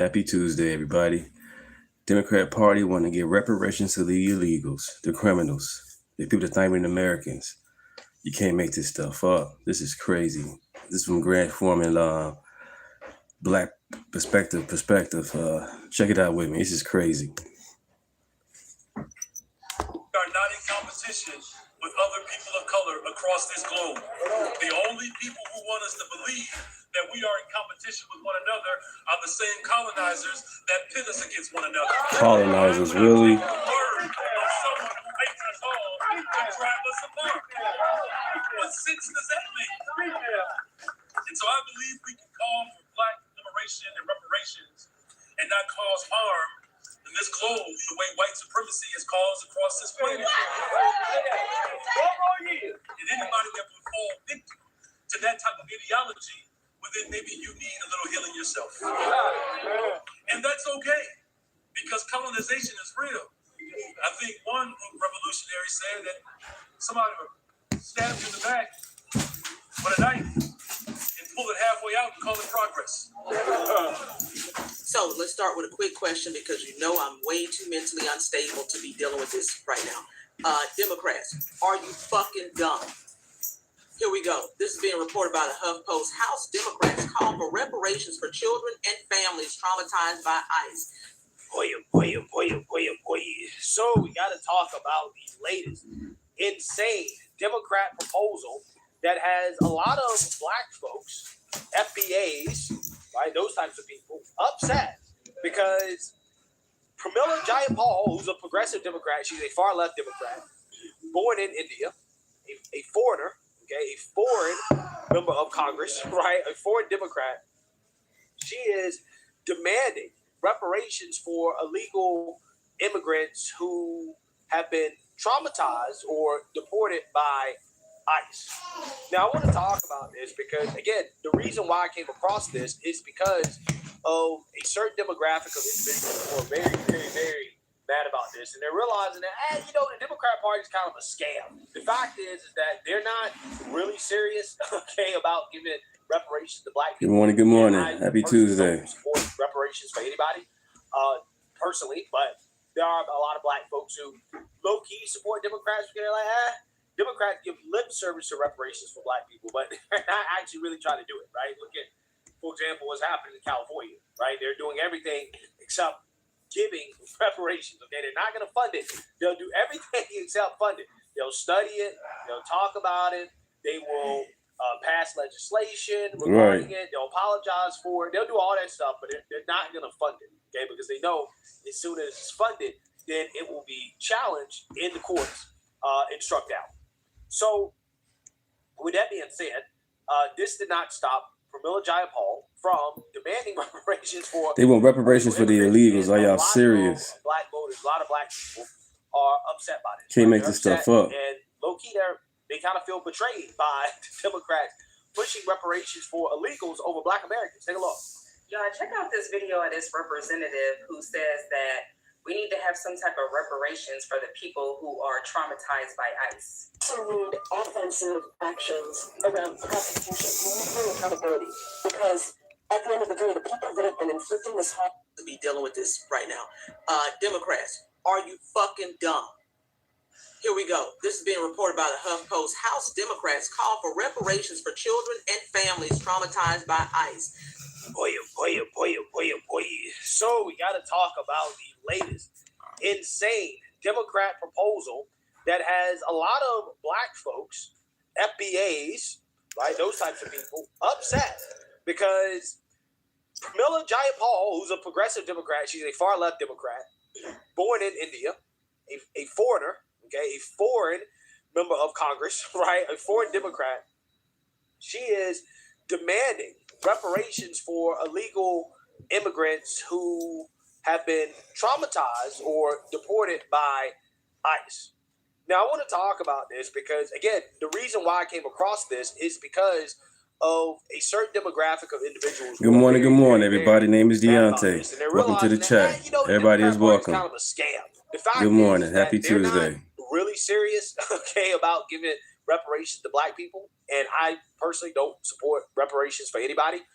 Happy Tuesday, everybody. Democrat Party want to give reparations to the illegals, the criminals, the people that think we're Americans. You can't make this stuff up. This is crazy. This is from Grant Foreman, Black Perspective. Check it out with me. This is crazy. We are not in competition with other people of color across this globe. The only people who want us to believe that we are in competition with one another are the same colonizers that pit us against one another. Colonizers, really? The word of someone who hates us all and drive us apart. What sense does that make? And so I believe we can call for black liberation and reparations and not cause harm in this globe the way white supremacy has caused across this planet. And anybody that would fall victim to that type of ideology, well, then maybe you need a little healing yourself. And that's okay, because colonization is real. I think one revolutionary said that somebody would stab you in the back with a knife and pull it halfway out and call it progress. So let's start with a quick question, because you know I'm way too mentally unstable to be dealing with this right now. Democrats, are you fucking dumb? Here we go. This is being reported by the HuffPost. House Democrats call for reparations for children and families traumatized by ICE. So we got to talk about the latest insane Democrat proposal that has a lot of black folks, FBAs, right, those types of people, upset because Pramila Jayapal, who's a progressive Democrat, she's a far left Democrat, born in India, a foreigner, a foreign member of Congress, right, a foreign Democrat. She is demanding reparations for illegal immigrants who have been traumatized or deported by ICE. Now, I want to talk about this because, again, the reason why I came across this is because of a certain demographic of individuals who are very, very, very mad about this, and they're realizing that, the Democrat Party is kind of a scam. The fact is that they're not really serious, about giving reparations to black people. Good morning. Happy Tuesday. Don't support reparations for anybody, personally, but there are a lot of black folks who low-key support Democrats because they're like, Democrats give lip service to reparations for black people, but they're not actually really trying to do it, right? Look at, for example, what's happening in California, right? They're doing everything except giving reparations, okay? They're not going to fund it. They'll do everything except fund it. They'll study it. They'll talk about it. They will pass legislation regarding it. They'll apologize for it. They'll do all that stuff, but they're not going to fund it, okay? Because they know as soon as it's funded, then it will be challenged in the courts and struck down. So, with that being said, this did not stop Pramila Jayapal from demanding reparations for... They want reparations for the illegals. Are y'all serious? Black voters, a lot of black people are upset by this. Can't make this stuff up. And low-key, they kind of feel betrayed by the Democrats pushing reparations for illegals over black Americans. Take a look. Y'all, check out this video of this representative who says that we need to have some type of reparations for the people who are traumatized by ICE. We need offensive actions around prosecution, more accountability, because at the end of the day, the people that have been inflicting this harm To be dealing with this right now. Democrats, are you fucking dumb? Here we go. This is being reported by the HuffPost. House Democrats call for reparations for children and families traumatized by ICE. So we got to talk about the latest insane Democrat proposal that has a lot of black folks, FBAs, right, those types of people, upset because Pramila Jayapal, who's a progressive Democrat, she's a far left Democrat, born in India, a foreigner, a foreign member of Congress, right, a foreign Democrat. She is demanding reparations for illegal immigrants who have been traumatized or deported by ICE. Now, I want to talk about this because, again, the reason why I came across this is because of a certain demographic of individuals. Good morning, everybody. Name is Deunta. Welcome to the chat. Everybody is welcome. Kind of a scam. Good morning. Happy Tuesday. Really serious, about giving reparations to black people, and I personally don't support reparations for anybody,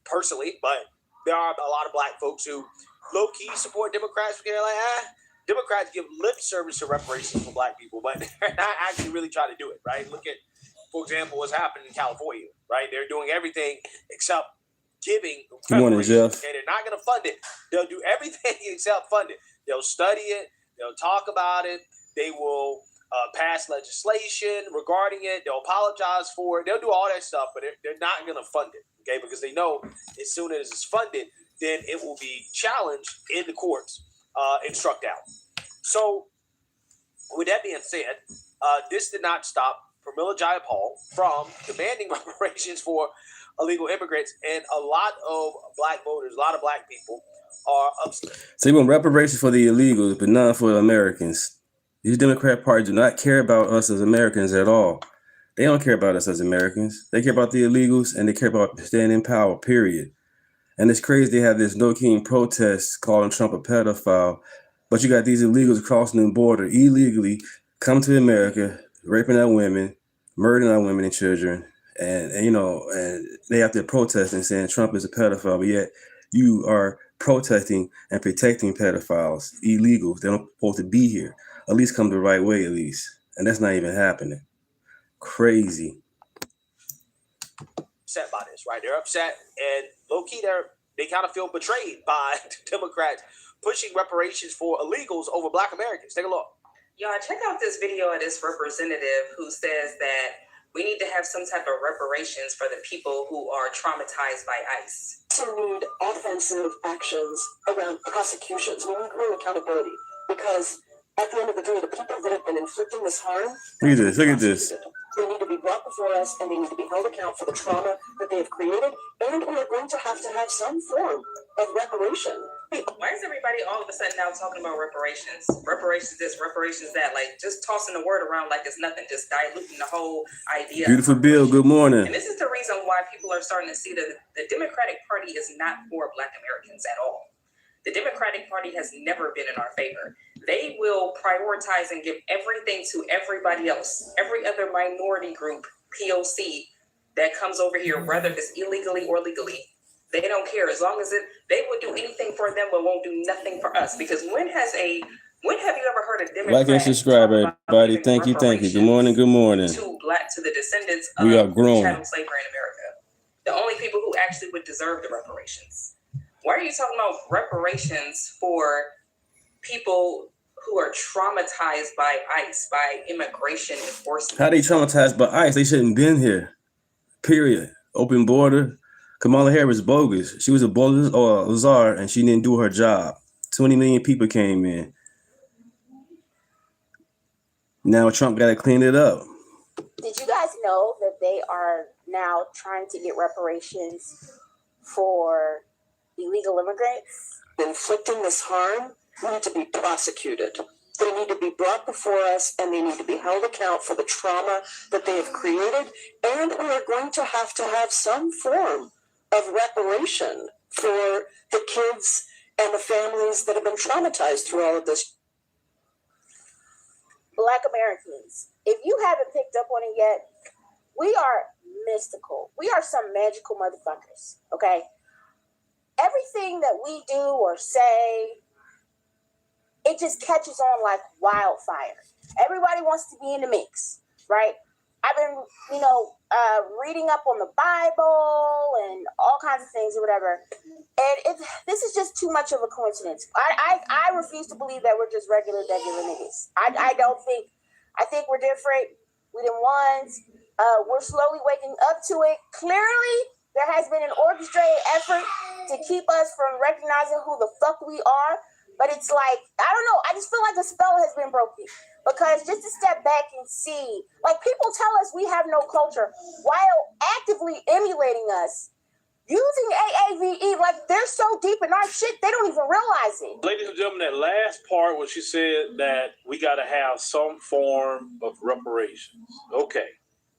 personally, but there are a lot of black folks who low-key support Democrats because they're like, Democrats give lip service to reparations for black people, but they're not actually really trying to do it, right? Look at, for example, what's happening in California, right? They're doing everything except giving Good morning, reparations. Jeff. Okay, they're not going to fund it. They'll do everything except fund it. They'll study it. They'll talk about it. They will pass legislation regarding it. They'll apologize for it. They'll do all that stuff, but they're not going to fund it, okay? Because they know as soon as it's funded, then it will be challenged in the courts and struck down. So, with that being said, this did not stop Pramila Jayapal from demanding reparations for illegal immigrants, and a lot of black voters, a lot of black people are upset. So you want reparations for the illegals, but none for the Americans. These Democrat parties do not care about us as Americans at all. They don't care about us as Americans. They care about the illegals, and they care about staying in power, period. And it's crazy they have this No King protest calling Trump a pedophile, but you got these illegals crossing the border illegally, come to America, raping our women, murdering our women and children, and they have to protest and saying Trump is a pedophile, but yet you are protesting and protecting pedophiles, illegals. They're not supposed to be here. At least come the right way, at least. And that's not even happening. Crazy. Upset by this, right? They're upset, and low-key, they kind of feel betrayed by Democrats pushing reparations for illegals over black Americans. Take a look. Y'all, check out this video of this representative who says that we need to have some type of reparations for the people who are traumatized by ICE. To need offensive actions around prosecutions. We need real accountability because at the end of the day, the people that have been inflicting this harm. Look at this. Look at this. They need to be brought before us, and they need to be held account for the trauma that they have created. And we are going to have some form of reparation. Why is everybody all of a sudden now talking about reparations? Reparations this, reparations that. Like, just tossing the word around like it's nothing, just diluting the whole idea. Beautiful Bill, good morning. And this is the reason why people are starting to see that the Democratic Party is not for Black Americans at all. The Democratic Party has never been in our favor. They will prioritize and give everything to everybody else, every other minority group, POC, that comes over here, whether it's illegally or legally. They don't care. As long as they will do anything for them, but won't do nothing for us. Because when have you ever heard a Democrat Like and subscribe, everybody. Thank you. Good morning. Good morning. To the descendants We are of growing. chattel slavery in America? The only people who actually would deserve the reparations. Why are you talking about reparations for people who are traumatized by ICE, by immigration enforcement? How they traumatized by ICE? They shouldn't have been here. Period. Open border. Kamala Harris bogus. She was a bogus czar, and she didn't do her job. 20 million people came in. Now Trump got to clean it up. Did you guys know that they are now trying to get reparations for illegal immigrants? Inflicting this harm need to be prosecuted. They need to be brought before us, and they need to be held account for the trauma that they have created. And we are going to have some form of reparation for the kids and the families that have been traumatized through all of this. Black Americans, if you haven't picked up on it yet, we are mystical. We are some magical motherfuckers, okay? Everything that we do or say, it just catches on like wildfire. Everybody wants to be in the mix, right? I've been, reading up on the Bible and all kinds of things or whatever. And this is just too much of a coincidence. I refuse to believe that we're just regular niggas. I think we're different. We the ones. We're slowly waking up to it. Clearly, there has been an orchestrated effort to keep us from recognizing who the fuck we are. But it's like, I don't know. I just feel like the spell has been broken. Because just to step back and see, like people tell us we have no culture while actively emulating us, using AAVE, like they're so deep in our shit, they don't even realize it. Ladies and gentlemen, that last part when she said that we got to have some form of reparations. Okay,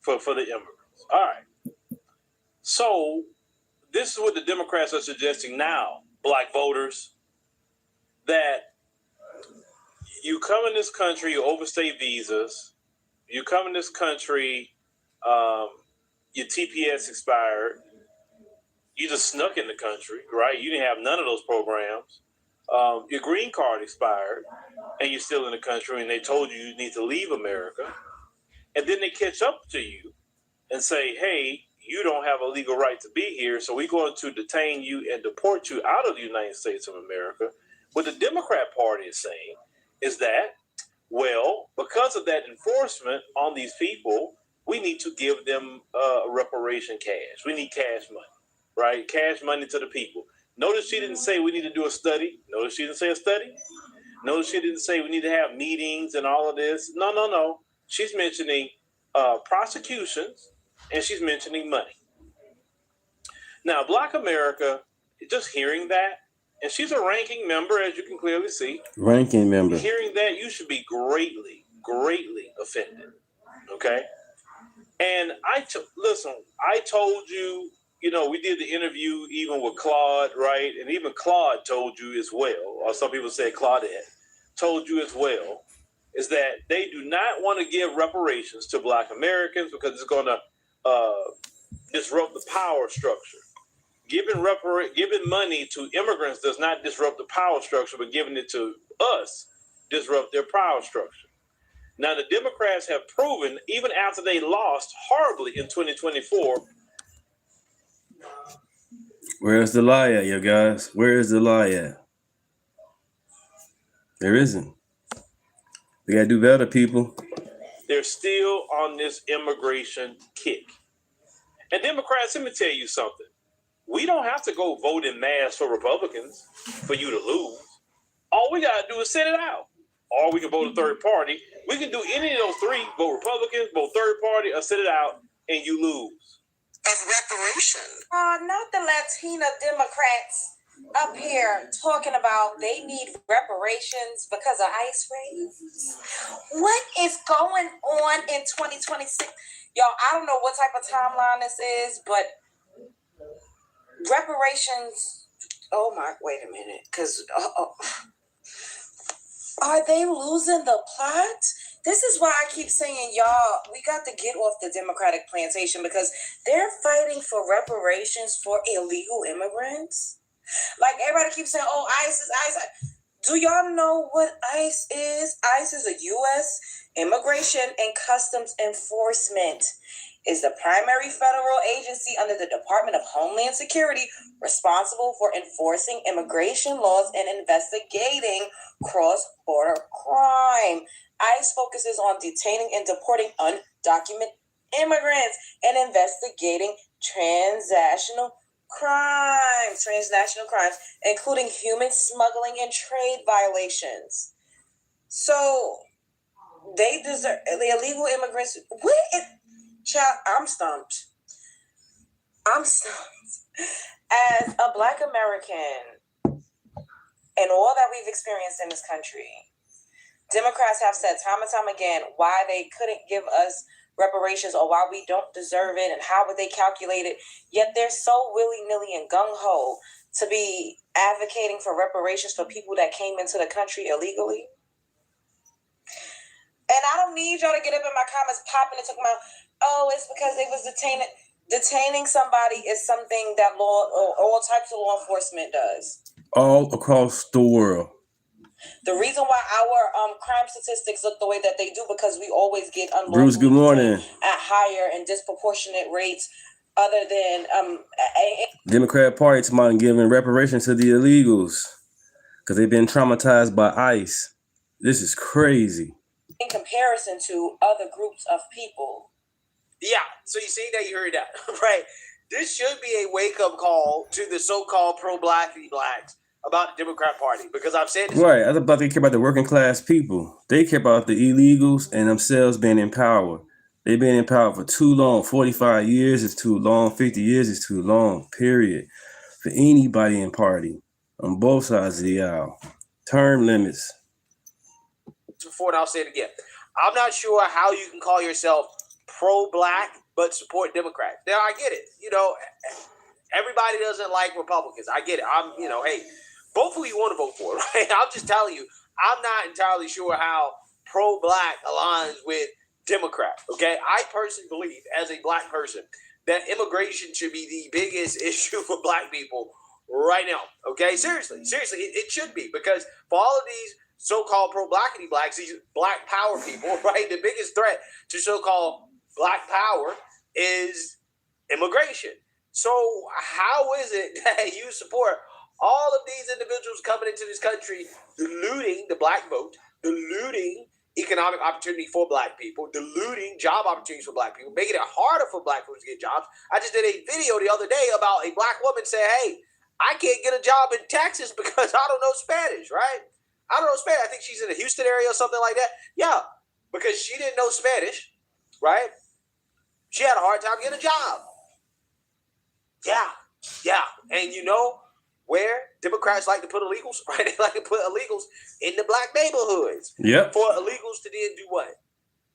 for the immigrants. All right. So this is what the Democrats are suggesting now, black voters, that you come in this country, you overstay visas, you come in this country, your TPS expired, You just snuck in the country, right? You didn't have none of those programs. Your green card expired, and you're still in the country, and they told you need to leave America. And then they catch up to you and say, hey, you don't have a legal right to be here, so we're going to detain you and deport you out of the United States of America. What the Democrat Party is saying is that, well, because of that enforcement on these people, we need to give them reparation cash. We need cash money, right? Cash money to the people. Notice she didn't say we need to do a study. Notice she didn't say a study. Notice she didn't say we need to have meetings and all of this. No. She's mentioning prosecutions, and she's mentioning money. Now, Black America, just hearing that, and she's a ranking member, as you can clearly see. Ranking member. Hearing that, you should be greatly, greatly offended. Okay? And listen, I told you, we did the interview even with Claude, right? And even Claude told you as well, or some people say Claudette told you as well, is that they do not want to give reparations to Black Americans because it's going to disrupt the power structure. Giving money to immigrants does not disrupt the power structure, but giving it to us disrupt their power structure. Now, the Democrats have proven, even after they lost horribly in 2024. Where's the lie at, you guys? Where is the lie at? There isn't. We gotta do better, people. They're still on this immigration kick. And Democrats, let me tell you something. We don't have to go vote in mass for Republicans for you to lose. All we got to do is sit it out. Or we can vote a third party. We can do any of those three, vote Republicans, vote third party, or sit it out, and you lose. Of reparation. Not the Latina Democrats up here talking about they need reparations because of ICE raids. What is going on in 2026? Y'all, I don't know what type of timeline this is, but reparations. Oh my, wait a minute, because are they losing the plot? This is why I keep saying, y'all, we got to get off the Democratic plantation because they're fighting for reparations for illegal immigrants. Like everybody keeps saying, oh, ICE is ICE. Do y'all know what ICE is? ICE is a U.S. Immigration and Customs Enforcement. Is the primary federal agency under the Department of Homeland Security responsible for enforcing immigration laws and investigating cross-border crime. ICE focuses on detaining and deporting undocumented immigrants and investigating transnational crimes, including human smuggling and trade violations. So they deserve the illegal immigrants. Child, I'm stumped. As a Black American and all that we've experienced in this country, Democrats have said time and time again why they couldn't give us reparations or why we don't deserve it and how would they calculate it. Yet they're so willy-nilly and gung-ho to be advocating for reparations for people that came into the country illegally. And I don't need y'all to get up in my comments popping and talking about, oh, it's because they was detaining somebody is something that all types of law enforcement does. All across the world. The reason why our crime statistics look the way that they do because we always get unlawful Bruce, good morning. At higher and disproportionate rates other than Democrat Party tomorrow giving reparations to the illegals because they've been traumatized by ICE. This is crazy. In comparison to other groups of people. Yeah, so you see that, you heard that, right? This should be a wake-up call to the so-called pro-Black blacks about the Democrat Party, because I've said this. Right, I thought they care about the working class people. They care about the illegals and themselves being in power. They've been in power for too long. 45 years is too long. 50 years is too long, period. For anybody in party on both sides of the aisle. Term limits. Before, and I'll say it again. I'm not sure how you can call yourself pro-Black but support Democrats. Now, I get it. Everybody doesn't like Republicans. I get it. Hey, both who you want to vote for, right? I'm just telling you, I'm not entirely sure how pro-Black aligns with Democrat, okay? I personally believe, as a Black person, that immigration should be the biggest issue for black people right now. Okay, seriously, it should be, because for all of these so-called pro-blackity blacks, these black power people, right, the biggest threat to so-called black power is immigration. So how is it that you support all of these individuals coming into this country, diluting the black vote, diluting economic opportunity for black people, diluting job opportunities for black people, making it harder for black folks to get jobs? I just did a video the other day about a black woman saying, hey, I can't get a job in Texas because I don't know Spanish, right? I don't know Spanish. I think she's in the Houston area or something like that. Yeah, because she didn't know Spanish, right? She had a hard time getting a job. Yeah. And you know where Democrats like to put illegals, right? They like to put illegals in the black neighborhoods. Yep. For illegals to then do what?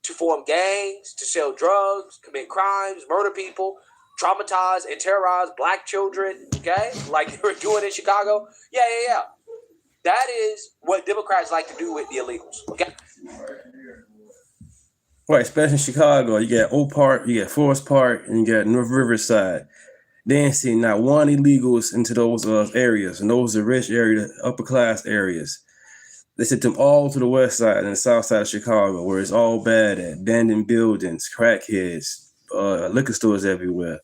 To form gangs, to sell drugs, commit crimes, murder people, traumatize and terrorize black children, okay? Like they were doing in Chicago. Yeah. That is what Democrats like to do with the illegals, okay? Right, especially in Chicago. You got Oak Park, you got Forest Park, and you got North Riverside. They ain't seen not one illegals into those areas, and those are rich area, upper class areas. They sent them all to the west side and the south side of Chicago, where it's all bad at abandoned buildings, crackheads, liquor stores everywhere.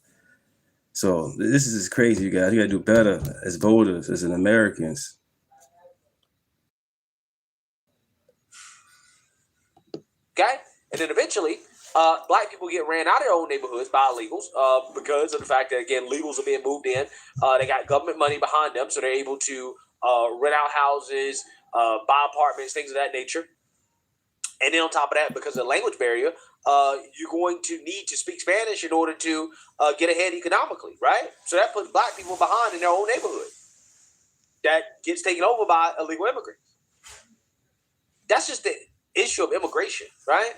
So this is crazy, you guys. You got to do better as voters, as Americans. Okay? And then eventually, black people get ran out of their own neighborhoods by illegals because of the fact that, again, legals are being moved in. They got government money behind them, so they're able to rent out houses, buy apartments, things of that nature. And then on top of that, because of the language barrier, you're going to need to speak Spanish in order to get ahead economically, right? So that puts black people behind in their own neighborhood. That gets taken over by illegal immigrants. That's just the issue of immigration, right?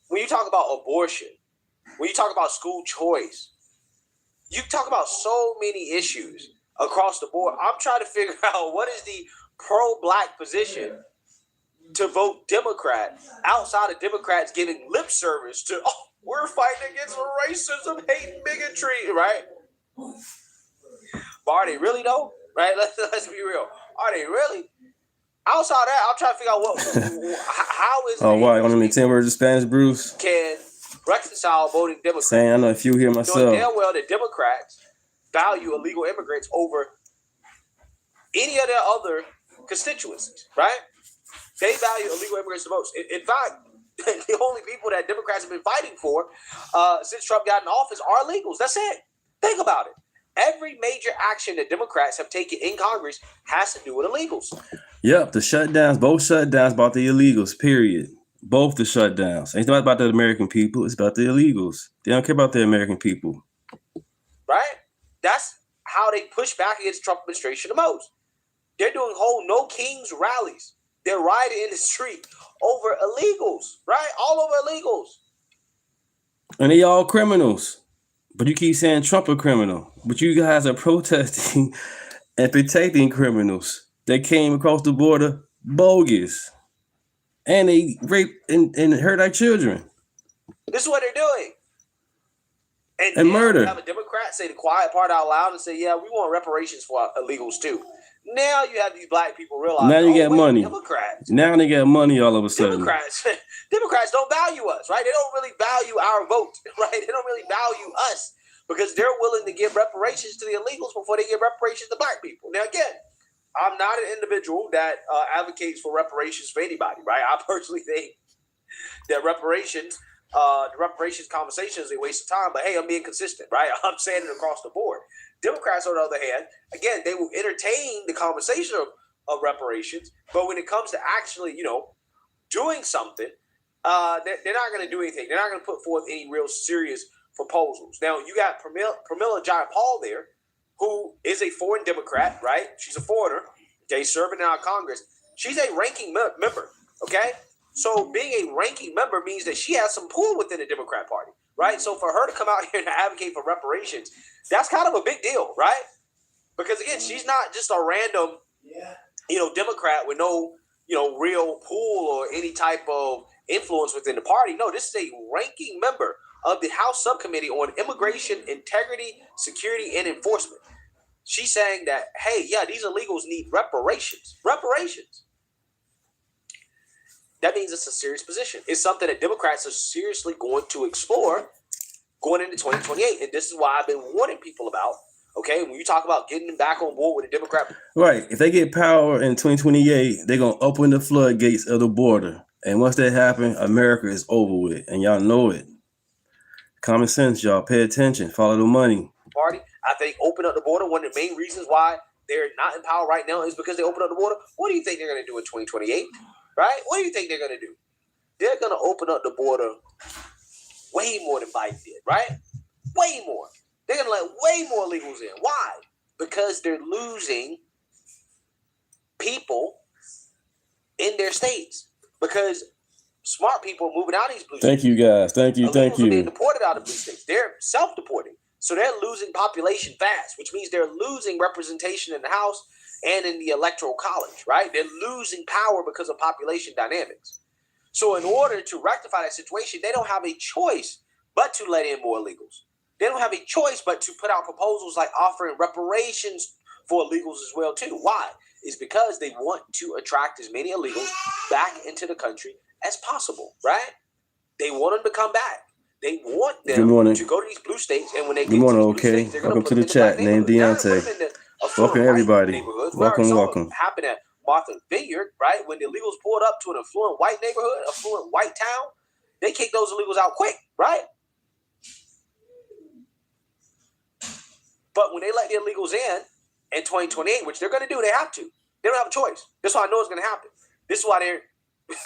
When you talk about abortion, when you talk about school choice, you talk about so many issues across the board. I'm trying to figure out what is the pro-black position to vote Democrat outside of Democrats giving lip service to, oh, we're fighting against racism, hate, bigotry, right? But are they really though? Right? Let's be real. Are they really? Outside of that, I'm trying to figure out how is it. Oh, wow. You want me 10 words of Spanish, Bruce? Can reconcile voting Democrats. Saying, I know a few here myself. Knowing damn well that Democrats value illegal immigrants over any of their other constituencies, right? They value illegal immigrants the most. In fact, the only people that Democrats have been fighting for since Trump got in office are illegals. That's it. Think about it. Every major action that Democrats have taken in Congress has to do with illegals. Yep, the shutdowns, both shutdowns about the illegals, period. Both the shutdowns. It's not about the American people, it's about the illegals. They don't care about the American people. Right? That's how they push back against the Trump administration the most. They're doing whole No Kings rallies. They're rioting in the street over illegals, right? All over illegals. And they all criminals. But you keep saying Trump a criminal. But you guys are protesting and protecting criminals that came across the border bogus. And they rape and hurt our children. This is what they're doing. And murder. You have a Democrat say the quiet part out loud and say, yeah, we want reparations for illegals too. Now you have these black people realize. Now you get money. Democrats. Now they get money all of a sudden. Democrats don't value us, right? They don't really value our vote, right? They don't really value us because they're willing to give reparations to the illegals before they give reparations to black people. Now, again, I'm not an individual that advocates for reparations for anybody, right? I personally think that the reparations conversation is a waste of time. But hey, I'm being consistent, right? I'm saying it across the board. Democrats, on the other hand, again, they will entertain the conversation of reparations, but when it comes to actually, doing something, they're not going to do anything. They're not going to put forth any real serious proposals. Now, you got Pramila Jayapal there, who is a foreign Democrat, right? She's a foreigner, okay, serving in our Congress. She's a ranking member, okay? So being a ranking member means that she has some pull within the Democrat Party, right? So for her to come out here and advocate for reparations, that's kind of a big deal, right? Because again, she's not just a random, Democrat with no, real pull or any type of influence within the party. No, this is a ranking member of the House Subcommittee on Immigration, Integrity, Security, and Enforcement. She's saying that, hey, yeah, these illegals need reparations. Reparations. That means it's a serious position. It's something that Democrats are seriously going to explore going into 2028. And this is why I've been warning people about, okay, when you talk about getting them back on board with the Democrat. Right. If they get power in 2028, they're going to open the floodgates of the border. And once that happens, America is over with. And y'all know it. Common sense, y'all. Pay attention. Follow the money. Party. I think open up the border. One of the main reasons why they're not in power right now is because they open up the border. What do you think they're going to do in 2028? Right? What do you think they're going to do? They're going to open up the border way more than Biden did, right? Way more. They're going to let way more illegals in. Why? Because they're losing people in their states. Because smart people are moving out of these blue states. Thank you, guys. Thank you. Illegals are being deported out of blue states. They're self-deporting. So they're losing population fast, which means they're losing representation in the House and in the Electoral College, right? They're losing power because of population dynamics. So in order to rectify that situation, they don't have a choice but to let in more illegals. They don't have a choice but to put out proposals like offering reparations for illegals as well, too. Why? It's because they want to attract as many illegals back into the country as possible, right? They want them to come back. They want them to go to these blue states, and when they get to these blue states, they're going to put them in the black neighborhood. Deunta. Welcome, everybody. Welcome. Happened at Martha's Vineyard, right? When the illegals pulled up to an affluent white neighborhood, affluent white town, they kicked those illegals out quick, right? But when they let the illegals in 2028, which they're going to do, they have to. They don't have a choice. That's why I know it's going to happen. This is why they're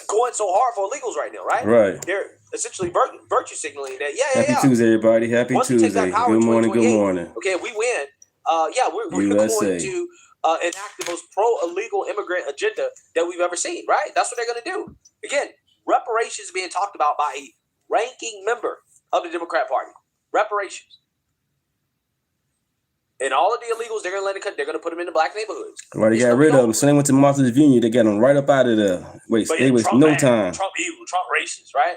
going so hard for illegals right now, right? Right. They're essentially virtue signaling that, Happy Tuesday, everybody. Happy Tuesday. Good morning. Okay, if we win, we're going to enact the most pro-illegal immigrant agenda that we've ever seen, right? That's what they're going to do. Again, reparations being talked about by a ranking member of the Democrat Party. Reparations. And all of the illegals, they're going to put them in the black neighborhoods. Right, they got rid of them. So they went to Martha's Vineyard. They got them right up out of there. They waste no time. Trump evil, Trump racist, right?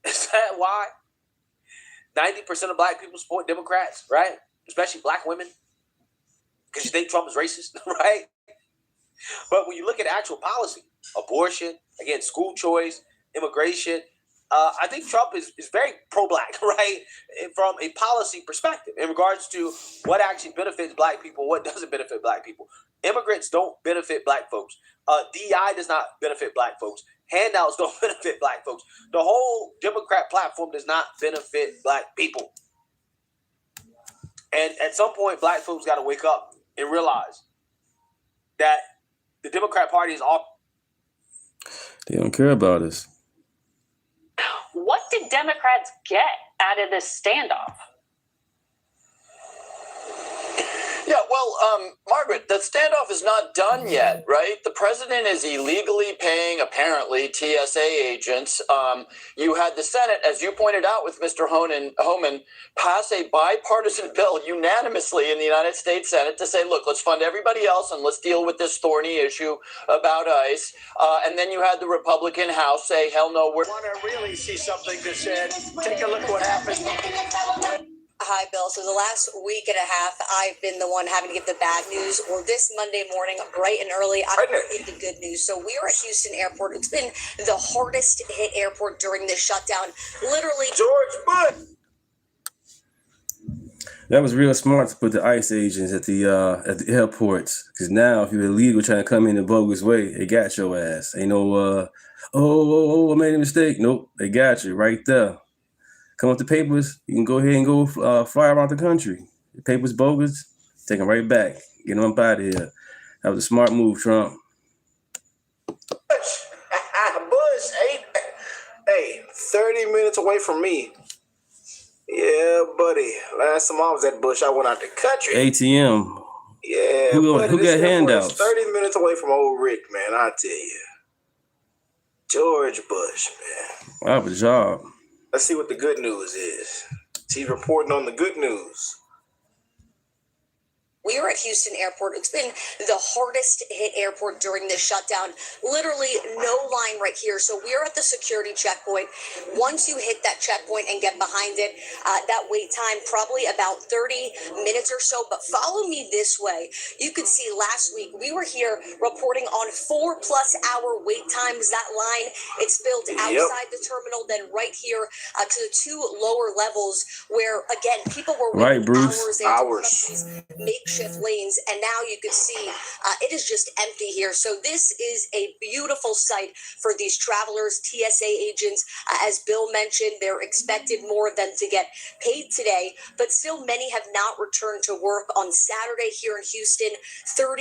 Is that why 90% of black people support Democrats, right? Especially black women. Because you think Trump is racist, right? But when you look at actual policy, abortion, again, school choice, immigration, I think Trump is very pro-black, right? From a policy perspective in regards to what actually benefits black people, what doesn't benefit black people. Immigrants don't benefit black folks. DI does not benefit black folks. Handouts don't benefit black folks. The whole Democrat platform does not benefit black people. And at some point, black folks got to wake up and realize that the Democrat Party is all. They don't care about us. What did Democrats get out of this standoff? Yeah, well, Margaret, the standoff is not done yet, right? The president is illegally paying, apparently, TSA agents. You had the Senate, as you pointed out with Mr. Homan, pass a bipartisan bill unanimously in the United States Senate to say, look, let's fund everybody else and let's deal with this thorny issue about ICE. And then you had the Republican House say, hell no, we're... Want to really see something that said, take a look what happened. Hi, Bill. So the last week and a half, I've been the one having to give the bad news. Well, this Monday morning, bright and early, I'm going to give the good news. So we are at Houston Airport. It's been the hardest hit airport during this shutdown. Literally. George Bush. That was real smart to put the ICE agents at the airports. Because now, if you're illegal trying to come in a bogus way, they got your ass. Ain't no, I made a mistake. Nope, they got you right there. Come up the papers, you can go ahead and go fly around the country. The papers bogus, take them right back. Get them up out of here. That was a smart move, Trump. Bush, hey, 30 minutes away from me. Yeah, buddy. Last time I was at Bush, I went out the country. ATM. Yeah, who got handouts? 30 minutes away from old Rick, man, I tell you. George Bush, man. I have a job. Let's see what the good news is. He's reporting on the good news. We are at Houston Airport. It's been the hardest hit airport during this shutdown. Literally no line right here. So we're at the security checkpoint. Once you hit that checkpoint and get behind it, that wait time probably about 30 minutes or so. But follow me this way. You could see last week we were here reporting on 4+ hour wait times. That line, it's built outside the terminal, then right here to the 2 lower levels where, again, people were waiting hours. Makeshift lanes, and now you can see it is just empty here. So this is a beautiful sight for these travelers. TSA agents, as Bill mentioned, they're expected more of them to get paid today, but still many have not returned to work. On Saturday here in Houston, 38%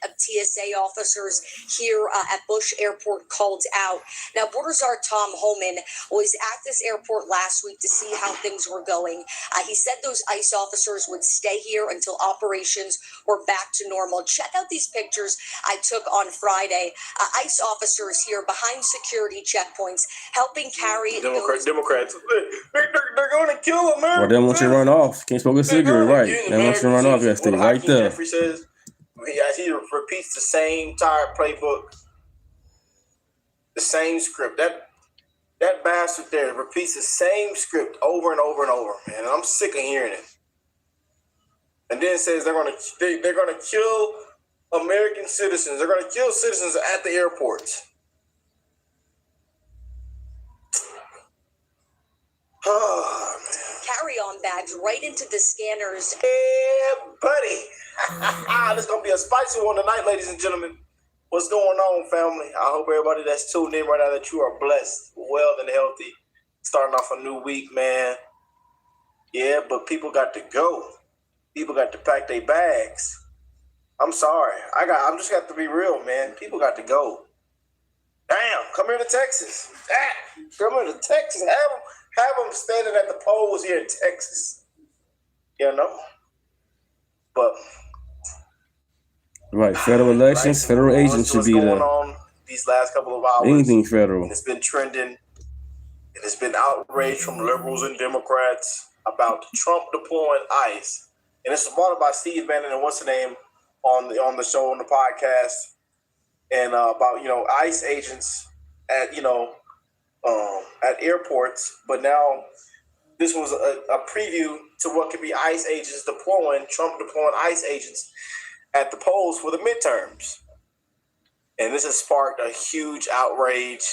of TSA officers here at Bush Airport called out. Now, Border Czar Tom Homan was at this airport last week to see how things were going. He said those ICE officers would stay here until operations were back to normal. Check out these pictures I took on Friday. ICE officers here behind security checkpoints helping carry Democrats. They're going to kill America. Well, they don't want you to run off. Can't smoke a cigarette, right? They want you to run off. You got to stay right there. Jeffrey says, he repeats the same entire playbook, the same script. That bastard there repeats the same script over and over and over, man. And I'm sick of hearing it. And then says they're gonna kill American citizens. They're gonna kill citizens at the airports. Oh, man. Carry-on bags right into the scanners. Yeah, buddy. This is gonna be a spicy one tonight, ladies and gentlemen. What's going on, family? I hope everybody that's tuned in right now that you are blessed, well, and healthy. Starting off a new week, man. Yeah, but people got to go. People got to pack their bags. I'm sorry. I'm just got to be real, man. People got to go. Damn, come here to Texas. Come here to Texas. Have them standing at the polls here in Texas. You know? But right, federal elections, federal agents should be there. On these last couple of hours. Anything federal. It's been trending. And it's been outrage from liberals and Democrats about Trump deploying ICE. And this was brought up by Steve Bannon and what's the name on the show, on the podcast, and about ICE agents at at airports. But now this was a preview to what could be ICE agents Trump deploying ICE agents at the polls for the midterms. And this has sparked a huge outrage,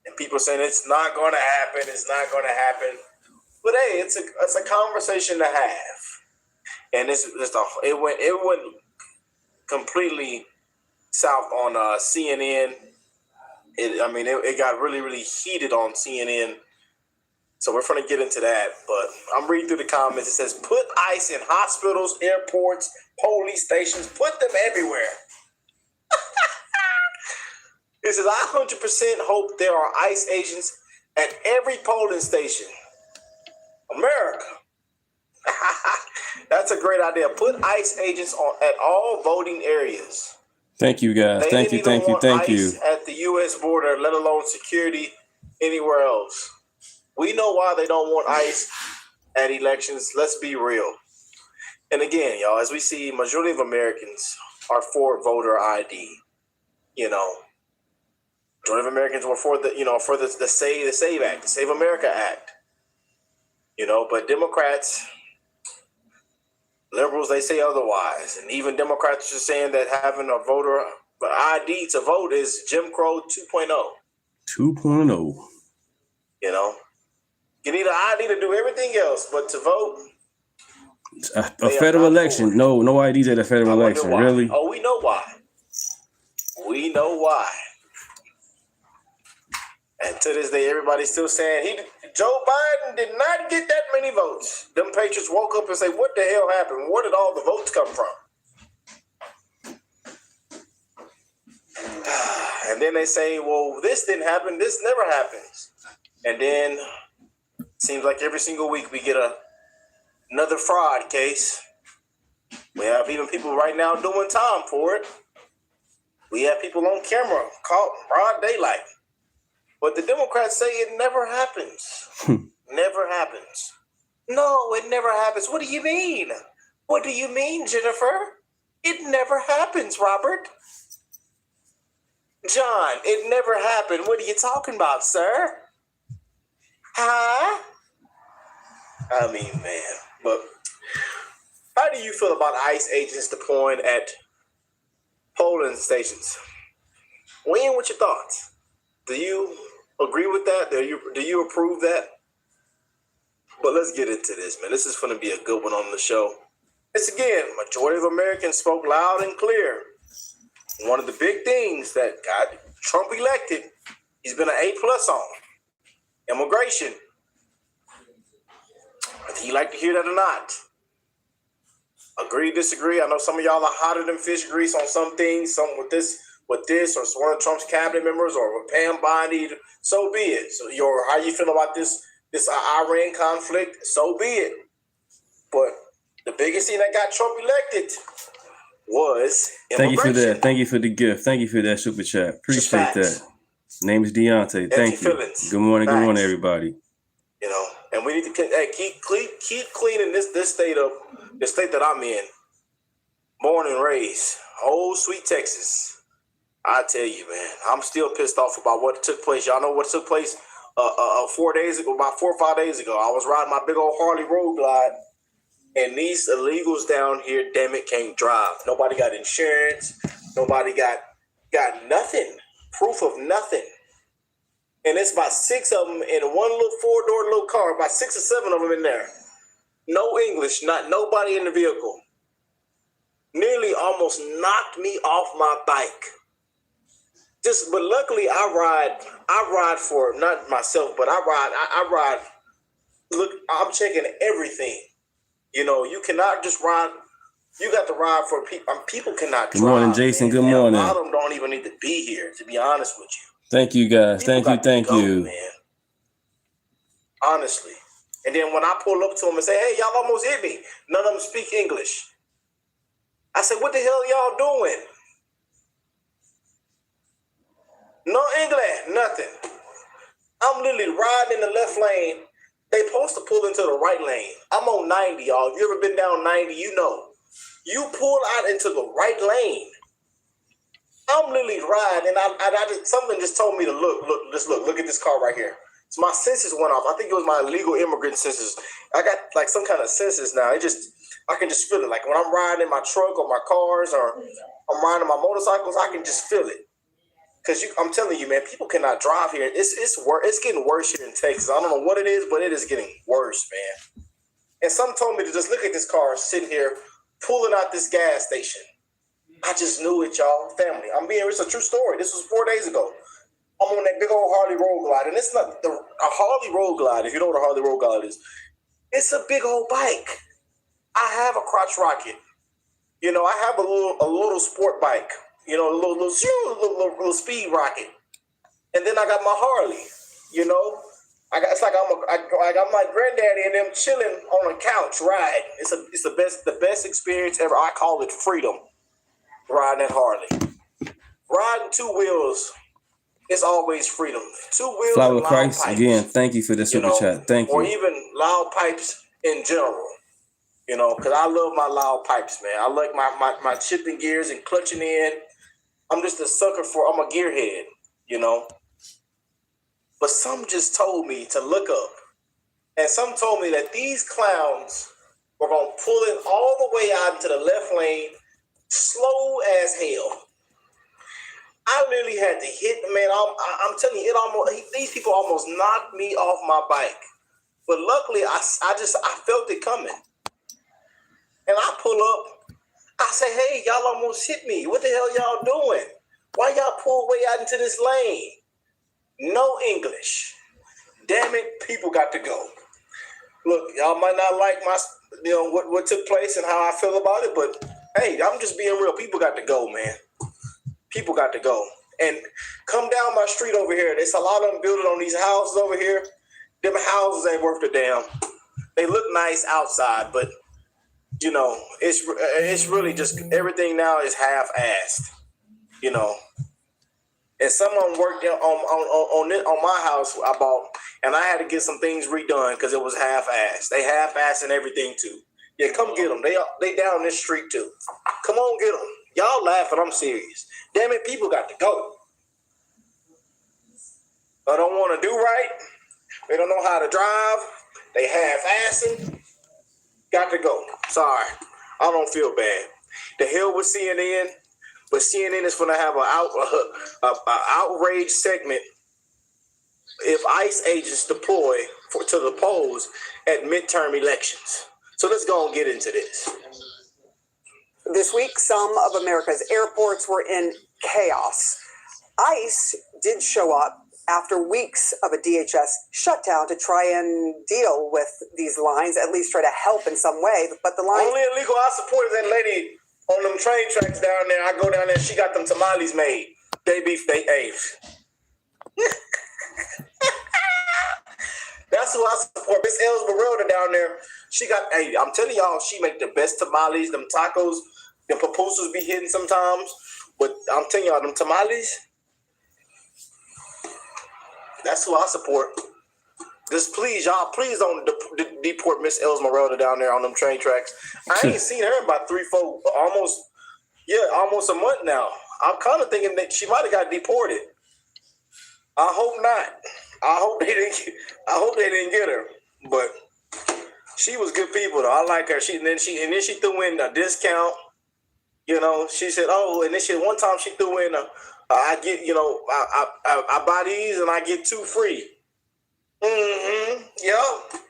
and people saying it's not going to happen. It's not going to happen. But hey, it's a conversation to have. And it went completely south on CNN. It got really, really heated on CNN. So we're going to get into that. But I'm reading through the comments. It says, put ICE in hospitals, airports, police stations. Put them everywhere. It says, I 100% hope there are ICE agents at every polling station. America. That's a great idea. Put ICE agents at all voting areas. Thank you, guys. Thank you. At the U.S. border, let alone security anywhere else. We know why they don't want ICE at elections. Let's be real. And again, y'all, as we see, majority of Americans are for voter ID. Majority of Americans were for the Save Act, the Save America Act. But Democrats, liberals, they say otherwise. And even Democrats are saying that having a voter ID to vote is Jim Crow 2.0. 2.0. You need an ID to do everything else, but to vote. A federal election. No IDs at a federal election. Really? Oh, we know why. We know why. And to this day, everybody's still saying Joe Biden did not get that many votes. Them patriots woke up and say, what the hell happened? Where did all the votes come from? And then they say, well, this didn't happen. This never happens. And then it seems like every single week we get another fraud case. We have even people right now doing time for it. We have people on camera caught broad daylight. But the Democrats say it never happens. Never happens. No, it never happens. What do you mean? What do you mean, Jennifer? It never happens, Robert. John, it never happened. What are you talking about, sir? Huh? I mean, man. But how do you feel about ICE agents deploying at polling stations? Weigh in with your thoughts. Do you agree with that? Do you approve that? But let's get into this, man. This is going to be a good one on the show. It's again, majority of Americans spoke loud and clear. One of the big things that got Trump elected, he's been an A+ on immigration. Whether you like to hear that or not. Agree, disagree. I know some of y'all are hotter than fish grease on some things, some with this, or one of Trump's cabinet members, or with Pam Bondi. So be it. So how you feel about this Iran conflict? So be it. But the biggest thing that got Trump elected was immigration. Thank you for that. Thank you for the gift. Thank you for that super chat. Appreciate that. Name is Deunta. Thank you. Feelings. Good morning. Good morning, everybody. You know, and we need to keep cleaning this state up. The state that I'm in, born and raised, old sweet Texas. I tell you, man, I'm still pissed off about what took place. Y'all know what took place 4 days ago, about 4 or 5 days ago. I was riding my big old Harley Road Glide, and these illegals down here, damn it, can't drive. Nobody got insurance. Nobody got nothing, proof of nothing. And it's about 6 of them in one little 4-door little car, about 6 or 7 of them in there. No English, not nobody in the vehicle. Nearly almost knocked me off my bike. But luckily I ride for not myself, but I ride. Look, I'm checking everything. You know, you cannot just ride. You got to ride for people. People cannot drive. Good morning, Jason. Man. Good morning. A lot of them don't even need to be here, to be honest with you. Thank you, guys. Thank you. Man. Honestly. And then when I pull up to them and say, hey, y'all almost hit me. None of them speak English. I said, what the hell y'all doing? No English, nothing. I'm literally riding in the left lane. They supposed to pull into the right lane. I'm on 90, y'all. If you ever been down 90, you know. You pull out into the right lane. I'm literally riding, and I just, something just told me to look at this car right here. So my senses went off. I think it was my illegal immigrant senses. I got like some kind of senses now. I can just feel it. Like when I'm riding in my truck or my cars or I'm riding my motorcycles, I can just feel it. Because I'm telling you, man, people cannot drive here. It's getting worse here in Texas. I don't know what it is, but it is getting worse, man. And some told me to just look at this car sitting here pulling out this gas station. I just knew it, y'all. Family. It's a true story. This was 4 days ago. I'm on that big old Harley Road Glide. And it's not a Harley Road Glide, if you know what a Harley Road Glide is. It's a big old bike. I have a crotch rocket. You know, I have a little sport bike. You know, a little speed rocket. And then I got my Harley. You know, it's like I got my granddaddy and them chilling on a couch riding. It's the best experience ever. I call it freedom. Riding that Harley. Riding 2 wheels. It's always freedom. 2 wheels. Flower and loud Christ, pipes, again, thank you for the super chat. Thank or you. even loud pipes in general. You know, because I love my loud pipes, man. I like my shifting gears and clutching in. I'm just a sucker I'm a gearhead, you know. But some just told me to look up. And some told me that these clowns were going to pull in all the way out into the left lane, slow as hell. I literally had to hit, man. I'm telling you, these people almost knocked me off my bike. But luckily, I felt it coming. And I pull up. I say, hey, y'all almost hit me. What the hell y'all doing? Why y'all pull way out into this lane? No English. Damn it, people got to go. Look, y'all might not like what took place and how I feel about it, but hey, I'm just being real. People got to go, man. People got to go. And come down my street over here. There's a lot of them building on these houses over here. Them houses ain't worth a damn. They look nice outside, but you know, it's really just everything now is half-assed. You know. And someone worked on my house I bought, and I had to get some things redone because it was half-assed. They half-assing everything too. Yeah, come get them. They down this street too. Come on, get them. Y'all laughing, I'm serious. Damn it, people got to go. They don't want to do right. They don't know how to drive. They half-assing. Got to go. Sorry. I don't feel bad. The hell with CNN, but CNN is going to have an outrage segment if ICE agents deploy to the polls at midterm elections. So let's go and get into this. This week, some of America's airports were in chaos. ICE did show up after weeks of a DHS shutdown to try and deal with these lines, at least try to help in some way. But the lines... Only illegal I support is that lady on them train tracks down there. I go down there, she got them tamales made. They beef, they A's. That's who I support. Miss Elsmeralda down there. She got, hey, I'm telling y'all, she make the best tamales. Them tacos, the pupusas be hitting sometimes. But I'm telling y'all, them tamales, that's who I support. Just please, y'all, please don't deport Miss Elsmeralda down there on them train tracks. I ain't seen her in about almost a month now. I'm kind of thinking that she might have got deported. I hope not. I hope they didn't get her. But she was good people though. I like her. Then she threw in a discount. You know, she said, oh, and then one time she threw in I buy these and I get 2 free. Mm-hmm. Yep.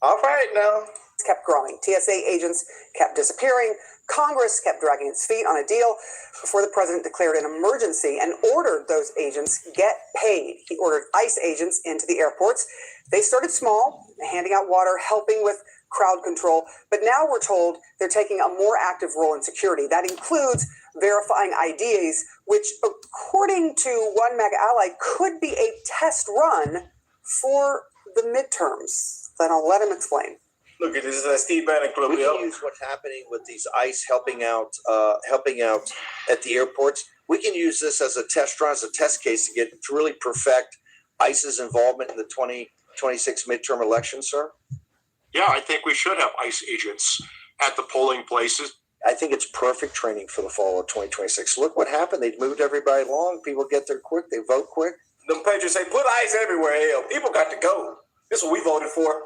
All right now. Kept growing. TSA agents kept disappearing. Congress kept dragging its feet on a deal before the president declared an emergency and ordered those agents get paid. He ordered ICE agents into the airports. They started small, handing out water, helping with crowd control. But now we're told they're taking a more active role in security. That includes verifying IDs, which, according to one MAGA ally, could be a test run for the midterms. Then I'll let him explain. Look at this is a Steve Bannon clip. We can use what's happening with these ICE helping out at the airports. We can use this as a test run, as a test case to really perfect ICE's involvement in the 2026 midterm election, sir. Yeah, I think we should have ICE agents at the polling places. I think it's perfect training for the fall of 2026. Look what happened. They moved everybody along. People get there quick. They vote quick. Them patriots say, put ICE everywhere. Hell, people got to go. This is what we voted for.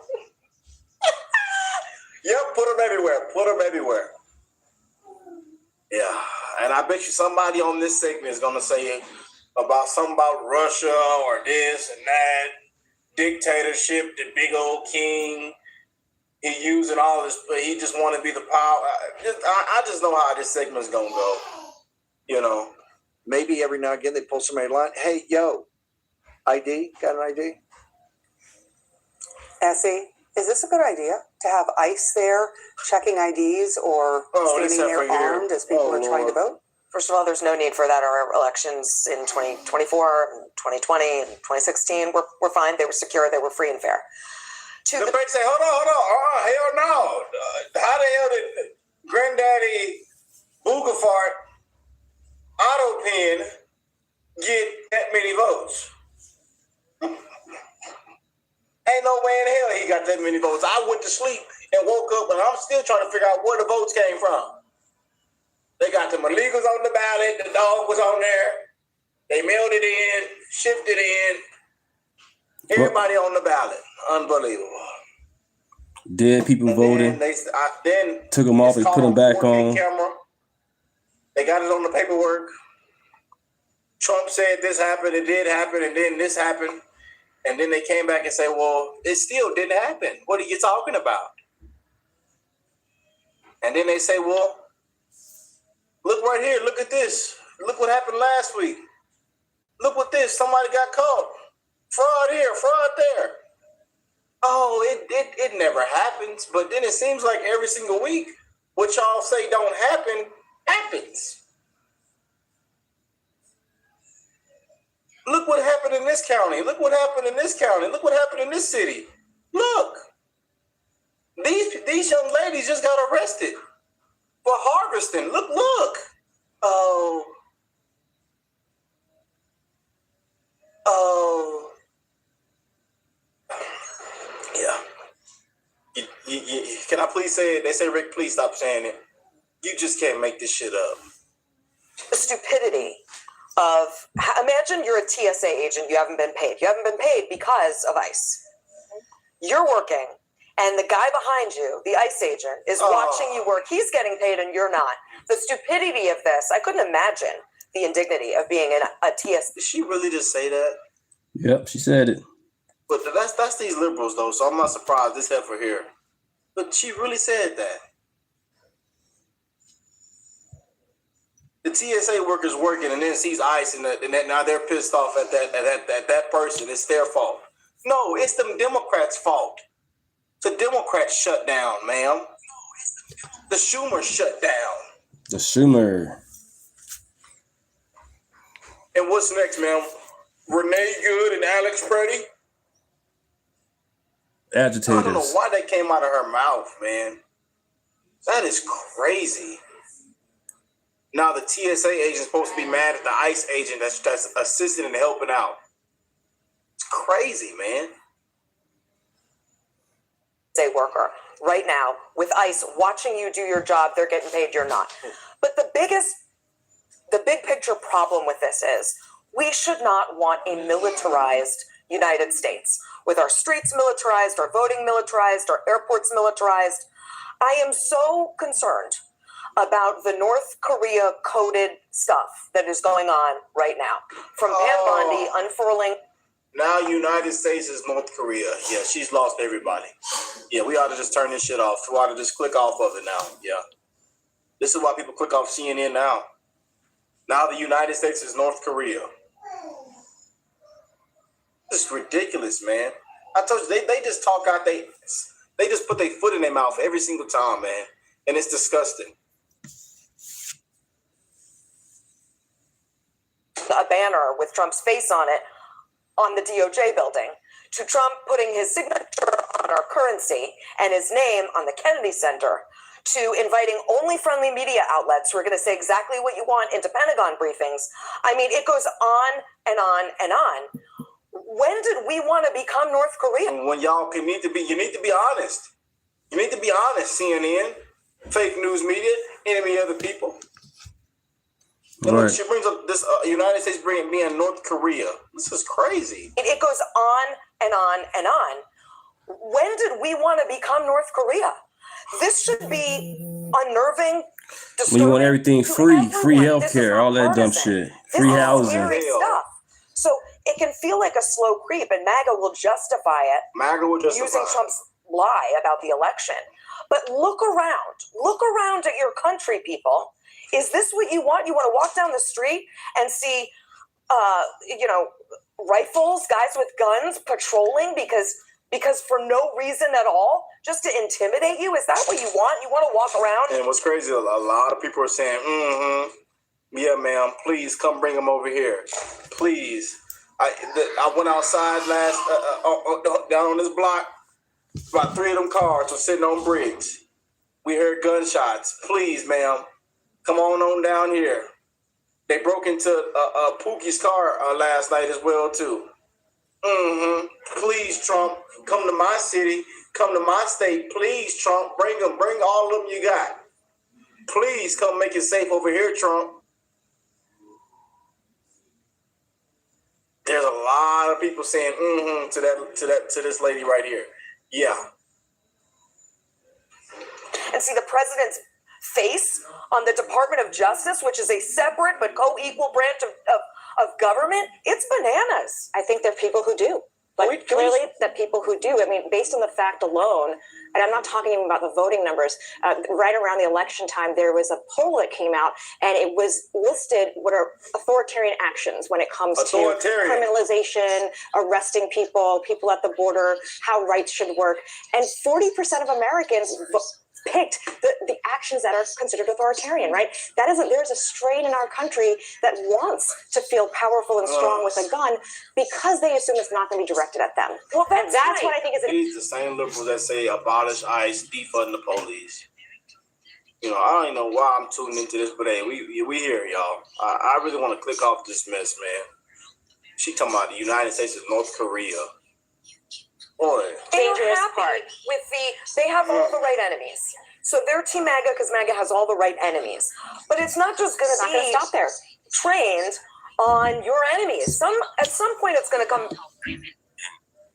Yep, put them everywhere. Put them everywhere. Yeah, and I bet you somebody on this segment is going to say something about Russia or this and that, dictatorship, the big old king. He using all this, but he just want to be the power. I just know how this segment's going to go. You know. Maybe every now and again they pull somebody in line. Hey, yo, ID? Got an ID? Essie, is this a good idea to have ICE there checking IDs or standing there armed as people are trying to vote? First of all, there's no need for that. Our elections in 2024, 2020, and 2016 were fine. They were secure. They were free and fair. The break say, hold on. Oh, hell no. How the hell did Granddaddy Boogafart Auto Pen get that many votes? Ain't no way in hell he got that many votes. I went to sleep and woke up, and I'm still trying to figure out where the votes came from. They got them illegals on the ballot. The dog was on there. They mailed it in, shipped it in. Everybody on the ballot. Unbelievable. Dead people and voting. Then took them off and put them back on. Camera. They got it on the paperwork. Trump said this happened, it did happen, and then this happened. And then they came back and said, well, it still didn't happen. What are you talking about? And then they say, well, look right here. Look at this. Look what happened last week. Look what this. Somebody got caught. Fraud here, fraud there. Oh, it never happens. But then it seems like every single week, what y'all say don't happen, happens. Look what happened in this county. Look what happened in this county. Look what happened in this city. Look. These young ladies just got arrested for harvesting. Look. Oh. Yeah. Can I please say it? They say, Rick, please stop saying it. You just can't make this shit up. The stupidity of, imagine you're a TSA agent, you haven't been paid. You haven't been paid because of ICE. You're working, and the guy behind you, the ICE agent, is watching you work. He's getting paid and you're not. The stupidity of this, I couldn't imagine the indignity of being in a TSA. Did she really just say that? Yep, she said it. But that's these liberals, though, so I'm not surprised this heifer here. But she really said that. The TSA workers working and then sees ICE and that now they're pissed off at that person. It's their fault. No, it's the Democrats' fault. The Democrats shut down, ma'am. The Schumer shut down. The Schumer. And what's next, ma'am? Renee Good and Alex Preddy? Agitators. I don't know why that came out of her mouth, man. That is crazy. Now the TSA agent's supposed to be mad at the ICE agent that's assisting and helping out. It's crazy, man. Say worker right now with ICE watching you do your job, they're getting paid, you're not. But the big picture problem with this is we should not want a militarized United States with our streets militarized, our voting militarized, our airports militarized. I am so concerned about the North Korea coded stuff that is going on right now. From Pam Bondi unfurling. Now United States is North Korea. Yeah, she's lost everybody. Yeah, we ought to just turn this shit off. We ought to just click off of it now. Yeah. This is why people click off CNN now. Now the United States is North Korea. This is ridiculous, man. I told you, they just talk out, they just put their foot in their mouth every single time, man. And it's disgusting. A banner with Trump's face on it on the DOJ building, to Trump putting his signature on our currency and his name on the Kennedy Center, to inviting only friendly media outlets who are going to say exactly what you want into Pentagon briefings. I mean, it goes on and on and on. When did we want to become North Korea? When y'all you need to be honest. You need to be honest, CNN, fake news media, enemy of the people. And look, she brings up this United States being North Korea. This is crazy. It goes on and on and on. When did we want to become North Korea? This should be unnerving. When you want everything free healthcare, all that dumb shit, free housing. Scary stuff. So it can feel like a slow creep, and MAGA will justify it. MAGA will justify using Trump's lie about the election. But look around at your country, people. Is this what you want? You want to walk down the street and see, rifles, guys with guns patrolling because for no reason at all, just to intimidate you? Is that what you want? You want to walk around? And what's crazy, a lot of people are saying, yeah, ma'am, please come bring them over here. Please. I went outside down on this block. About 3 of them cars were sitting on bricks. We heard gunshots. Please, ma'am, come on down here. They broke into Pookie's car last night as well, too. Please, Trump, come to my city, come to my state. Please, Trump, bring them, bring all of them you got. Please come make it safe over here, Trump. There's a lot of people saying to this lady right here. Yeah. And see the president's face on the Department of Justice, which is a separate but co-equal branch of government. It's bananas. I think there are people who do. But clearly that people who do, I mean, based on the fact alone, and I'm not talking even about the voting numbers, right around the election time, there was a poll that came out and it was listed what are authoritarian actions when it comes to criminalization, arresting people at the border, how rights should work. And 40% of Americans picked the actions that are considered authoritarian, right? There's a strain in our country that wants to feel powerful and strong with a gun because they assume it's not going to be directed at them. Well, that's what I think is. These the same liberals that say abolish ICE, defund the police. I don't even know why I'm tuning into this, but hey, we here, y'all. I really want to click off this mess, man. She talking about the United States is North Korea. Dangerous part. They have all the right enemies. So they're Team MAGA because MAGA has all the right enemies. But it's not just going to be stop there. trained on your enemies. At some point, it's going to come.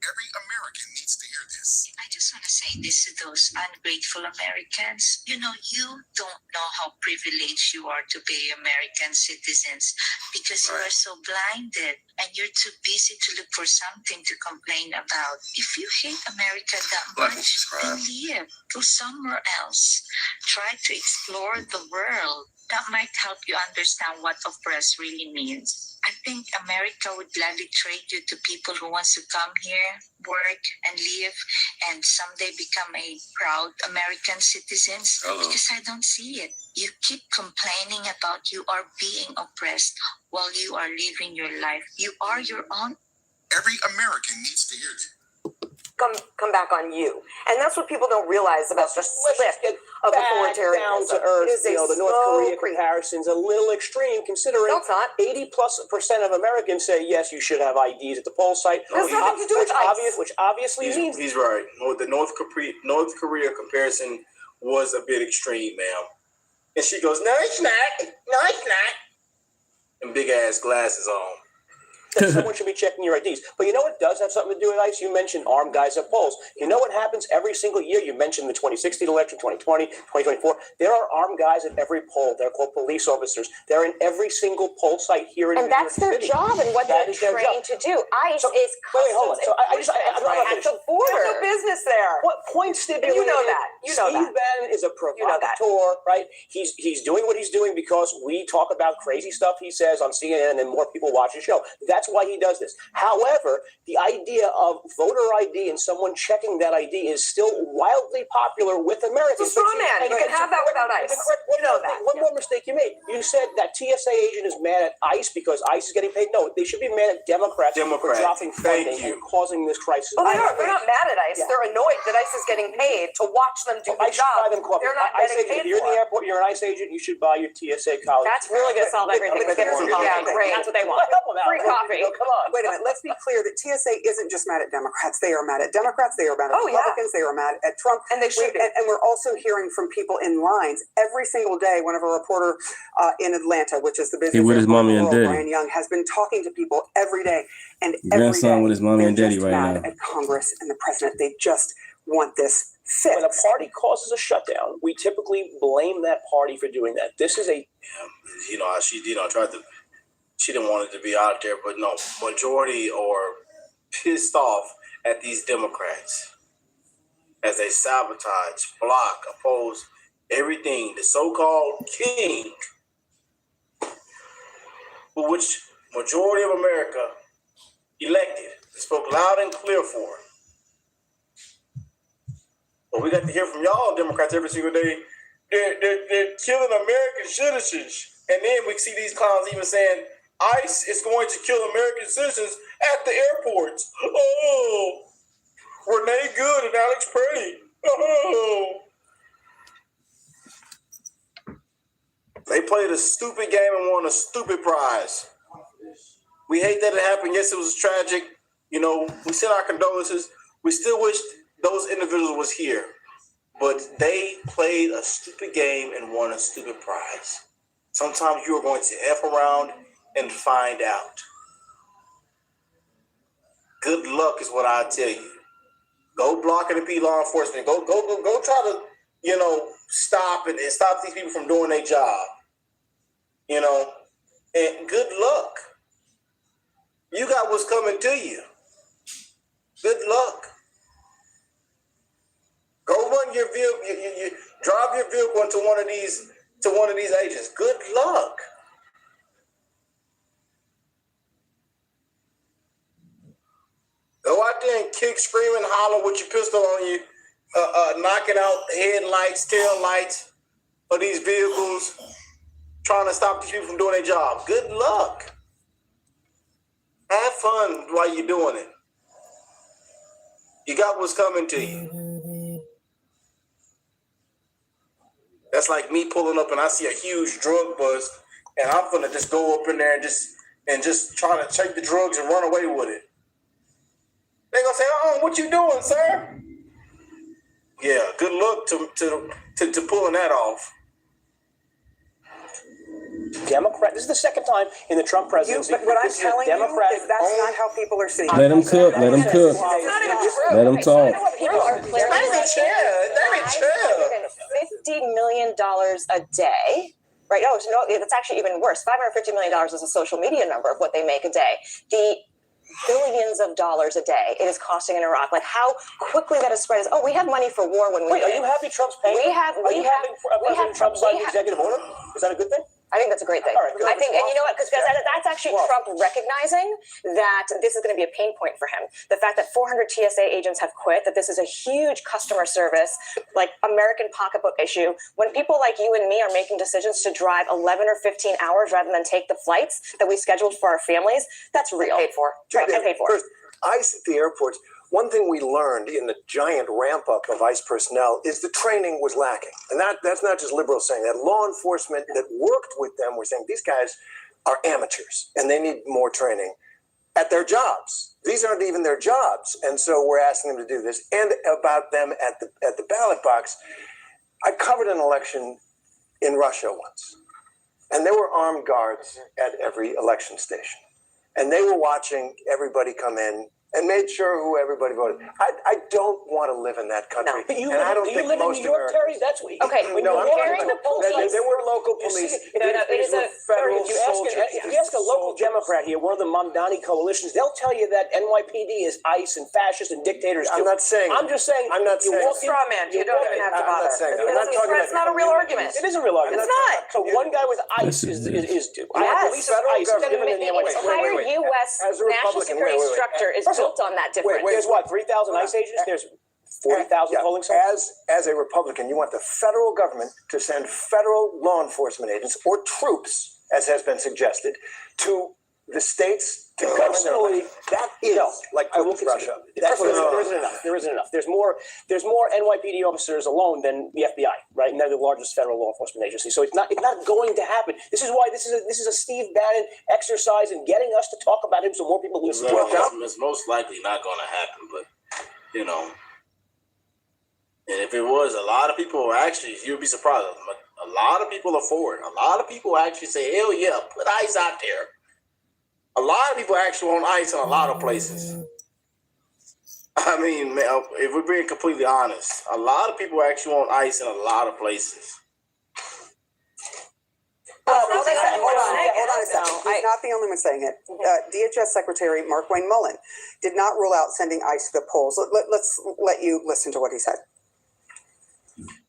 Every American needs to hear this. I just want to say this to those ungrateful Americans. You don't know how privileged you are to be American citizens because you are so blinded and you're too busy to look for something to complain about. If you hate America that much, then leave. Go somewhere else. Try to explore the world. That might help you understand what oppressed really means. I think America would gladly trade you to people who wants to come here, work, and live, and someday become a proud American citizens. Because I don't see it. You keep complaining about you are being oppressed while you are living your life. You are your own. Every American needs to hear this. Come back on you, and that's what people don't realize about the slip of authoritarianism. Down to earth, It is the North Korea comparison's a little extreme, considering 80+% of Americans say yes, you should have IDs at the poll site. Has nothing to do with ICE. Which obviously means he's right. Well, the North Korea comparison was a bit extreme, ma'am. And she goes, "No, it's not. No, it's not." And big ass glasses on. That someone should be checking your IDs. But you know what does have something to do with ICE? You mentioned armed guys at polls. You know what happens every single year? You mentioned the 2016 election, 2020, 2024. There are armed guys at every poll. They're called police officers. They're in every single poll site here in New York City. And that's their job and what they're trained to do. ICE is hold on. So I at the border. There's no business there. What point stipulated? You know that. Steve Bannon is a provocateur, right? He's doing what he's doing because we talk about crazy stuff he says on CNN and more people watch the show. That's why he does this. However, the idea of voter ID and someone checking that ID is still wildly popular with Americans. It's a straw man. You can have that without ICE. You know that. One more mistake you made. You said that TSA agent is mad at ICE because ICE is getting paid. No, they should be mad at Democrats for dropping funding and causing this crisis. Well, they're not mad at ICE. Yeah. They're annoyed that ICE is getting paid to watch them do the job. Buy them coffee. They're not getting paid. If you're in the airport, you're an ICE agent, you should buy your TSA colleague. That's really going to solve everything. Yeah, great. That's what they want. Free coffee. Come on. Wait a minute. Let's be clear that TSA isn't just mad at Democrats. They are mad at Democrats. They are mad at Republicans. They are mad at Trump. And they should. And we're also hearing from people in lines every single day. One of our reporter in Atlanta, which is the business with his mommy and daddy. Brian Young, has been talking to people every day. And grandson with his mommy and daddy right mad now. At Congress and the president. They just want this fixed. When a party causes a shutdown, we typically blame that party for doing that. This is a, she didn't want it to be out there, but no, majority are pissed off at these Democrats as they sabotage, block, oppose everything the so-called king, for which majority of America elected, spoke loud and clear for. But we got to hear from y'all Democrats every single day. They're killing American citizens. And then we see these clowns even saying ICE is going to kill American citizens at the airports. Oh, Renee Good and Alex Purdy. Oh. They played a stupid game and won a stupid prize. We hate that it happened. Yes, it was tragic. We send our condolences. We still wish those individuals was here. But they played a stupid game and won a stupid prize. Sometimes you are going to F around and find out. Good luck is what I tell you. Go block and be law enforcement. Go try to, stop and stop these people from doing their job. And good luck. You got what's coming to you. Good luck. Go run your vehicle. You drive your vehicle into one of these agents. Good luck. Go out there and kick, scream, and holler with your pistol on you, knocking out headlights, tail lights of these vehicles, trying to stop these people from doing their job. Good luck. Have fun while you're doing it. You got what's coming to you. That's like me pulling up and I see a huge drug bust, and I'm gonna just go up in there and just try to take the drugs and run away with it. They gonna say, "Oh, what you doing, sir?" Yeah, good luck to pulling that off. Democrat. This is the second time in the Trump presidency. But what I'm this is a telling you Democratic is that's not how people are seeing it. Let them cook. Let them cook. Let them talk. People are clearly $50 million a day. Right? Oh, so no, it's actually even worse. $550 million is a social media number of what they make a day. The billions of dollars a day it is costing in Iraq. Like how quickly that has spread is, oh, we have money for war when we Wait, are you happy Trump's paying? Are you happy President Trump signed the executive order? Is that a good thing? I think that's a great thing. All right, good. I think, and you know what? Because that's actually Trump recognizing that this is going to be a pain point for him. The fact that 400 TSA agents have quit, that this is a huge customer service, like American pocketbook issue. When people like you and me are making decisions to drive 11 or 15 hours rather than take the flights that we scheduled for our families, that's real. Paid for. Right, and paid for. First, ICE at the airports. One thing we learned in the giant ramp up of ICE personnel is the training was lacking. And that's not just liberals saying that. Law enforcement that worked with them were saying these guys are amateurs and they need more training at their jobs. These aren't even their jobs. And so we're asking them to do this. And about them at the ballot box, I covered an election in Russia once. And there were armed guards at every election station. And they were watching everybody come in and made sure who everybody voted. I don't want to live in that country. No. But you and I don't do you think live in most New York, Terry? That's what okay. When no, you're comparing the police, there were local police. It is a federal soldiers. If you ask a local Democrat here, one of the Mamdani coalitions, they'll tell you that NYPD is ICE and fascists and dictators. I'm not saying. I'm just saying. I'm not saying. Straw man. You don't even have to bother. It's not a real argument. It is a real argument. It's not. So one guy with ICE is police of ICE is different than the NYPD. The entire U.S. national security structure is built on that difference. There's what, 3,000 ICE agents? There's 40,000 polling sites? As a Republican, you want the federal government to send federal law enforcement agents or troops, as has been suggested, to the states to Personally, that is like I will Russia. There isn't enough. There isn't enough. There's more NYPD officers alone than the FBI, right? And they're the largest federal law enforcement agency. So it's not going to happen. This is why this is a Steve Bannon exercise in getting us to talk about him so more people listen to him. It's most likely not going to happen, but you know. And if it was, a lot of people actually, you'd be surprised. A lot of people are for it. A lot of people actually say, "Hell yeah, put ICE out there." A lot of people actually want ICE in a lot of places. I mean, if we're being completely honest, a lot of people actually want ICE in a lot of places. Hold on a second. He's not the only one saying it. DHS Secretary Mark Wayne Mullen did not rule out sending ICE to the polls. Let's let you listen to what he said.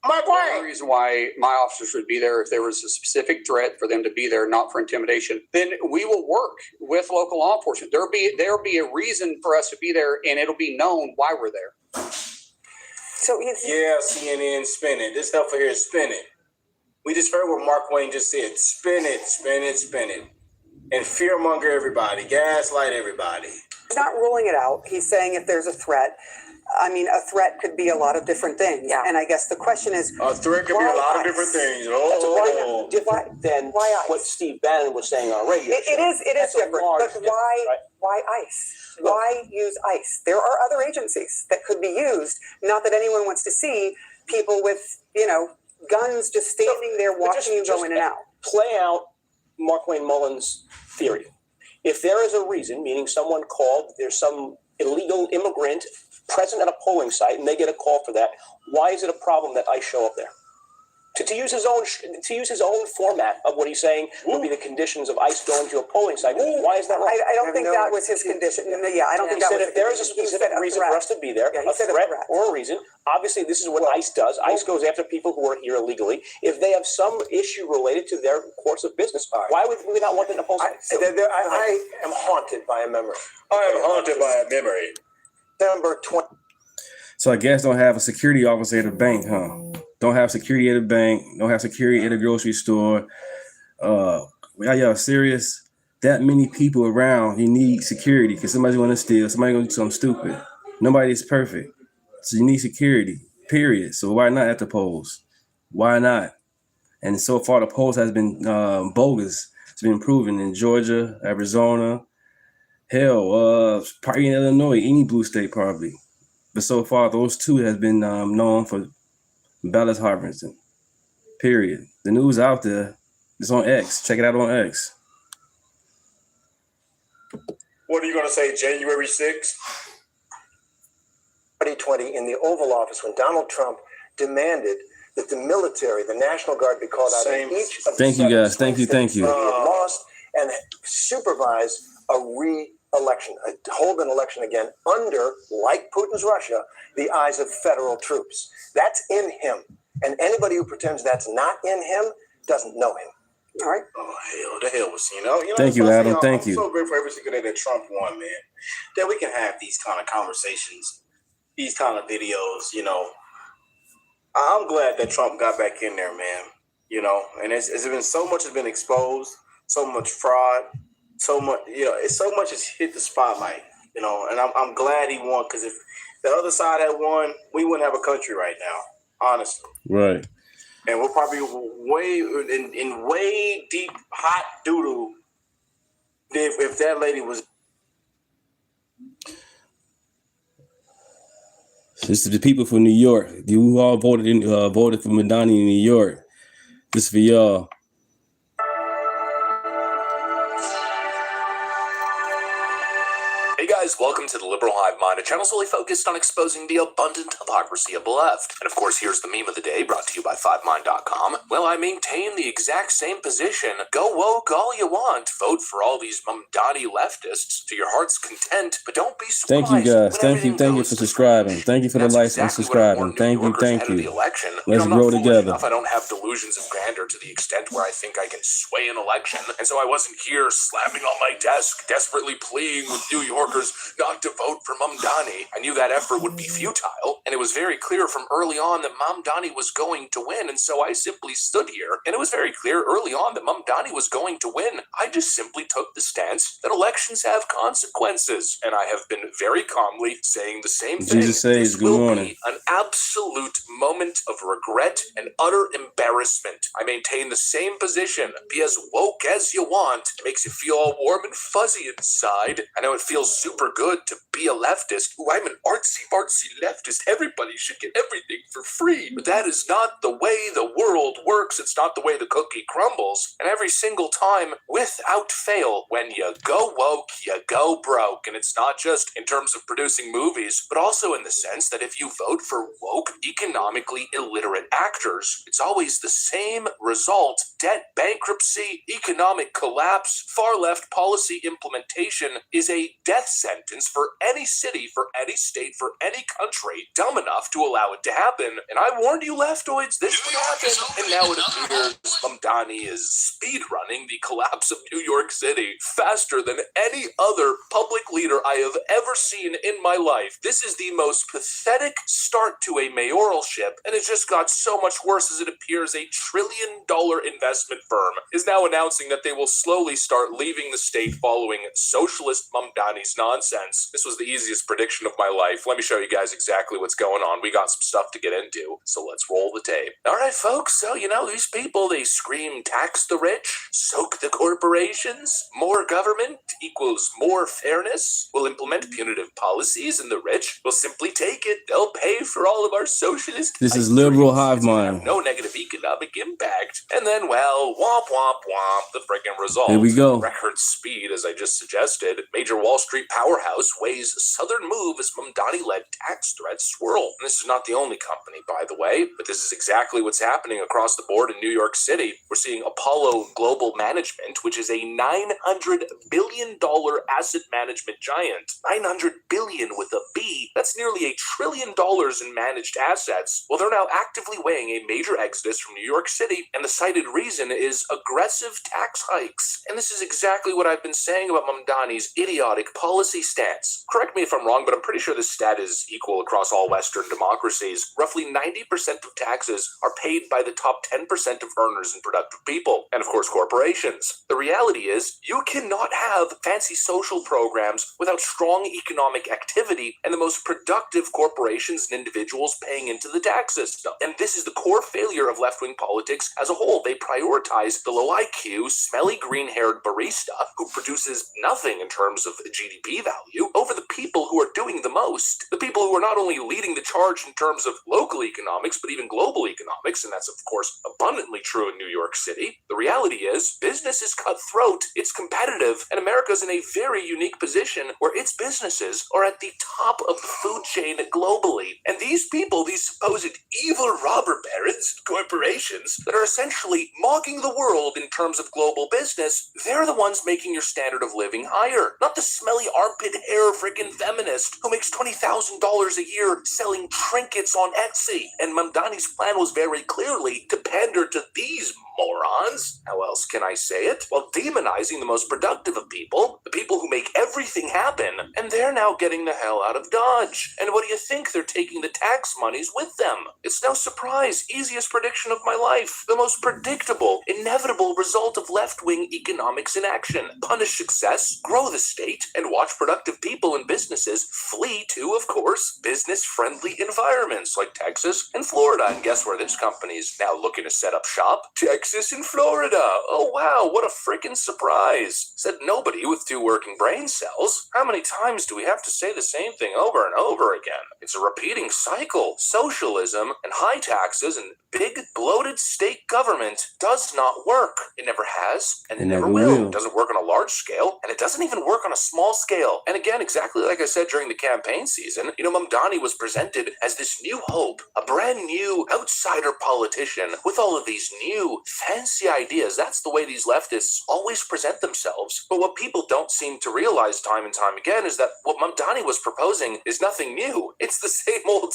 The only reason why my officers would be there if there was a specific threat for them to be there, not for intimidation, then we will work with local law enforcement. There'll be a reason for us to be there, and it'll be known why we're there. So CNN, spin it. This stuff here is spin it. We just heard what Mark Wayne just said. Spin it, spin it, spin it. And fearmonger everybody, gaslight everybody. He's not ruling it out. He's saying if there's a threat. I mean, a threat could be a lot of different things. Yeah. And I guess the question is, a threat could be a lot of different things. That's different than what Steve Bannon was saying on radio. It is different. But why ICE? Why use ICE? There are other agencies that could be used. Not that anyone wants to see people with, guns just standing there watching you go in and out. Play out Mark Wayne Mullen's theory. If there is a reason, meaning someone called, there's some illegal immigrant present at a polling site and they get a call for that, why is it a problem that I show up there? To use his own format of what he's saying would be the conditions of ICE going to a polling site. Why is that wrong? I don't think that was his condition. Yeah, I don't think that was. If there is a specific reason for us to be there, a threat or a reason, obviously this is what ICE does. ICE goes after people who are here illegally. If they have some issue related to their course of business, why would we not want them to poll site? I am haunted by a memory. I am haunted by a memory. Number 20. So I guess don't have a security officer at a bank, huh? Don't have security at a bank. Don't have security at a grocery store. Y'all serious? That many people around, you need security because somebody's going to steal. Somebody's going to do something stupid. Nobody's perfect. So you need security, period. So why not at the polls? Why not? And so far, the polls has been bogus. It's been proven in Georgia, Arizona, Hell, probably in Illinois, any blue state probably. But so far, those two has been known for ballot harvesting. Period. The news out there. It's on X. Check it out on X. What are you going to say, January 6th? 2020 in the Oval Office when Donald Trump demanded that the military, the National Guard, be called out in each of the Thank you, guys. Thank you. lost and supervise a re-election, hold an election again under, like Putin's Russia, the eyes of federal troops. That's in him. And anybody who pretends that's not in him doesn't know him. All right? Oh, hell, the hell was, you know. Thank you, Adam. Thank you. I'm so grateful every single day that Trump won, man. That we can have these kind of conversations, these kind of videos, you know. I'm glad that Trump got back in there, man. You know, and it's been so much has been exposed, so much fraud, so much, you know, it's so much has hit the spotlight, you know, and I'm glad he won, because if the other side had won, we wouldn't have a country right now, honestly. Right. And we're probably way in way deep hot doo-doo if that lady was. This is the people from New York. You all voted for Madani in New York. This is for y'all. Hey guys, welcome to the Liberal Hive Mind, a channel solely focused on exposing the abundant hypocrisy of the left. And of course, here's the meme of the day, brought to you by 5mind.com. Well, I maintain the exact same position. Go woke all you want. Vote for all these Mamdani leftists to your heart's content, but don't be surprised. Thank you, guys. Thank you for subscribing. Thank you for the likes and subscribing. Thank you. Let's grow together. I don't have delusions of grandeur to the extent where I think I can sway an election, and so I wasn't here slamming on my desk, desperately pleading with New Yorkers not to vote for Mamdani. I knew that effort would be futile, and it was very clear from early on that Mamdani was going to win, and so I simply stood here, and it was very clear early on that Mamdani was going to win. I just simply took the stance that elections have consequences, and I have been very calmly saying the same thing. Jesus says, good morning. An absolute moment of regret and utter embarrassment. I maintain the same position. Be as woke as you want. It makes you feel all warm and fuzzy inside. I know it feels super good to be a leftist. Ooh, I'm an artsy-fartsy leftist. Everybody should get everything for free. But that is not the way the world works. It's not the way the cookie crumbles. And every single time, without fail, when you go woke, you go broke. And it's not just in terms of producing movies, but also in the sense that if you vote for woke, economically illiterate actors, it's always the same result. Debt, bankruptcy, economic collapse, far-left policy implementation is a death sentence for any city, for any state, for any country dumb enough to allow it to happen. And I warned you leftoids, this would happen. And now it appears Mamdani is speedrunning the collapse of New York City faster than any other public leader I have ever seen in my life. This is the most pathetic start to a mayoralship, and it just got so much worse as it appears a $1 trillion investment firm is now announcing that they will slowly start leaving the state following Socialist Mamdani's nonsense. This was the easiest prediction of my life. Let me show you guys exactly what's going on. We got some stuff to get into, so let's roll the tape. All right, folks, so you know these people, they scream tax the rich, soak the corporations, more government equals more fairness. We'll implement punitive policies, and the rich will simply take it. They'll pay for all of our socialist. This is liberal hive mind. No negative economic impact. And then, well, womp, womp, womp, the freaking result. Here we go. Record speed, as I just suggested. Major Wall Street powerhouse weighs Southern move as Mamdani-led tax threats swirl. And this is not the only company, by the way, but this is exactly what's happening across the board in New York City. We're seeing Apollo Global Management, which is a $900 billion asset management giant. $900 billion with a B. That's nearly $1 trillion in managed assets. Well, they're now actively weighing a major exodus from New York City, and the cited reason is aggressive tax hikes. And this is exactly what I've been saying about Mamdani's idiotic policy policy stance. Correct me if I'm wrong, but I'm pretty sure this stat is equal across all Western democracies. Roughly 90% of taxes are paid by the top 10% of earners and productive people, and of course corporations. The reality is, you cannot have fancy social programs without strong economic activity and the most productive corporations and individuals paying into the tax system. And this is the core failure of left-wing politics as a whole. They prioritize the low IQ, smelly green-haired barista who produces nothing in terms of GDP value over the people who are doing the most. The people who are not only leading the charge in terms of local economics, but even global economics, and that's of course abundantly true in New York City. The reality is, business is cutthroat, it's competitive, and America's in a very unique position where its businesses are at the top of the food chain globally. And these people, these supposed evil robber barons, corporations, that are essentially mocking the world in terms of global business, they're the ones making your standard of living higher. Not the smelly armpit hair freaking feminist who makes $20,000 a year selling trinkets on Etsy. And Mamdani's plan was very clearly to pander to these morons, how else can I say it, while demonizing the most productive of people, the people who make everything happen, and they're now getting the hell out of Dodge. And what do you think? They're taking the tax monies with them. It's no surprise. Easiest prediction of my life. The most predictable, inevitable result of left-wing economics in action. Punish success, grow the state, and watch productive people and businesses flee to, of course, business-friendly environments like Texas and Florida. And guess where this company is now looking to set up shop? Texas and Florida. Oh wow, what a freaking surprise. Said nobody with 2 working brain cells. How many times do we have to say the same thing over and over again? It's a repeating cycle. Socialism and high taxes and big bloated state government does not work. It never has, and it never will. It doesn't work on a large scale, and it doesn't even work on a small scale. And again, exactly like I said during the campaign season, Mamdani was presented as this new hope, a brand new outsider politician with all of these new fancy ideas. That's the way these leftists always present themselves. But what people don't seem to realize time and time again is that what Mamdani was proposing is nothing new. It's the same old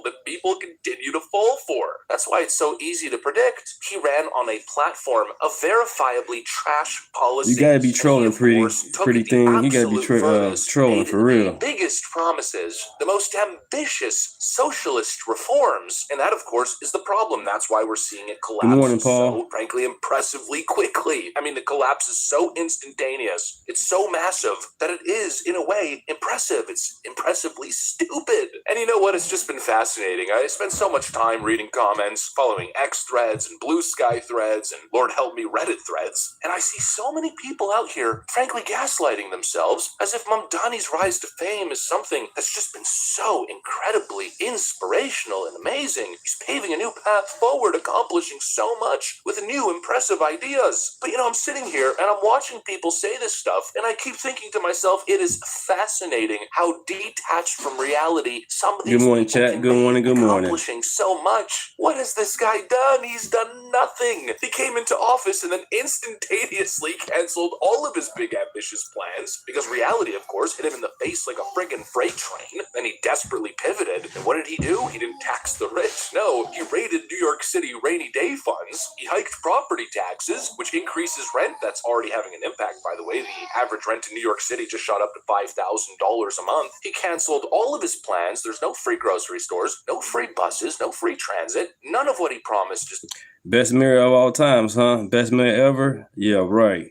that people continue to fall for. That's why it's so easy to predict. He ran on a platform of verifiably trash policy. You gotta be trolling pretty thing. You gotta be trolling for real. Biggest promises, the most ambitious socialist reforms, and that of course is the problem. That's why we're seeing it collapse. Good morning, Paul. So, frankly, impressively quickly. I mean, the collapse is so instantaneous. It's so massive that it is, in a way, impressive. It's impressively stupid. And you know what? It's just been fascinating. I spent so much time reading comments, following X threads and Blue Sky threads and Lord help me Reddit threads. And I see so many people out here, frankly, gaslighting themselves as if Mamdani's rise to fame is something that's just been so incredibly inspirational and amazing. He's paving a new path forward, accomplishing so much with new impressive ideas. But I'm sitting here and I'm watching people say this stuff, and I keep thinking to myself, it is fascinating how detached from reality some of these Good morning, chat. Good morning. Good morning. Accomplishing so much. What has this guy done? He's done nothing. He came into office and then instantaneously canceled all of his big ambitious plans because reality, of course, hit him in the face like a friggin' freight train. Then he desperately pivoted. And what did he do? He didn't tax the rich. No, he raided New York City rainy day funds. He hiked property taxes, which increases rent. That's already having an impact, by the way. The average rent in New York City just shot up to $5,000 a month. He canceled all of his plans. There's no free grocery stores, no free buses, no free transit. None of what he promised. Just best mayor of all times, huh? Best mayor ever? Yeah, right.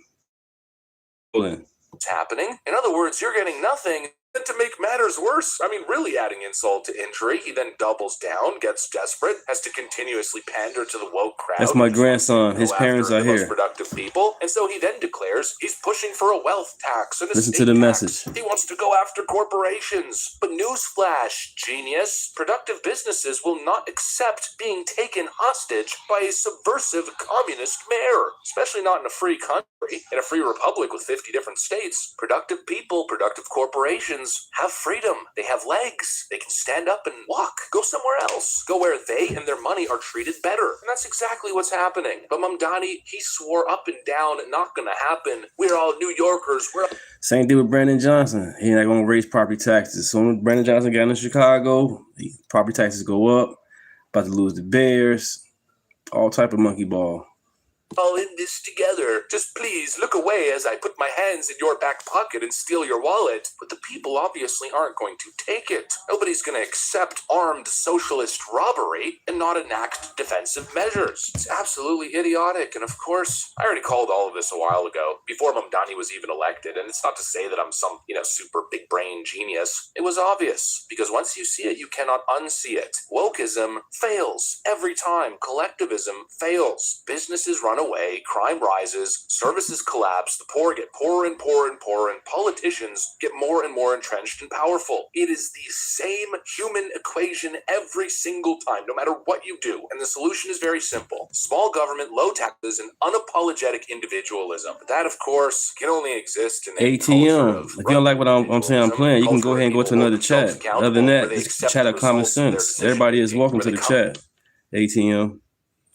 What's happening? In other words, you're getting nothing. And to make matters worse, really adding insult to injury, he then doubles down, gets desperate, has to continuously pander to the woke crowd. That's my grandson. His parents are here. Most productive people, and so he then declares he's pushing for a wealth tax and a Listen state to the tax. message. He wants to go after corporations. But newsflash, genius, productive businesses will not accept being taken hostage by a subversive communist mayor, especially not in a free country. In a free republic with 50 different states, productive people, productive corporations have freedom. They have legs. They can stand up and walk. Go somewhere else. Go where they and their money are treated better. And that's exactly what's happening. But Mamdani, he swore up and down, not gonna happen. We're all New Yorkers. Same thing with Brandon Johnson. He's not gonna raise property taxes. So when Brandon Johnson got into Chicago, property taxes go up. About to lose the Bears. All type of monkey ball. All in this together. Just please look away as I put put my hands in your back pocket and steal your wallet, but the people obviously aren't going to take it. Nobody's going to accept armed socialist robbery and not enact defensive measures. It's absolutely idiotic, and of course, I already called all of this a while ago, before Mamdani was even elected, and it's not to say that I'm some, super big brain genius. It was obvious, because once you see it, you cannot unsee it. Wokeism fails every time. Collectivism fails. Businesses run away, crime rises, services collapse, the poor get poorer and poorer and poorer, and politicians get more and more entrenched and powerful. It is the same human equation every single time, no matter what you do. And the solution is very simple. Small government, low taxes, and unapologetic individualism. But that, of course, can only exist in a ATM. If you don't like what I'm saying I'm playing, you can go ahead and go to another chat. Other than that, this chat of common sense. Everybody is welcome to the chat. ATM.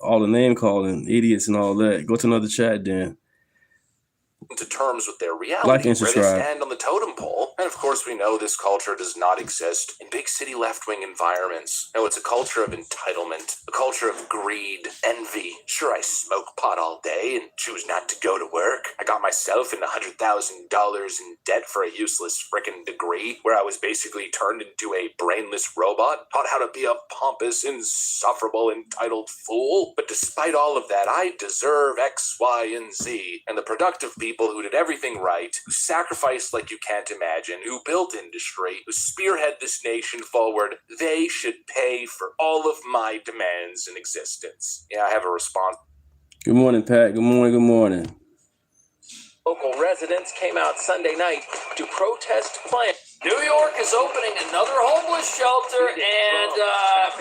All the name calling, idiots and all that. Go to another chat then. To terms with their reality, like and where they subscribe. stand on the totem pole. And of course, we know this culture does not exist in big city left-wing environments. No, it's a culture of entitlement, a culture of greed, envy. Sure, I smoke pot all day and choose not to go to work. I got myself in $100,000 in debt for a useless frickin' degree, where I was basically turned into a brainless robot, taught how to be a pompous, insufferable, entitled fool. But despite all of that, I deserve X, Y, and Z. And the productive people who did everything right, who sacrificed like you can't imagine, who built industry, who spearhead this nation forward, they should pay for all of my demands in existence. Yeah, I have a response. Good morning, Pat. Good morning. Good morning. Local residents came out Sunday night to protest plans. New York is opening another homeless shelter, and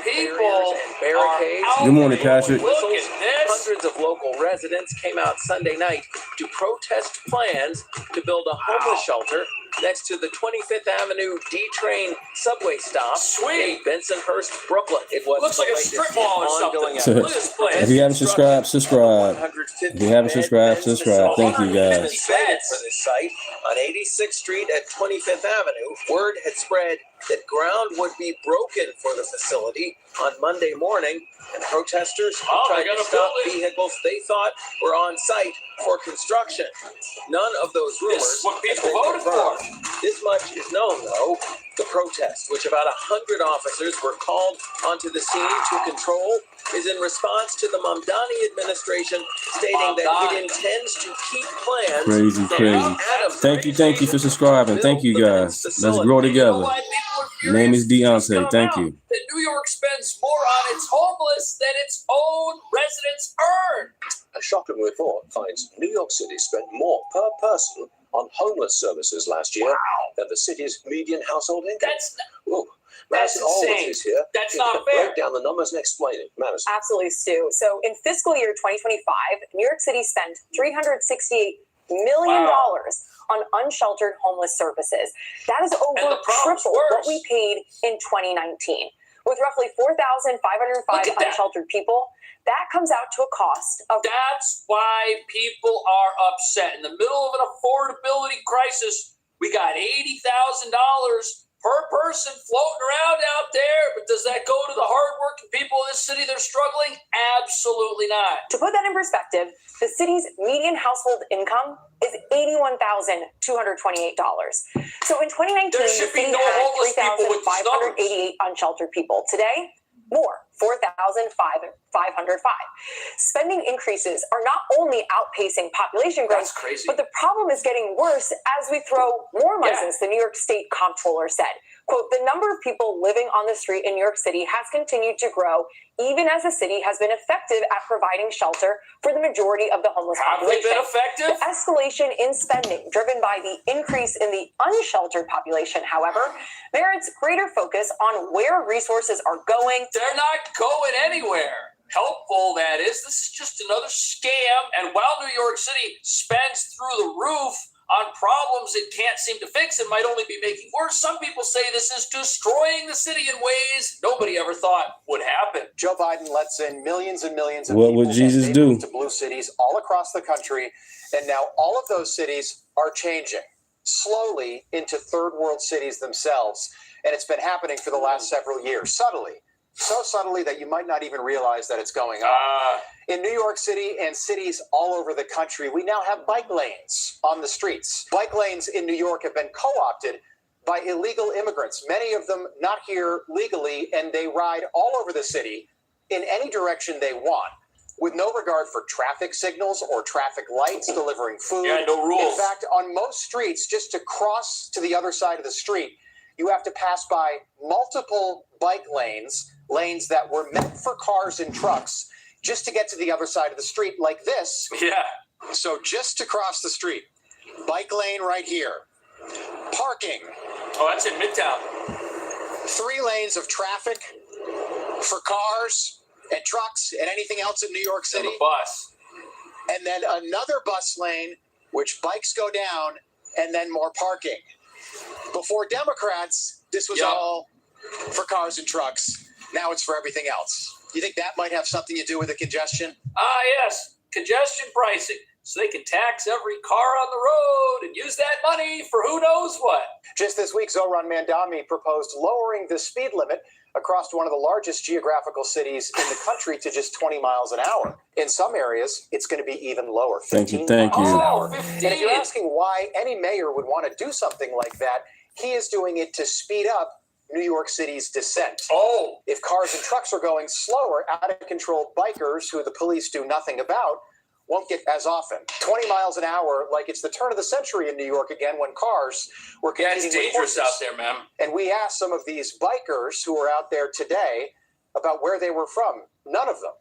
people are Good morning, Patrick. Look at this. Hundreds of local residents came out Sunday night to protest plans to build a homeless shelter next to the 25th Avenue D-Train subway stop in Bensonhurst, Brooklyn. It was Looks like a strip mall or something. Look at this place. If you haven't subscribed, subscribe. If you haven't subscribed, subscribe. Thank you, guys. For this site on 86th Street at 25th Avenue, word had spread that ground would be broken for the facility on Monday morning, and protesters tried to stop vehicles they thought were on site for construction. None of those rumors. This is what people have been voted for. confirmed. This much is known, though. The protest, which about 100 officers were called onto the scene to control, is in response to the Mamdani administration stating that it intends to keep plans Crazy. Thank you for subscribing. Thank you, guys. Let's grow together. Your name is Deunta. Thank you. That New York spends more on its homeless than its own residents earn. A shocking report finds New York City spent more per person on homeless services last year than the city's median household income. That's insane. Is here. That's Here not to fair. Break down the numbers and explain it. Madison. Absolutely, Stu. So in fiscal year 2025, New York City spent $368 million on unsheltered homeless services. That is over triple what we paid in 2019. With roughly 4,505 unsheltered people, that comes out to a cost of... That's why people are upset. In the middle of an affordability crisis, we got $80,000 per person floating around out there, but does that go to the hardworking people in this city that are struggling? Absolutely not. To put that in perspective, the city's median household income is $81,228. So in 2019, There should be the city no had homeless people with these 3,588 unsheltered people. Today, more, 4,505. Spending increases are not only outpacing population growth, but the problem is getting worse as we throw more migrants, the New York State Comptroller said. Quote, the number of people living on the street in New York City has continued to grow, even as the city has been effective at providing shelter for the majority of the homeless population. Have they been effective? The escalation in spending, driven by the increase in the unsheltered population, however, merits greater focus on where resources are going. They're not going anywhere. Helpful, that is. This is just another scam. And while New York City spends through the roof on problems it can't seem to fix and might only be making worse, some people say this is destroying the city in ways nobody ever thought would happen. Joe Biden lets in millions and millions of What people would Jesus and they do? move to blue cities all across the country, and now all of those cities are changing slowly into third world cities themselves, and it's been happening for the last several years, subtly. so subtly that you might not even realize that it's going on. In New York City and cities all over the country, we now have bike lanes on the streets. Bike lanes in New York have been co-opted by illegal immigrants, many of them not here legally, and they ride all over the city in any direction they want, with no regard for traffic signals or traffic lights, delivering food. Yeah, no rules. In fact, on most streets, just to cross to the other side of the street, you have to pass by multiple bike lanes that were meant for cars and trucks, just to get to the other side of the street, like this. Yeah. So just to cross the street, bike lane right here. Parking. Oh, that's in Midtown. 3 lanes of traffic for cars and trucks and anything else in New York City. And a bus. And then another bus lane, which bikes go down, and then more parking. Before Democrats, this was all for cars and trucks. Now it's for everything else. You think that might have something to do with the congestion? Yes. Congestion pricing. So they can tax every car on the road and use that money for who knows what. Just this week, Zohran Mamdani proposed lowering the speed limit across one of the largest geographical cities in the country to just 20 miles an hour. In some areas, it's going to be even lower, 15 miles an hour. 15. And if you're asking why any mayor would want to do something like that, he is doing it to speed up New York City's descent. If cars and trucks are going slower, out-of-control bikers, who the police do nothing about, won't get as often. 20 miles an hour, like it's the turn of the century in New York again, when cars were competing it's with dangerous horses. out there, man. And we asked some of these bikers who are out there today about where they were from. None of them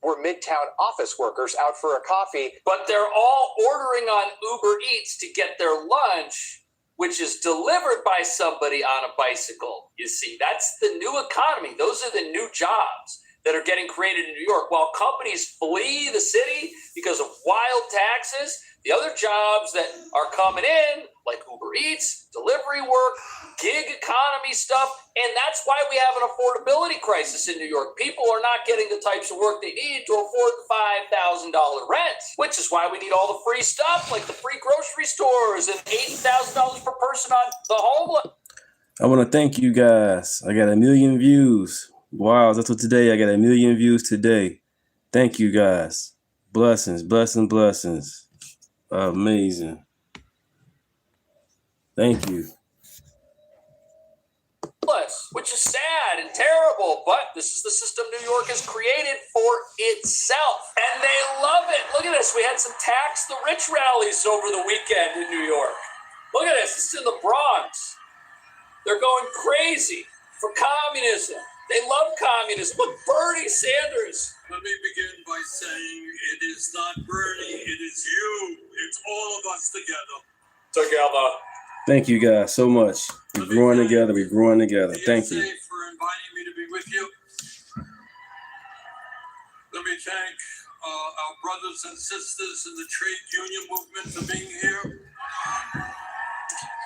were Midtown office workers out for a coffee. But they're all ordering on Uber Eats to get their lunch, which is delivered by somebody on a bicycle. You see, that's the new economy. Those are the new jobs that are getting created in New York. While companies flee the city because of wild taxes, the other jobs that are coming in, like Uber Eats, delivery work, gig economy stuff, and that's why we have an affordability crisis in New York. People are not getting the types of work they need to afford the $5,000 rent, which is why we need all the free stuff, like the free grocery stores and $80,000 per person on the homeless. I want to thank you guys. I got 1 million views. Wow, that's what today. I got 1 million views today. Thank you guys. Blessings, blessings, blessings. Amazing. Thank you. Which is sad and terrible, but this is the system New York has created for itself, and they love it. Look at this. We had some tax the rich rallies over the weekend in New York. Look at this. It's in the Bronx. They're going crazy for communism. They love communism. Look, Bernie Sanders. Let me begin by saying it is not Bernie, it is you. It's all of us together. Together. Thank you guys so much. We're growing together. We're growing together. Thank you. For inviting me to be with you. Let me thank our brothers and sisters in the trade union movement for being here.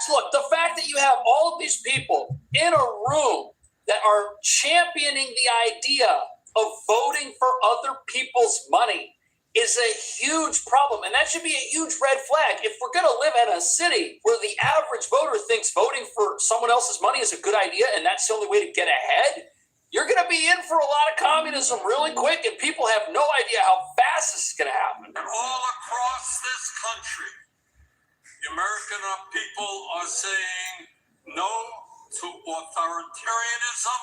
So look, the fact that you have all of these people in a room that are championing the idea of voting for other people's money is a huge problem. And that should be a huge red flag. If we're going to live in a city where the average voter thinks voting for someone else's money is a good idea and that's the only way to get ahead, you're going to be in for a lot of communism really quick, and people have no idea how fast this is going to happen. All across this country, the American people are saying no to authoritarianism,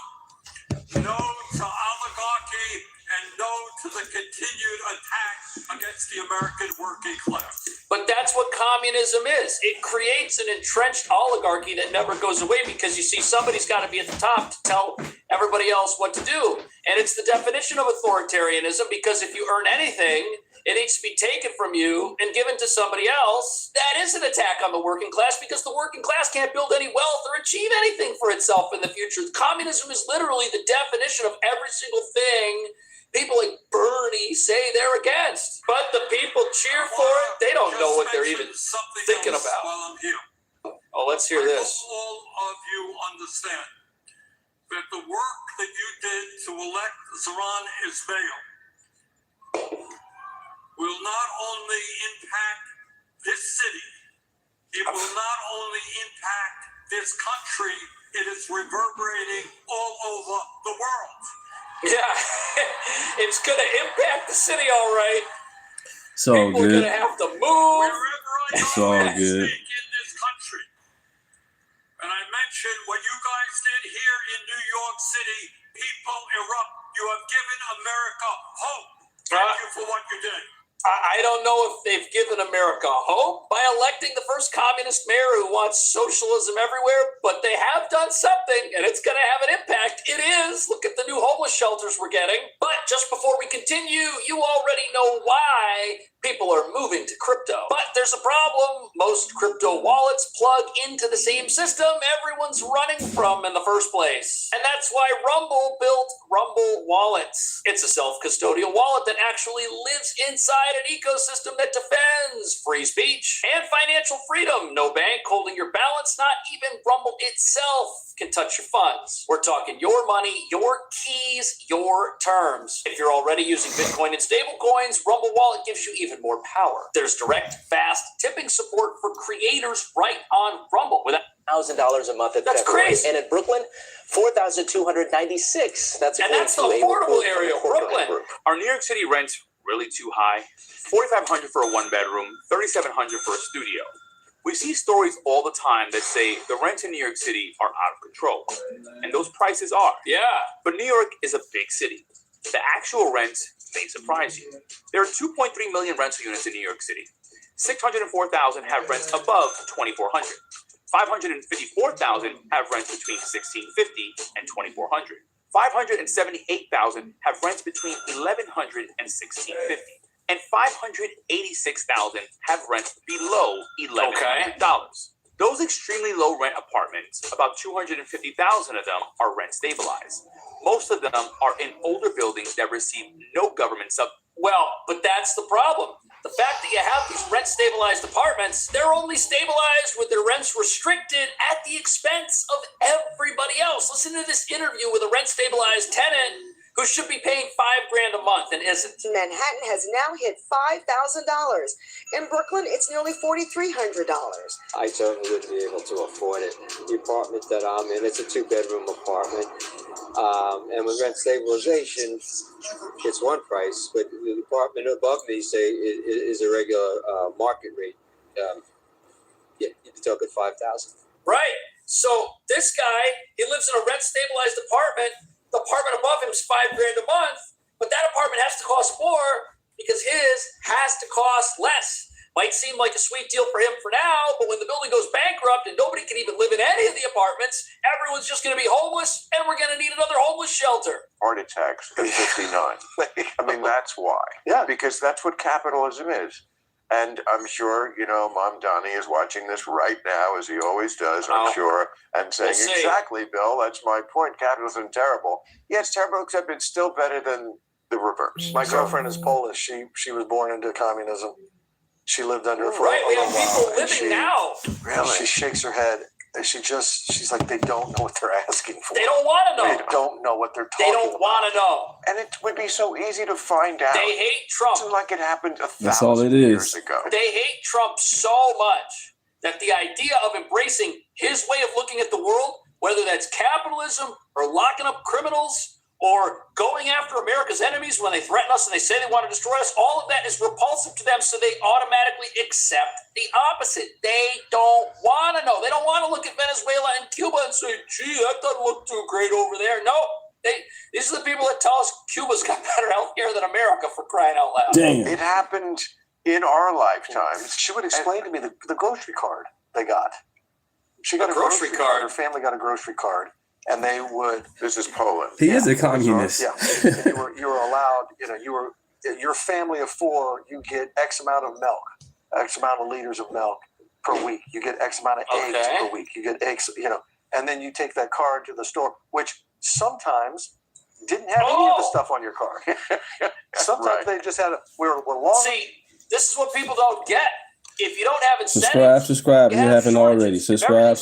no to oligarchy, and no to the continued attack against the American working class. But that's what communism is. It creates an entrenched oligarchy that never goes away because you see somebody's got to be at the top to tell everybody else what to do. And it's the definition of authoritarianism, because if you earn anything, it needs to be taken from you and given to somebody else. That is an attack on the working class, because the working class can't build any wealth or achieve anything for itself in the future. Communism is literally the definition of every single thing people like Bernie say they're against. But the people cheer for it. They don't know what they're even thinking about. While I'm here. Oh, let's hear this. I hope all of you understand that the work that you did to elect Zohran as mayor will not only impact this city, it will not only impact this country, it is reverberating all over the world. Yeah, it's going to impact the city, all right. It's all People are going good. to have to move. It's all good. In this country. And I mentioned what you guys did here in New York City. People erupt. You have given America hope. Thank you for what you did. I don't know if they've given America hope by electing the first communist mayor who wants socialism everywhere, but they have done something, and it's going to have an impact. It is. Look at the new homeless shelters we're getting. But just before we continue, you already know why people are moving to crypto. But there's a problem. Most crypto wallets plug into the same system everyone's running from in the first place. And that's why Rumble built Rumble Wallets. It's a self-custodial wallet that actually lives inside an ecosystem that defends free speech and financial freedom. No bank holding your balance, not even Rumble itself can touch your funds. We're talking your money, your keys, your terms. If you're already using Bitcoin and stablecoins, Rumble Wallet gives you even more power. There's direct, fast tipping support for creators right on Rumble without $1,000 a month at That's February. crazy. And in Brooklyn, 4,296. That's And that's the according to a affordable report from area the of corporate Brooklyn. group. Are New York City rents really too high? $4,500 for a one-bedroom, $3,700 for a studio. We see stories all the time that say the rents in New York City are out of control. And those prices are. Yeah. But New York is a big city. The actual rents may surprise you. There are 2.3 million rental units in New York City. 604,000 have rents above $2,400. 554,000 have rents between $1,650 and $2,400. 578,000 have rents between $1,100 and $1,650. And 586,000 have rents below $1,100. Those extremely low rent apartments, about 250,000 of them are rent stabilized. Most of them are in older buildings that receive no government support. Well, but that's the problem. The fact that you have these rent-stabilized apartments, they're only stabilized with their rents restricted at the expense of everybody else. Listen to this interview with a rent-stabilized tenant who should be paying $5,000 a month and isn't. Manhattan has now hit $5,000. In Brooklyn, it's nearly $4,300. I certainly wouldn't be able to afford it. The apartment that I'm in, it's a two-bedroom apartment. And with rent stabilization, it's one price, but the apartment above me, say, is a regular market rate. You'd be talking $5,000. Right. So this guy, he lives in a rent-stabilized apartment. The apartment above him is $5,000 a month, but that apartment has to cost more because his has to cost less. Might seem like a sweet deal for him for now, but when the building goes bankrupt and nobody can even live in any of the apartments, everyone's just going to be homeless, and we're going to need another homeless shelter. Heart attacks at 59. I mean, that's why. Yeah. Because that's what capitalism is. And I'm sure, Mom Donnie is watching this right now, as he always does, I'm sure, and saying, exactly, Bill, that's my point. Capitalism is terrible. Yeah, it's terrible, except it's still better than the reverse. My girlfriend is Polish. She was born into communism. She lived under it for Right, we a have while. people living now. Really? She shakes her head. And she's like, they don't know what they're asking for. They don't want to know. They don't know what they're talking They don't want to know. And it would be so easy to find out. They hate Trump. It's like it happened That's all it 1,000 years is. ago. They hate Trump so much that the idea of embracing his way of looking at the world, whether that's capitalism or locking up criminals or going after America's enemies when they threaten us and they say they want to destroy us, all of that is repulsive to them, so they automatically accept the opposite. They don't want to know. They don't want to look at Venezuela and Cuba and say, gee, that doesn't look too great over there. No, these are the people that tell us Cuba's got better health care than America, for crying out loud. Damn. It happened in our lifetimes. She would explain to me the grocery card they got. She got a grocery card. Her family got a grocery card. And they would. This is Poland. He is a communist. Yeah, and you were allowed. Your family of four. You get X amount of milk, X amount of liters of milk per week. You get X amount of eggs per week. You get X. And then you take that card to the store, which sometimes didn't have any of the stuff on your card. Sometimes they just had we're long. See, this is what people don't get. If you don't have incentives, Subscribe. If you haven't already. Subscribe.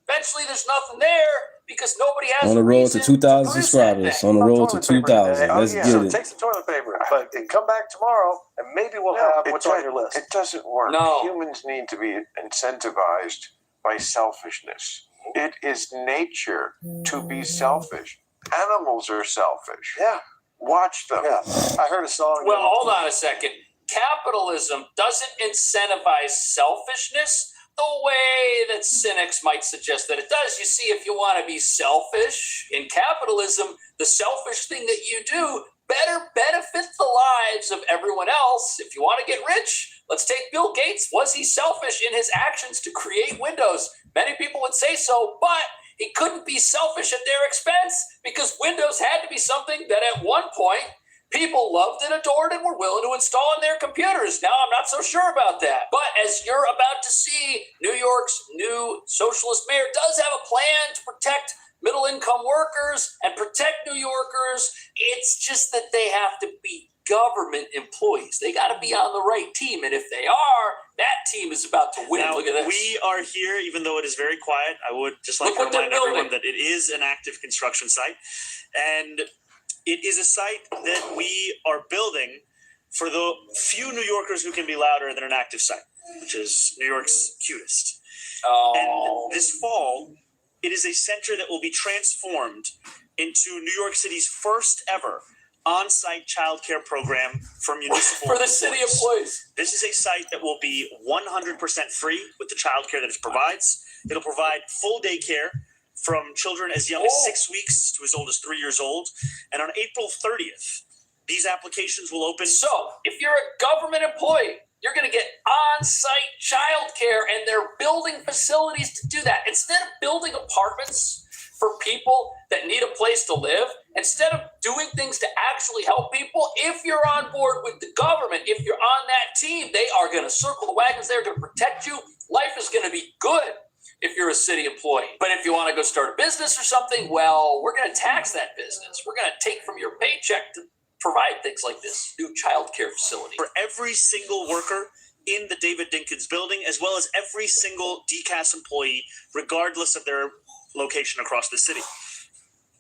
eventually there's nothing there because nobody has On the road to 2,000 subscribers. On the road to 2,000. Let's get it. Take some toilet paper, but come back tomorrow, and maybe we'll have what's on your list. It doesn't work. No. Humans need to be incentivized by selfishness. It is nature to be selfish. Animals are selfish. Yeah. Watch them. Yeah. I heard a song. Well, hold on a second. Capitalism doesn't incentivize selfishness the way that cynics might suggest that it does. You see, if you want to be selfish in capitalism, the selfish thing that you do better benefit the lives of everyone else. If you want to get rich, let's take Bill Gates. Was he selfish in his actions to create Windows? Many people would say so, but he couldn't be selfish at their expense because Windows had to be something that at one point people loved and adored and were willing to install on their computers. Now, I'm not so sure about that. But as you're about to see, New York's new socialist mayor does have a plan to protect middle-income workers and protect New Yorkers. It's just that they have to be government employees. They got to be on the right team. And if they are, that team is about to win. Now, look at this. We are here, even though it is very quiet. I would just like to remind everyone that it is an active construction site. And it is a site that we are building for the few New Yorkers who can be louder than an active site, which is New York's cutest. And this fall, it is a center that will be transformed into New York City's first ever on-site childcare program for municipal for the city employees. This is a site that will be 100% free with the childcare that it provides. It'll provide full daycare from children as young as 6 weeks to as old as 3 years old. And on April 30th, these applications will open. So if you're a government employee, you're going to get on-site childcare, and they're building facilities to do that. Instead of building apartments for people that need a place to live, instead of doing things to actually help people, if you're on board with the government, if you're on that team, they are going to circle the wagons. They're going to protect you. Life is going to be good if you're a city employee. But if you want to go start a business or something, well, we're going to tax that business. We're going to take from your paycheck to provide things like this new childcare facility. For every single worker in the David Dinkins building, as well as every single DCAS employee, regardless of their location across the city.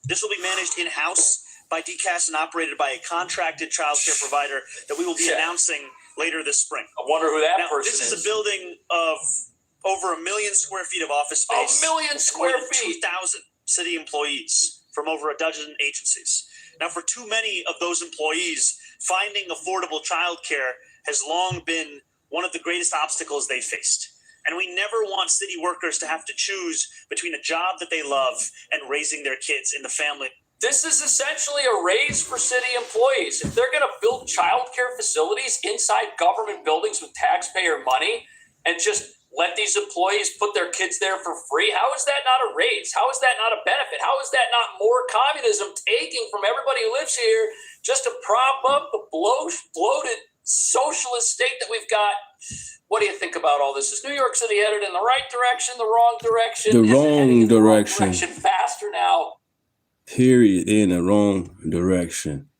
This will be managed in-house by DCAS and operated by a contracted childcare provider that we will be announcing later this spring. I wonder who that person is. This is a building of over 1 million square feet of office space. 1 million square feet. 2,000 city employees from over a dozen agencies. Now, for too many of those employees, finding affordable childcare has long been one of the greatest obstacles they faced. And we never want city workers to have to choose between a job that they love and raising their kids in the family. This is essentially a raise for city employees. If they're going to build childcare facilities inside government buildings with taxpayer money and just let these employees put their kids there for free, how is that not a raise? How is that not a benefit? How is that not more communism taking from everybody who lives here just to prop up the bloated socialist state that we've got? What do you think about all this? Is New York City headed in the right direction, the wrong direction? The wrong direction. Faster now. Period. In the wrong direction.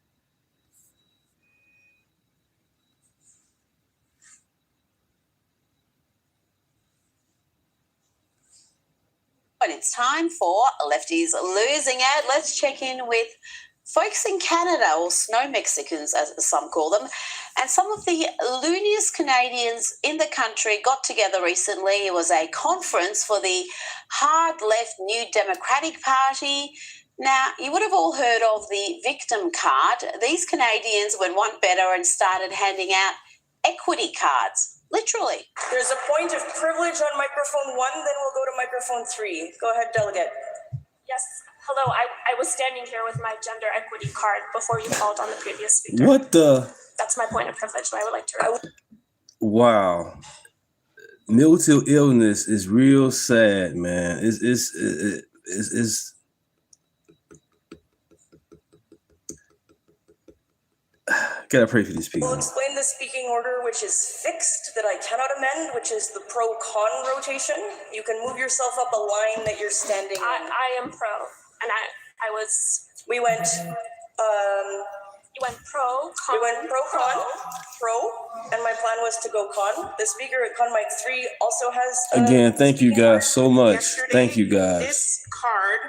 And it's time for Lefties Losing It. Let's check in with folks in Canada, or snow Mexicans as some call them. And some of the looniest Canadians in the country got together recently. It was a conference for the hard left New Democratic Party. Now, you would have all heard of the victim card. These Canadians went one better and started handing out equity cards. Literally. There's a point of privilege on microphone 1, then we'll go to microphone 3. Go ahead, delegate. Yes. Hello. I was standing here with my gender equity card before you called on the previous speaker. What the? That's my point of privilege that I would like to. Wow. Mental illness is real sad, man. It's gotta pray for these people. We'll explain the speaking order, which is fixed, that I cannot amend, which is the pro-con rotation. You can move yourself up a line that you're standing in. I am pro, and I was. We went. You went pro. Con, we went pro, and my plan was to go con. The speaker at con mic 3 also has. Again, thank you guys so much. Thank you guys. This card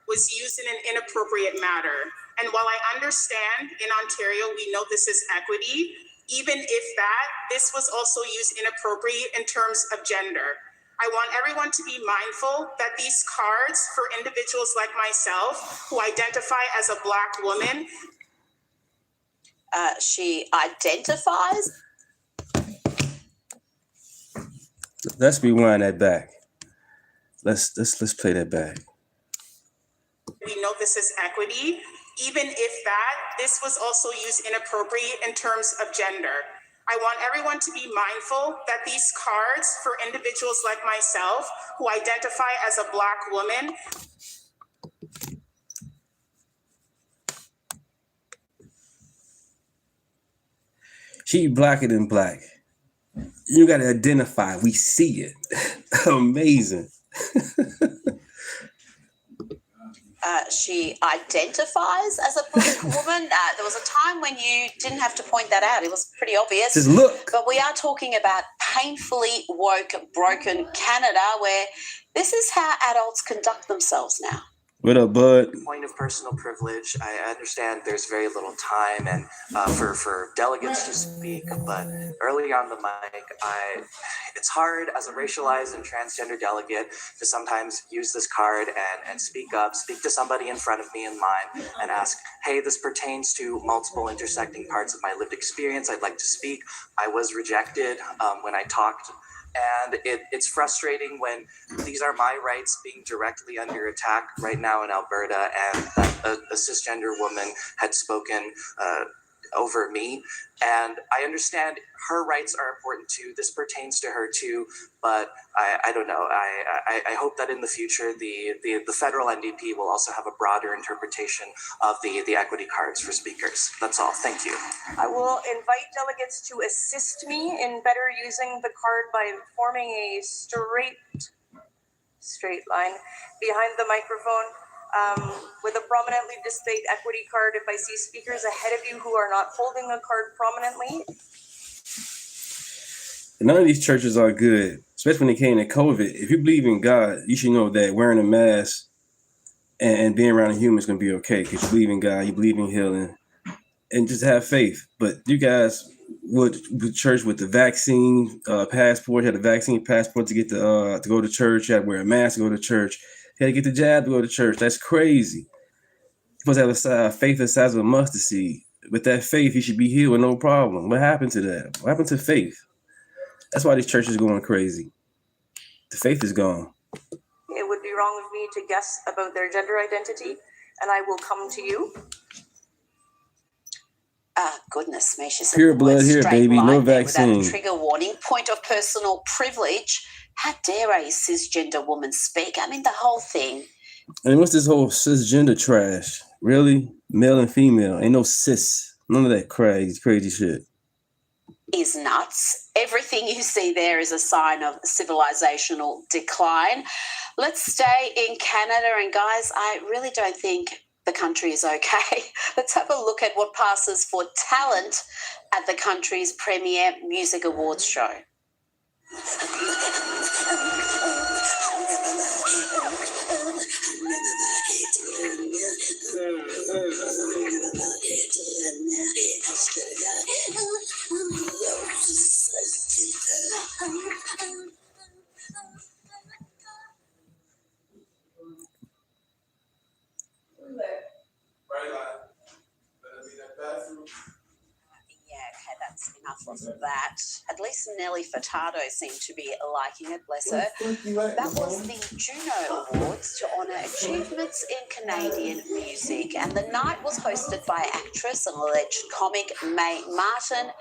was used in an inappropriate manner. And while I understand in Ontario, we know this is equity, even if this was also used inappropriate in terms of gender. I want everyone to be mindful that these cards for individuals like myself who identify as a Black woman. She identifies. Let's rewind that back. Let's play that back. We know this is equity, even if this was also used inappropriate in terms of gender. I want everyone to be mindful that these cards for individuals like myself who identify as a Black woman. She blacker than black. You got to identify. We see it. Amazing. She identifies as a Black woman. There was a time when you didn't have to point that out. It was pretty obvious. Just look. But we are talking about painfully woke, broken Canada, where this is how adults conduct themselves now. What up, bud? Point of personal privilege. I understand there's very little time and for delegates to speak, but early on the mic, it's hard as a racialized and transgender delegate to sometimes use this card and speak up, speak to somebody in front of me in line and ask, hey, this pertains to multiple intersecting parts of my lived experience. I'd like to speak. I was rejected when I talked. And it's frustrating when these are my rights being directly under attack right now in Alberta, and a cisgender woman had spoken over me. And I understand her rights are important too. This pertains to her too, but I don't know. I hope that in the future the federal NDP will also have a broader interpretation of the equity cards for speakers. That's all. Thank you. I will invite delegates to assist me in better using the card by forming a straight line behind the microphone. With a prominently displayed equity card, if I see speakers ahead of you who are not holding a card prominently. None of these churches are good, especially when it came to COVID. If you believe in God, you should know that wearing a mask and being around a human is going to be okay, because you believe in God, you believe in healing, and just have faith. But you guys would church with the vaccine passport, had a vaccine passport to get to go to church, you had to wear a mask to go to church. You had to get the jab to go to church. That's crazy. You're supposed to have a faith the size of a mustard seed. With that faith, you should be healed with no problem. What happened to that? What happened to faith? That's why these churches are going crazy. The faith is gone. It would be wrong of me to guess about their gender identity, and I will come to you. Goodness me, she's pure blood here, baby. No vaccine. Without a trigger warning. Point of personal privilege. How dare a cisgender woman speak? I mean, the whole thing. And what's this whole cisgender trash? Really? Male and female. Ain't no cis. None of that crazy shit. Is nuts. Everything you see there is a sign of civilizational decline. Let's stay in Canada. And guys, I really don't think the country is okay. Let's have a look at what passes for talent at the country's premier music awards show. That's enough of that. At least Nelly Furtado seemed to be liking it, bless her. That was the Juno Awards to honour achievements in Canadian music, and the night was hosted by actress and alleged comic Mae Martin,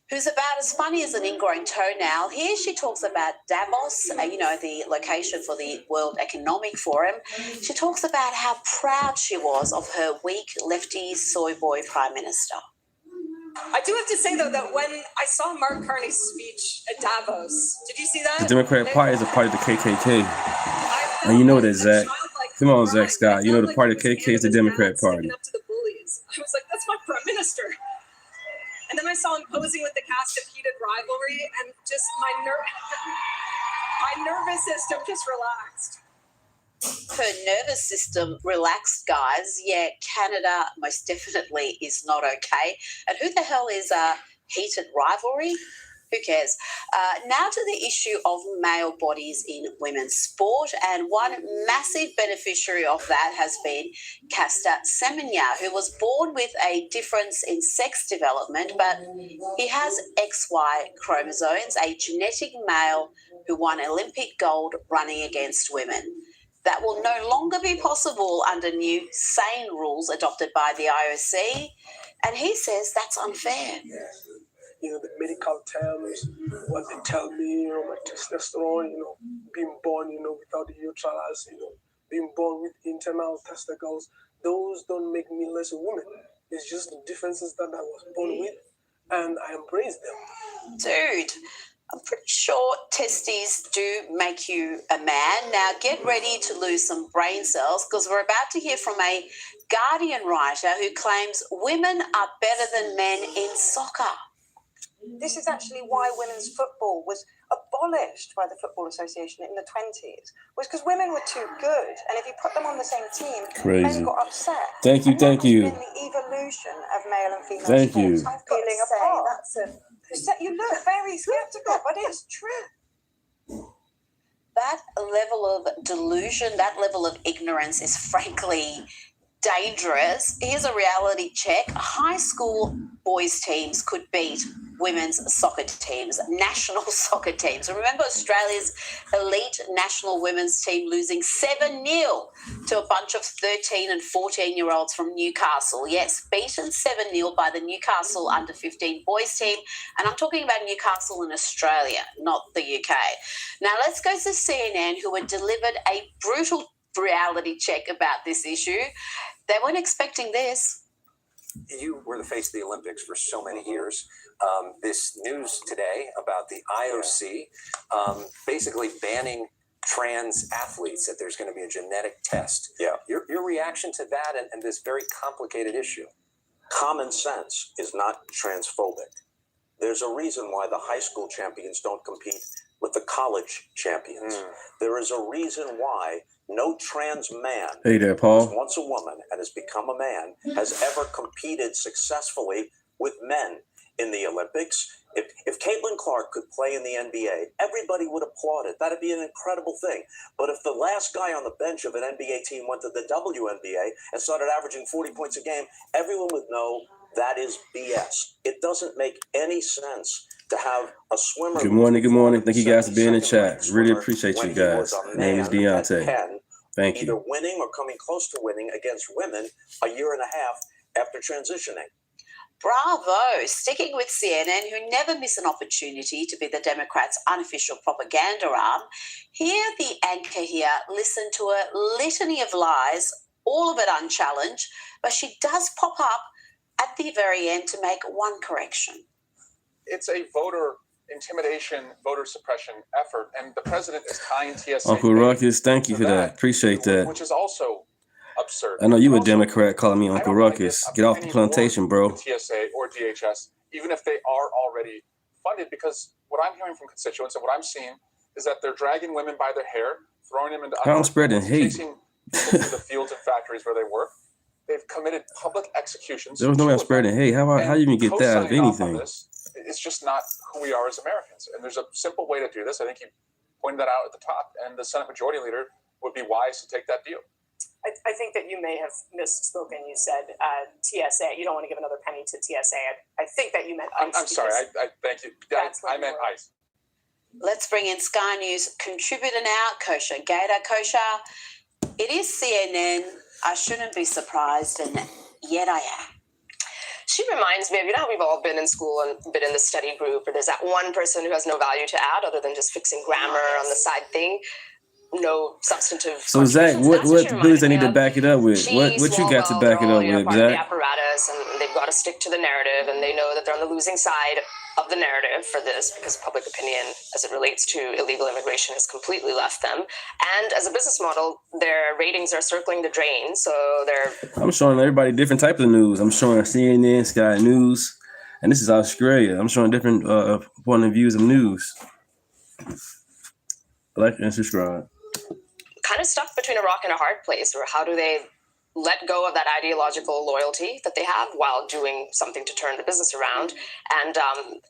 who's about as funny as an ingrown toenail. Here she talks about Davos, the location for the World Economic Forum. She talks about how proud she was of her weak lefty soy boy prime minister. I do have to say, though, that when I saw Mark Carney's speech at Davos, did you see that? The Democratic Party is a part of the KKK. And you know that, Zach. Come on, Zach Scott. You know the party of the KKK is the Democrat Party. Up to the bullies. I was like, that's my prime minister. And then I saw him posing with the cast of Heated Rivalry, and just my nervous system just relaxed. Her nervous system relaxed, guys. Yeah, Canada most definitely is not okay. And who the hell is Heated Rivalry? Who cares? Now to the issue of male bodies in women's sport. And one massive beneficiary of that has been Caster Semenya, who was born with a difference in sex development, but he has XY chromosomes, a genetic male who won Olympic gold running against women. That will no longer be possible under new sane rules adopted by the IOC. And he says that's unfair. You know, the medical terms, what they tell me, you know, my testosterone, you know, being born, you know, without the uterus, you know, being born with internal testicles, those don't make me less a woman. It's just the differences that I was born with, and I embrace them. Dude, I'm pretty sure testes do make you a man. Now get ready to lose some brain cells, because we're about to hear from a Guardian writer who claims women are better than men in soccer. This is actually why women's football was abolished by the Football Association in the 20s, was because women were too good, and if you put them on the same team, men got upset. Thank you. It's been the evolution of male and female Thank you. sports feeling apart. You look very skeptical, but it's true. That level of delusion, that level of ignorance is frankly dangerous. Here's a reality check. High school boys teams could beat women's soccer teams, national soccer teams. Remember Australia's elite national women's team losing 7-0 to a bunch of 13 and 14-year-olds from Newcastle. Yes, beaten 7-0 by the Newcastle under-15 boys team. And I'm talking about Newcastle in Australia, not the UK. Now let's go to CNN, who were delivered a brutal reality check about this issue. They weren't expecting this. You were the face of the Olympics for so many years. This news today about the IOC basically banning trans athletes, that there's going to be a genetic test. Yeah. Your reaction to that and this very complicated issue? Common sense is not transphobic. There's a reason why the high school champions don't compete with the college champions. There is a reason why no trans man Hey there, who Paul. was once a woman and has become a man has ever competed successfully with men in the Olympics. If Caitlin Clark could play in the NBA, everybody would applaud it. That'd be an incredible thing. But if the last guy on the bench of an NBA team went to the WNBA and started averaging 40 points a game, everyone would know that is BS. It doesn't make any sense to have a swimmer. Good morning. Thank you guys for being in the chat. Really appreciate you guys. My name is Deunta. Thank Either you. winning or coming close to winning against women a year and a half after transitioning. Bravo. Sticking with CNN, who never miss an opportunity to be the Democrats' unofficial propaganda arm. Here, the anchor here listened to a litany of lies, all of it unchallenged, but she does pop up at the very end to make one correction. It's a voter intimidation, voter suppression effort, and the president is tying TSA. Uncle Ruckus, thank you for that. Appreciate that. Which is also absurd. I know you a Democrat calling me Uncle Ruckus. Get off the plantation, bro. TSA or DHS, even if they are already funded, because what I'm hearing from constituents and what I'm seeing is that they're dragging women by their hair, throwing them into I'm spreading hate. chasing people to the fields and factories where they work. They've committed public executions. There was no way I'm spreading hate. How you even get that out of anything? It's just not who we are as Americans. And there's a simple way to do this. I think you pointed that out at the top, and the Senate Majority Leader would be wise to take that deal. I think that you may have misspoken. You said TSA. You don't want to give another penny to TSA. I think that you meant ICE. I'm sorry. I thank you. I meant ICE. Let's bring in Sky News contributor now, Kosha Gator. Kosha, it is CNN. I shouldn't be surprised, and yet I am. She reminds me of, you know how we've all been in school and been in the study group, or there's that one person who has no value to add other than just fixing grammar on the side thing. No substantive. So Zach, what bills they need to back it up with? What you got to back it up with, part of the Zach? apparatus, and they've got to stick to the narrative, and they know that they're on the losing side of the narrative for this, because public opinion as it relates to illegal immigration has completely left them. And as a business model, their ratings are circling the drain, so they're... I'm showing everybody different types of news. I'm showing CNN, Sky News, and this is Australia. I'm showing different point of views of news. Like and subscribe. Kind of stuck between a rock and a hard place, or how do they let go of that ideological loyalty that they have while doing something to turn the business around? And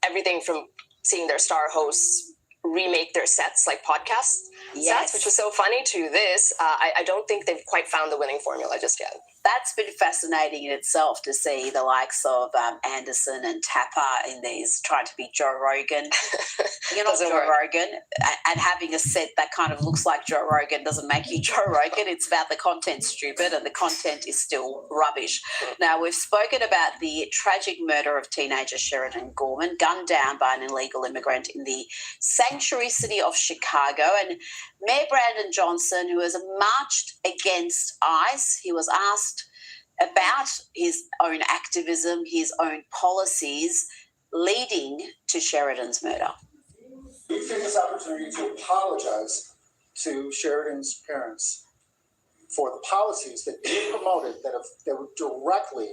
everything from seeing their star hosts remake their sets like podcast sets, which was so funny, to this, I don't think they've quite found the winning formula just yet. That's been fascinating in itself to see the likes of Anderson and Tapper in these trying to be Joe Rogan. You're not Joe Rogan, and having a set that kind of looks like Joe Rogan doesn't make you Joe Rogan. It's about the content stupid, and the content is still rubbish. Now, we've spoken about the tragic murder of teenager Sheridan Gorman, gunned down by an illegal immigrant in the sanctuary city of Chicago, and Mayor Brandon Johnson, who has marched against ICE. He was asked about his own activism, his own policies leading to Sheridan's murder. We take this opportunity to apologize to Sheridan's parents for the policies that you promoted that would directly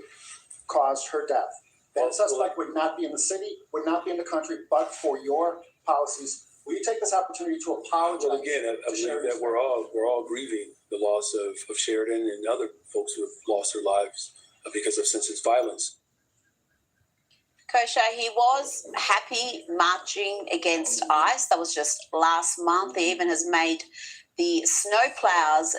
caused her death. That suspect would not be in the city, would not be in the country, but for your policies. Will you take this opportunity to apologize? Well, again, I believe that we're all grieving the loss of Sheridan and other folks who have lost their lives because of senseless violence. Kosha, he was happy marching against ICE. That was just last month. He even has made the snowplows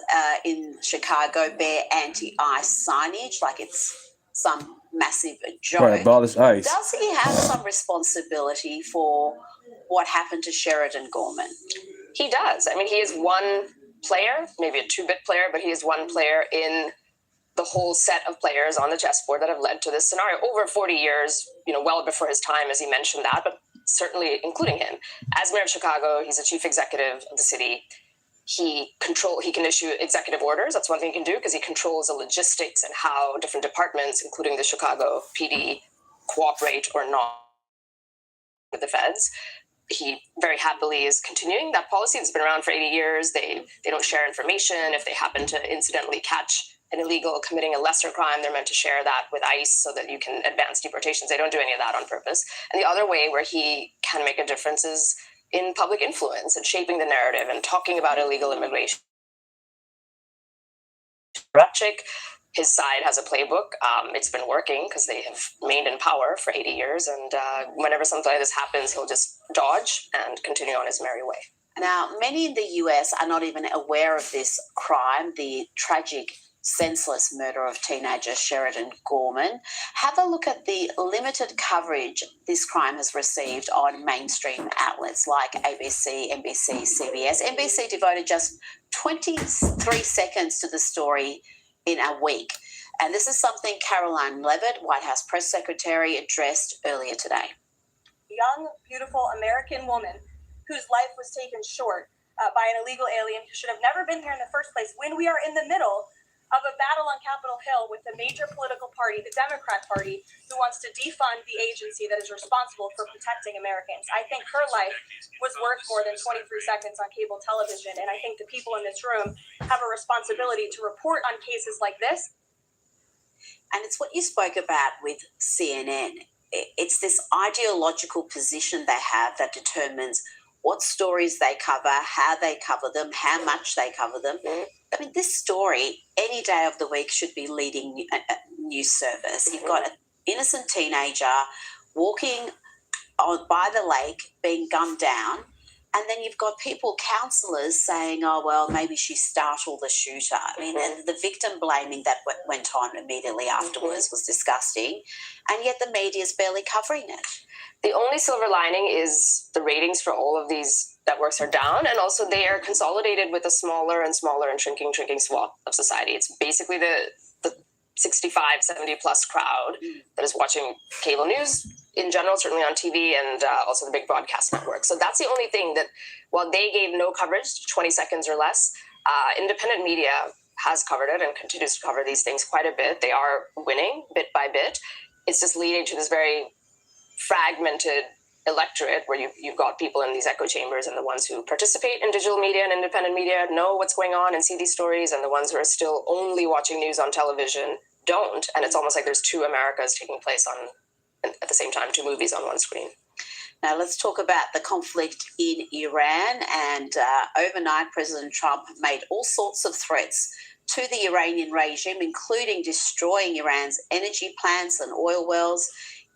in Chicago bear anti-ICE signage, like it's some massive joke. Right, abolish ICE. Does he have some responsibility for what happened to Sheridan Gorman? He does. I mean, he is one player, maybe a 2-bit player, but he is one player in the whole set of players on the chessboard that have led to this scenario over 40 years, well before his time, as he mentioned that, but certainly including him. As mayor of Chicago, he's the chief executive of the city. He can issue executive orders. That's one thing he can do, because he controls the logistics and how different departments, including the Chicago PD, cooperate or not with the feds. He very happily is continuing that policy that's been around for 80 years. They don't share information. If they happen to incidentally catch an illegal committing a lesser crime, they're meant to share that with ICE so that you can advance deportations. They don't do any of that on purpose. And the other way where he can make a difference is in public influence and shaping the narrative and talking about illegal immigration. Ratchik, his side has a playbook. It's been working because they have remained in power for 80 years. And whenever something like this happens, he'll just dodge and continue on his merry way. Now, many in the US are not even aware of this crime, the tragic, senseless murder of teenager Sheridan Gorman. Have a look at the limited coverage this crime has received on mainstream outlets like ABC, NBC, CBS. NBC devoted just 23 seconds to the story in a week. And this is something Caroline Leavitt, White House press secretary, addressed earlier today. Young, beautiful American woman whose life was taken short by an illegal alien who should have never been here in the first place, when we are in the middle of a battle on Capitol Hill with a major political party, the Democrat Party, who wants to defund the agency that is responsible for protecting Americans. I think her life was worth more than 23 seconds on cable television, and I think the people in this room have a responsibility to report on cases like this. And it's what you spoke about with CNN. It's this ideological position they have that determines what stories they cover, how they cover them, how much they cover them. I mean, this story, any day of the week, should be leading a news service. You've got an innocent teenager walking by the lake, being gunned down, and then you've got counsellors saying, oh, well, maybe she startled the shooter. I mean, and the victim blaming that went on immediately afterwards was disgusting, and yet the media is barely covering it. The only silver lining is the ratings for all of these networks are down, and also they are consolidated with a smaller and smaller and shrinking swath of society. It's basically the 65, 70 plus crowd that is watching cable news in general, certainly on TV, and also the big broadcast networks. So that's the only thing that, while they gave no coverage, 20 seconds or less, independent media has covered it and continues to cover these things quite a bit. They are winning bit by bit. It's just leading to this very fragmented electorate where you've got people in these echo chambers, and the ones who participate in digital media and independent media know what's going on and see these stories, and the ones who are still only watching news on television don't. And it's almost like there's two Americas taking place at the same time, two movies on one screen. Now let's talk about the conflict in Iran. And overnight, President Trump made all sorts of threats to the Iranian regime, including destroying Iran's energy plants and oil wells.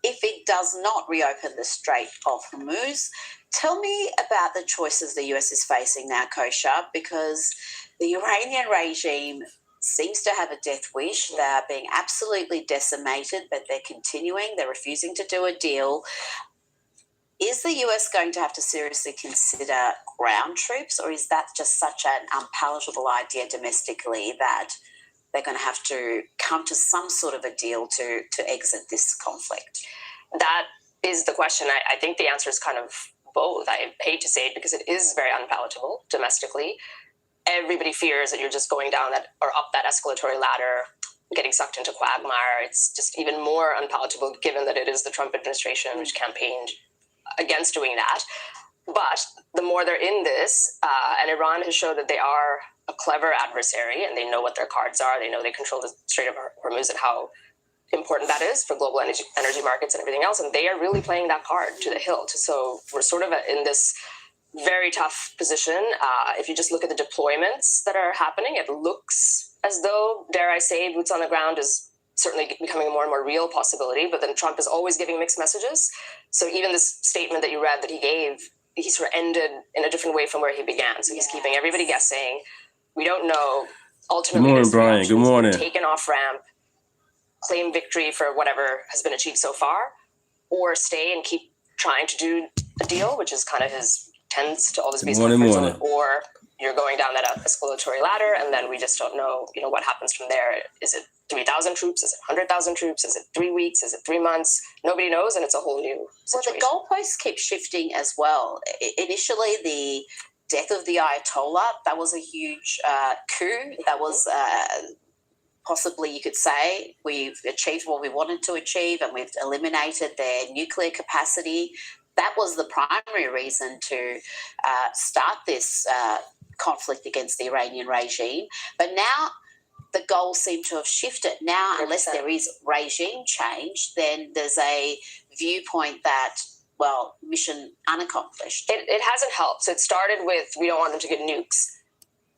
if it does not reopen the Strait of Hormuz. Tell me about the choices the US is facing now, Kosha, because the Iranian regime seems to have a death wish. They're being absolutely decimated, but they're continuing. They're refusing to do a deal. Is the US going to have to seriously consider ground troops, or is that just such an unpalatable idea domestically that they're going to have to come to some sort of a deal to exit this conflict? That is the question. I think the answer is kind of both. I hate to say it because it is very unpalatable domestically. Everybody fears that you're just going down that or up that escalatory ladder, getting sucked into quagmire. It's just even more unpalatable given that it is the Trump administration which campaigned against doing that. But the more they're in this, and Iran has showed that they are a clever adversary and they know what their cards are. They know they control the Strait of Hormuz and how important that is for global energy markets and everything else. And they are really playing that card to the hilt. So we're sort of in this very tough position. If you just look at the deployments that are happening, it looks as though, dare I say, boots on the ground is certainly becoming a more and more real possibility. But then Trump is always giving mixed messages. So even this statement that you read that he gave, he sort of ended in a different way from where he began. So he's keeping everybody guessing. We don't know. Ultimately, Good morning, Brian. Good morning. Take an off-ramp, claim victory for whatever has been achieved so far, or stay and keep trying to do a deal, which is kind of tends to always be his comfort zone, or you're going down that escalatory ladder, and then we just don't know, what happens from there. Is it 3,000 troops? Is it 100,000 troops? Is it 3 weeks? Is it 3 months? Nobody knows, and it's a whole new situation. Well, the goalposts keep shifting as well. Initially, the death of the Ayatollah, that was a huge coup. That was possibly, you could say, we've achieved what we wanted to achieve and we've eliminated their nuclear capacity. That was the primary reason to start this conflict against the Iranian regime. But now the goals seem to have shifted. Now, unless there is regime change, then there's a viewpoint that, well, mission unaccomplished. It hasn't helped. So it started with, we don't want them to get nukes.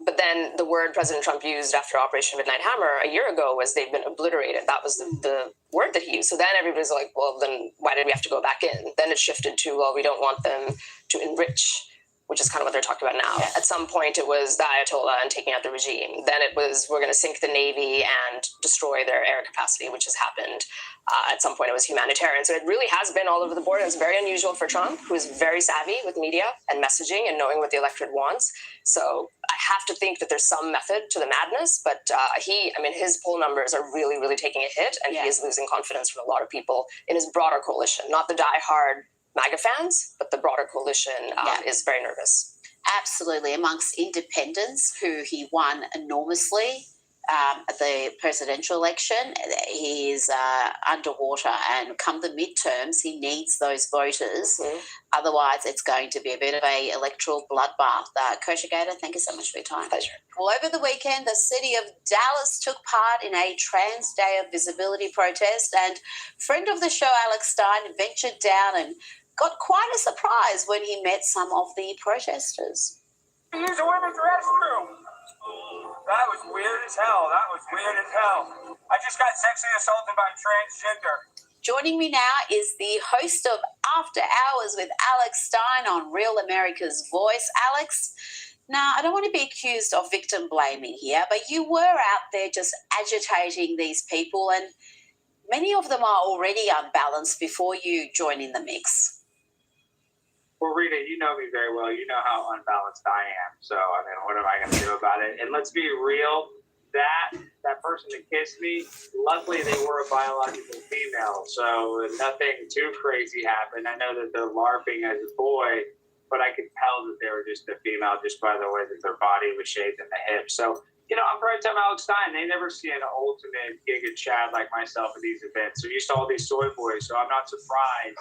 But then the word President Trump used after Operation Midnight Hammer a year ago was they've been obliterated. That was the word that he used. So then everybody's like, well, then why did we have to go back in? Then it shifted to, well, we don't want them to enrich, which is kind of what they're talking about now. Yeah. At some point, it was the Ayatollah and taking out the regime. Then it was, we're going to sink the Navy and destroy their air capacity, which has happened. At some point, it was humanitarian. So it really has been all over the board. It's very unusual for Trump, who is very savvy with media and messaging and knowing what the electorate wants. So I have to think that there's some method to the madness, but his poll numbers are really, really taking a hit, and he is losing confidence from a lot of people in his broader coalition, not the diehard MAGA fans, but the broader coalition is very nervous. Absolutely. Amongst independents, who he won enormously at the presidential election, he is underwater, and come the midterms, he needs those voters. Mm-hmm. Otherwise, it's going to be a bit of a electoral bloodbath. Kosha Gator, thank you so much for your time. Pleasure. Well, over the weekend, the city of Dallas took part in a Trans Day of Visibility protest, and friend of the show, Alex Stein, ventured down and got quite a surprise when he met some of the protesters. Use a women's restroom. That was weird as hell. I just got sexually assaulted by a transgender. Joining me now is the host of After Hours with Alex Stein on Real America's Voice. Alex, now I don't want to be accused of victim blaming here, but you were out there just agitating these people, and many of them are already unbalanced before you join in the mix. Well, Rita, you know me very well. You know how unbalanced I am. So, what am I going to do about it? And let's be real, that person that kissed me, luckily they were a biological female. So nothing too crazy happened. I know that they're LARPing as a boy, but I could tell that they were just a female just by the way that their body was shaped in the hips. So, I'm right-time Alex Stein. They never see an ultimate Giga Chad like myself at these events. So used to all these soy boys. So I'm not surprised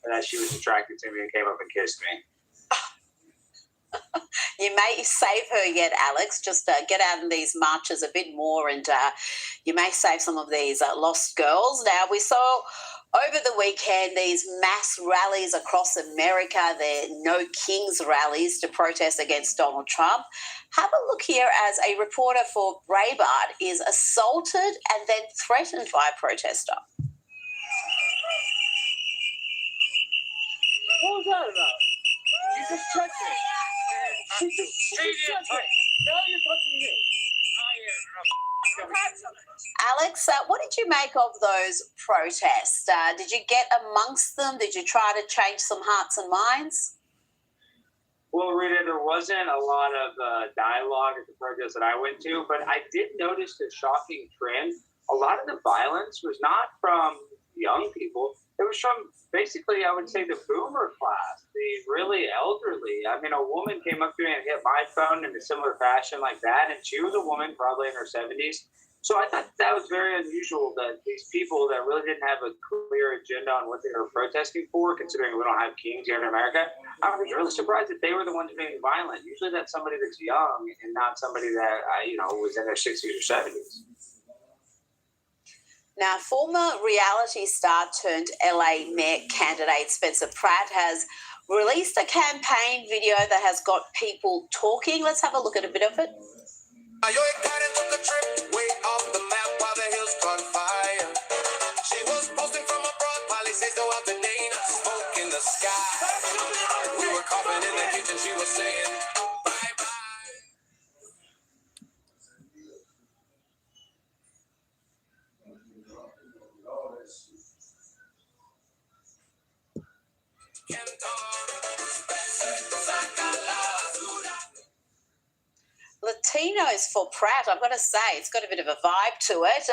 that she was attracted to me and came up and kissed me. You may save her yet, Alex. Just get out in these marches a bit more, and you may save some of these lost girls. Now, we saw over the weekend these mass rallies across America, the No Kings rallies to protest against Donald Trump. Have a look here as a reporter for Breitbart is assaulted and then threatened by a protester. What was that about? You just touched me. She just touched me. Now you're touching me. Alex, what did you make of those protests? Did you get amongst them? Did you try to change some hearts and minds? Well, Rita, there wasn't a lot of dialogue at the protest that I went to, but I did notice a shocking trend. A lot of the violence was not from young people. It was from basically, I would say, the boomer class, the really elderly. I mean, a woman came up to me and hit my phone in a similar fashion like that, and she was a woman probably in her 70s. So I thought that was very unusual that these people that really didn't have a clear agenda on what they were protesting for, considering we don't have kings here in America, I was really surprised that they were the ones being violent. Usually that's somebody that's young and not somebody that, was in their 60s or 70s. Now, former reality star turned LA mayor candidate Spencer Pratt has released a campaign video that has got people talking. Let's have a look at a bit of it. Way off the map while the hills caught fire. She was posting from abroad, probably says go out the Dana, smoke in the sky. We were coughing in the kitchen, she was saying bye-bye. Latinos for Pratt, I've got to say, it's got a bit of a vibe to it.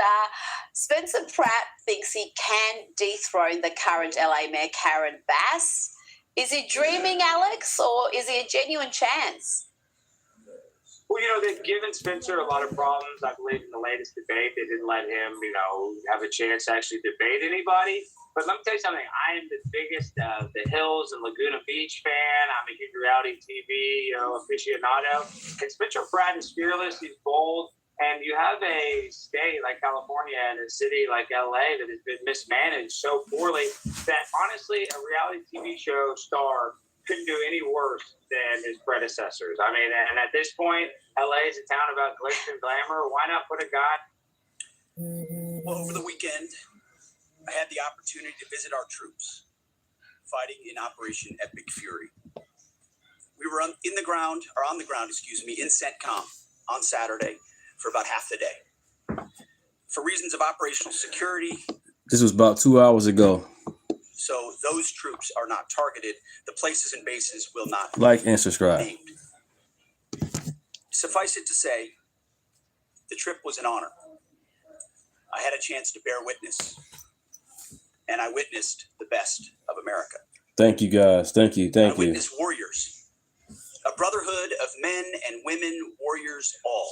Spencer Pratt thinks he can dethrone the current LA mayor, Karen Bass. Is he dreaming, Alex, or is he a genuine chance? Well, they've given Spencer a lot of problems. I believe in the latest debate, they didn't let him, have a chance to actually debate anybody. But let me tell you something. I am the biggest The Hills and Laguna Beach fan. I'm a huge reality TV aficionado. And Spencer Pratt is fearless. He's bold. And you have a state like California and a city like LA that has been mismanaged so poorly that honestly a reality TV show star couldn't do any worse than his predecessors. I mean, and at this point, LA is a town about glitz and glamour. Why not put a guy? Well, over the weekend, I had the opportunity to visit our troops fighting in Operation Epic Fury. We were on the ground, in CENTCOM on Saturday for about half the day. For reasons of operational security. This was about 2 hours ago. So those troops are not targeted. The places and bases will not Like and subscribe. named. Suffice it to say, the trip was an honor. I had a chance to bear witness, and I witnessed the best of America. Thank you, guys. Thank you. I witnessed warriors, a brotherhood of men and women, warriors all,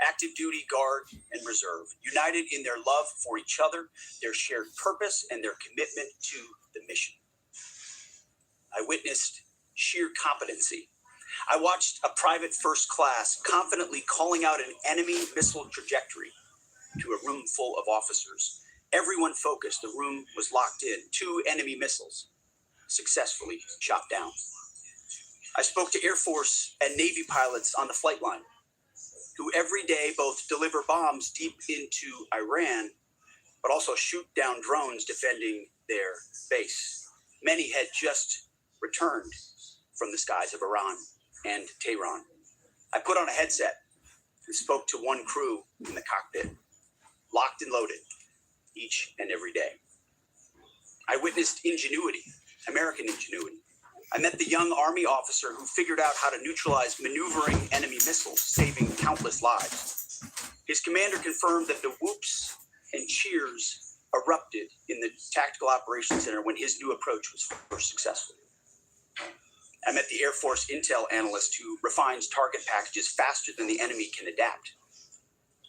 active duty, guard, and reserve, united in their love for each other, their shared purpose, and their commitment to the mission. I witnessed sheer competency. I watched a private first class confidently calling out an enemy missile trajectory to a room full of officers. Everyone focused. The room was locked in. 2 enemy missiles successfully shot down. I spoke to Air Force and Navy pilots on the flight line who every day both deliver bombs deep into Iran, but also shoot down drones defending their base. Many had just returned from the skies of Iran and Tehran. I put on a headset and spoke to one crew in the cockpit, locked and loaded, each and every day. I witnessed ingenuity, American ingenuity. I met the young Army officer who figured out how to neutralize maneuvering enemy missiles, saving countless lives. His commander confirmed that the whoops and cheers erupted in the Tactical Operations Center when his new approach was first successful. I met the Air Force intel analyst who refines target packages faster than the enemy can adapt.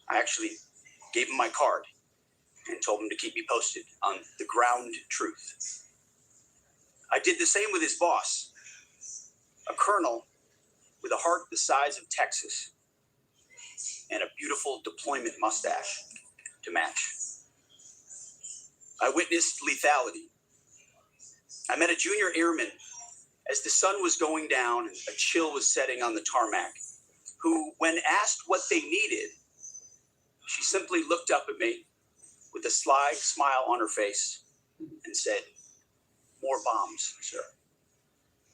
I actually gave him my card and told him to keep me posted on the ground truth. I did the same with his boss, a colonel with a heart the size of Texas and a beautiful deployment mustache to match. I witnessed lethality. I met a junior airman as the sun was going down and a chill was setting on the tarmac, who, when asked what they needed, she simply looked up at me with a sly smile on her face and said, "More bombs, sir."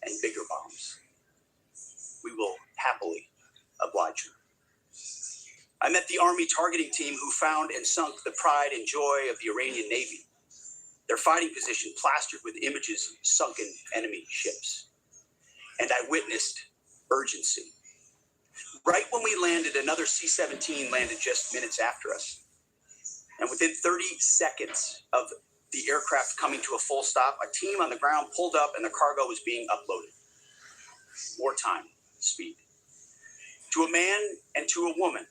and bigger bombs. We will happily oblige her. I met the Army targeting team who found and sunk the pride and joy of the Iranian Navy, their fighting position plastered with images of sunken enemy ships. And I witnessed urgency. Right when we landed, another C-17 landed just minutes after us. And within 30 seconds of the aircraft coming to a full stop, a team on the ground pulled up and the cargo was being uploaded. Wartime speed. To a man and to a woman,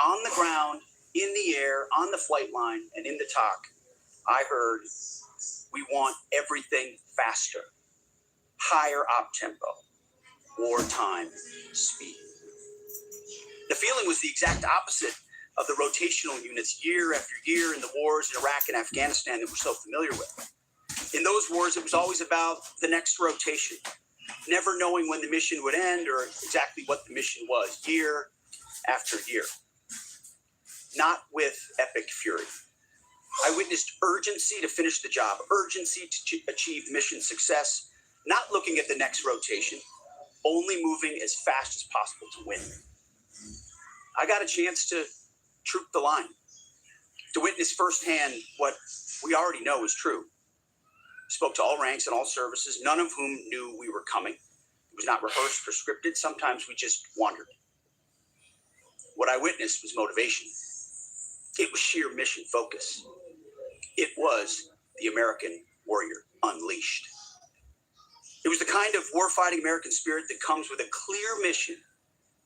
on the ground, in the air, on the flight line, and in the talk, I heard, we want everything faster, higher op tempo, wartime speed. The feeling was the exact opposite of the rotational units year after year in the wars in Iraq and Afghanistan that we're so familiar with. In those wars, it was always about the next rotation, never knowing when the mission would end or exactly what the mission was, year after year. Not with epic fury. I witnessed urgency to finish the job, urgency to achieve mission success, not looking at the next rotation, only moving as fast as possible to win. I got a chance to troop the line, to witness firsthand what we already know is true. Spoke to all ranks and all services, none of whom knew we were coming. It was not rehearsed or scripted. Sometimes we just wandered. What I witnessed was motivation. It was sheer mission focus. It was the American warrior unleashed. It was the kind of warfighting American spirit that comes with a clear mission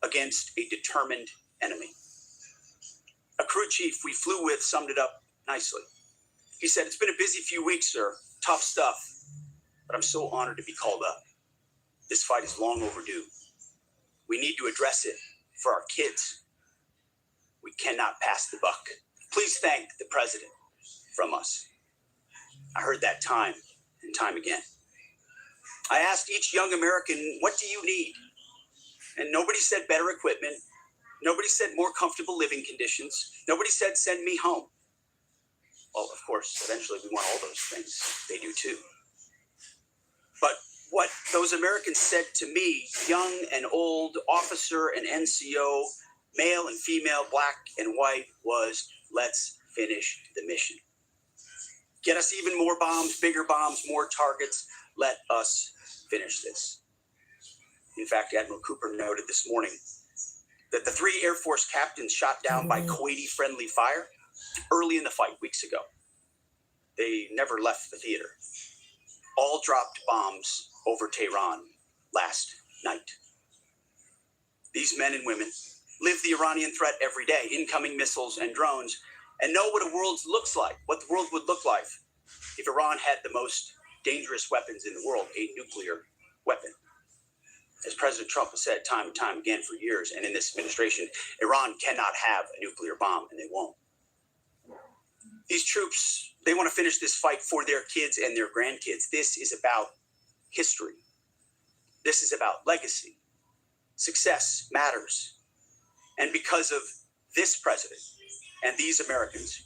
against a determined enemy. A crew chief we flew with summed it up nicely. He said, "It's been a busy few weeks, sir. Tough stuff. But I'm so honored to be called up. This fight is long overdue. We need to address it for our kids. We cannot pass the buck. Please thank the president from us." I heard that time and time again. I asked each young American, what do you need? And nobody said better equipment. Nobody said more comfortable living conditions. Nobody said send me home. Well, of course, eventually we want all those things. They do too. But what those Americans said to me, young and old, officer and NCO, male and female, black and white, was let's finish the mission. Get us even more bombs, bigger bombs, more targets. Let us finish this. In fact, Admiral Cooper noted this morning that the 3 Air Force captains shot down by Kuwaiti-friendly fire early in the fight weeks ago. They never left the theater. All dropped bombs over Tehran last night. These men and women live the Iranian threat every day, incoming missiles and drones, and know what a world looks like, what the world would look like if Iran had the most dangerous weapons in the world, a nuclear weapon. As President Trump has said time and time again for years, and in this administration, Iran cannot have a nuclear bomb, and they won't. These troops, they want to finish this fight for their kids and their grandkids. This is about history. This is about legacy. Success matters. And because of this president and these Americans,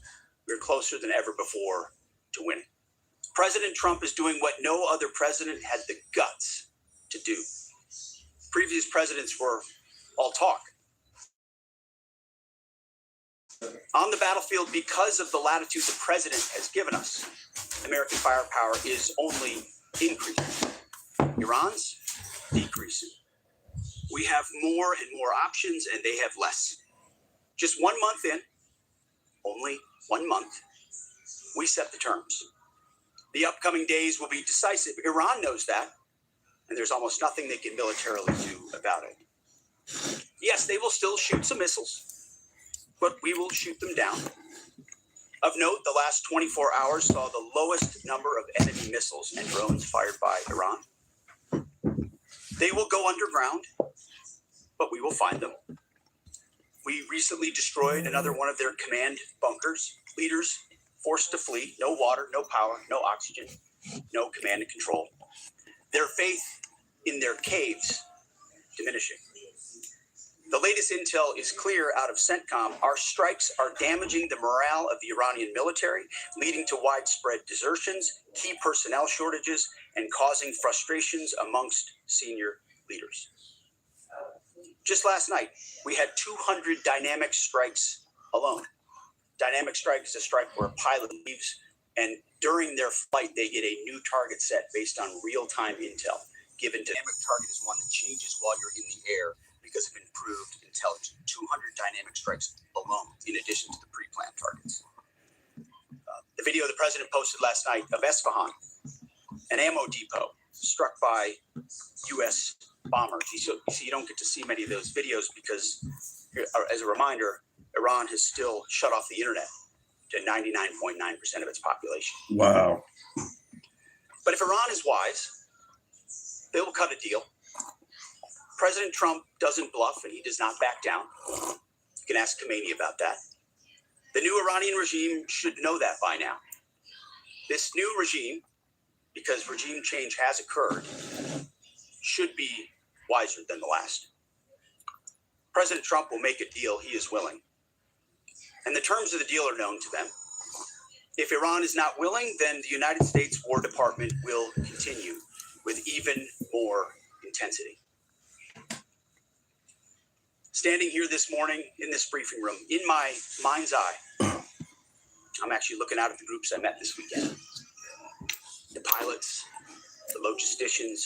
we're closer than ever before to winning. President Trump is doing what no other president had the guts to do. Previous presidents were all talk. On the battlefield, because of the latitude the president has given us, American firepower is only increasing. Iran's decreasing. We have more and more options, and they have less. Just 1 month in, only 1 month, we set the terms. The upcoming days will be decisive. Iran knows that, and there's almost nothing they can militarily do about it. Yes, they will still shoot some missiles, but we will shoot them down. Of note, the last 24 hours saw the lowest number of enemy missiles and drones fired by Iran. They will go underground, but we will find them. We recently destroyed another one of their command bunkers. Leaders forced to flee. No water, no power, no oxygen, no command and control. Their faith in their caves diminishing. The latest intel is clear out of CENTCOM. Our strikes are damaging the morale of the Iranian military, leading to widespread desertions, key personnel shortages, and causing frustrations amongst senior leaders. Just last night, we had 200 dynamic strikes alone. Dynamic strike is a strike where a pilot leaves, and during their flight, they get a new target set based on real-time intel. Given dynamic target is one that changes while you're in the air because of improved intelligence. 200 dynamic strikes alone, in addition to the pre-planned targets. The video the president posted last night of Esfahan, an ammo depot struck by U.S. bombers. You see, you don't get to see many of those videos because, as a reminder, Iran has still shut off the internet to 99.9% of its population. Wow. But if Iran is wise, they will cut a deal. President Trump doesn't bluff and he does not back down. You can ask Khomeini about that. The new Iranian regime should know that by now. This new regime, because regime change has occurred, should be wiser than the last. President Trump will make a deal he is willing. And the terms of the deal are known to them. If Iran is not willing, then the United States War Department will continue with even more intensity. Standing here this morning in this briefing room, in my mind's eye, I'm actually looking out at the groups I met this weekend. The pilots, the logisticians,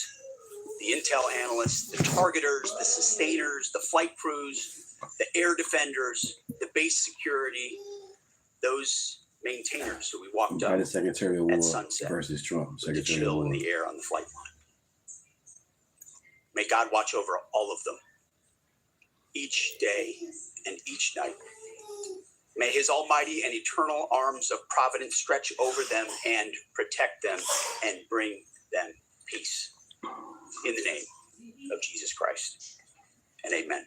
the intel analysts, the targeters, the sustainers, the flight crews, the air defenders, the base security, those maintainers who we walked up By the Secretary of at War sunset versus Trump. with the Secretary of chill War. in the air on the flight line. May God watch over all of them, each day and each night. May his almighty and eternal arms of providence stretch over them and protect them and bring them peace. In the name of Jesus Christ. And amen.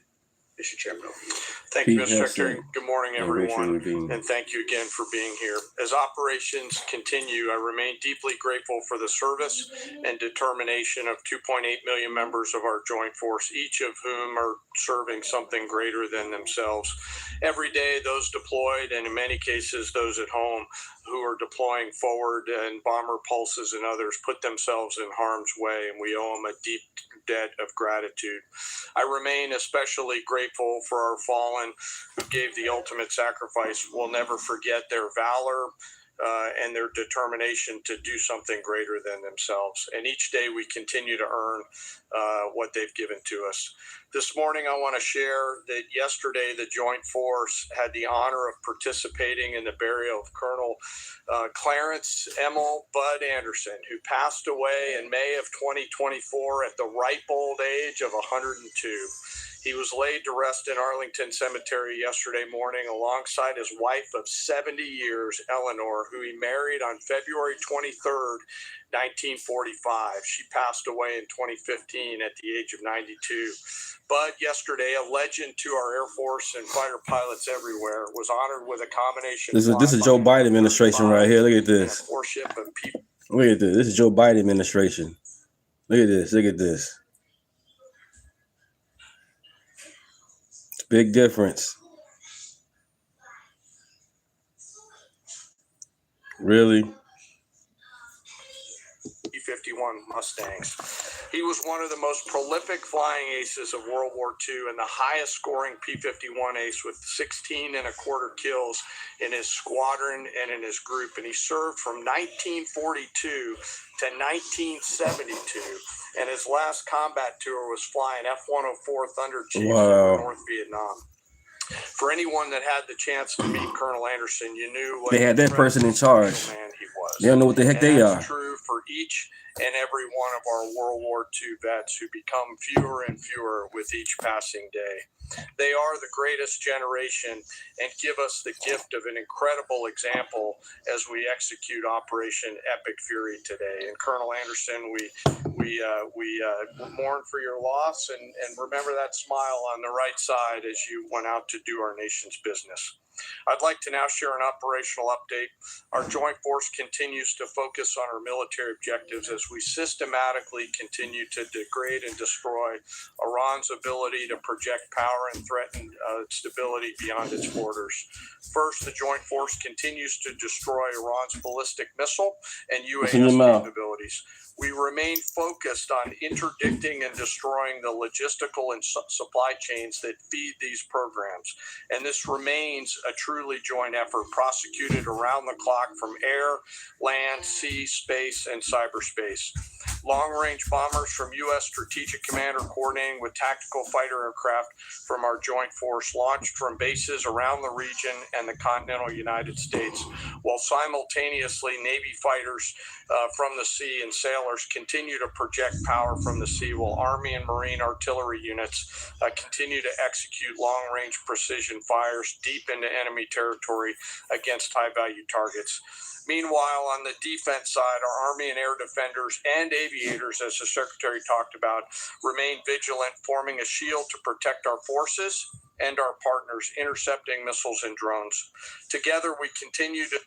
Mr. Chairman, over to you. Thank you, Pete Mr. Hesse Secretary. Good morning, and Rachel everyone. Levine. And thank you again for being here. As operations continue, I remain deeply grateful for the service and determination of 2.8 million members of our joint force, each of whom are serving something greater than themselves. Every day, those deployed, and in many cases, those at home who are deploying forward, and bomber pulses and others put themselves in harm's way, and we owe them a deep debt of gratitude. I remain especially grateful for our fallen who gave the ultimate sacrifice. We'll never forget their valor and their determination to do something greater than themselves. And each day we continue to earn what they've given to us. This morning, I want to share that yesterday the Joint Force had the honor of participating in the burial of Colonel Clarence Emil Bud Anderson, who passed away in May of 2024 at the ripe old age of 102. He was laid to rest in Arlington Cemetery yesterday morning alongside his wife of 70 years, Eleanor, who he married on February 23rd, 1945. She passed away in 2015 at the age of 92. Bud, yesterday, a legend to our Air Force and fighter pilots everywhere, was honored with a combination. This is Joe Biden administration right here. Look at this. Warship of people. Look at this. This is Joe Biden administration. Look at this. Look at this. Big difference. Really? P-51 Mustangs. He was one of the most prolific flying aces of World War II and the highest scoring P-51 ace with 16 and a quarter kills in his squadron and in his group. And he served from 1942 to 1972. And his last combat tour was flying F-104 Thunder Chiefs over North Vietnam. For anyone that had the chance to meet Colonel Anderson, you knew what They had that person in charge. man he was. They don't know what the heck they are. True for each and every one of our World War II vets who become fewer and fewer with each passing day. They are the greatest generation and give us the gift of an incredible example as we execute Operation Epic Fury today. And Colonel Anderson, we we mourn for your loss and remember that smile on the right side as you went out to do our nation's business. I'd like to now share an operational update. Our joint force continues to focus on our military objectives as we systematically continue to degrade and destroy Iran's ability to project power and threaten stability beyond its borders. First, the joint force continues to destroy Iran's ballistic missile and UAS capabilities. We remain focused on interdicting and destroying the logistical and supply chains that feed these programs. And this remains a truly joint effort prosecuted around the clock from air, land, sea, space, and cyberspace. Long-range bombers from U.S. Strategic Command are coordinating with tactical fighter aircraft from our joint force launched from bases around the region and the continental United States, while simultaneously Navy fighters from the sea and sailors continue to project power from the sea, while Army and Marine artillery units continue to execute long-range precision fires deep into enemy territory against high-value targets. Meanwhile, on the defense side, our Army and air defenders and aviators, as the Secretary talked about, remain vigilant, forming a shield to protect our forces and our partners, intercepting missiles and drones. Together, we continue to...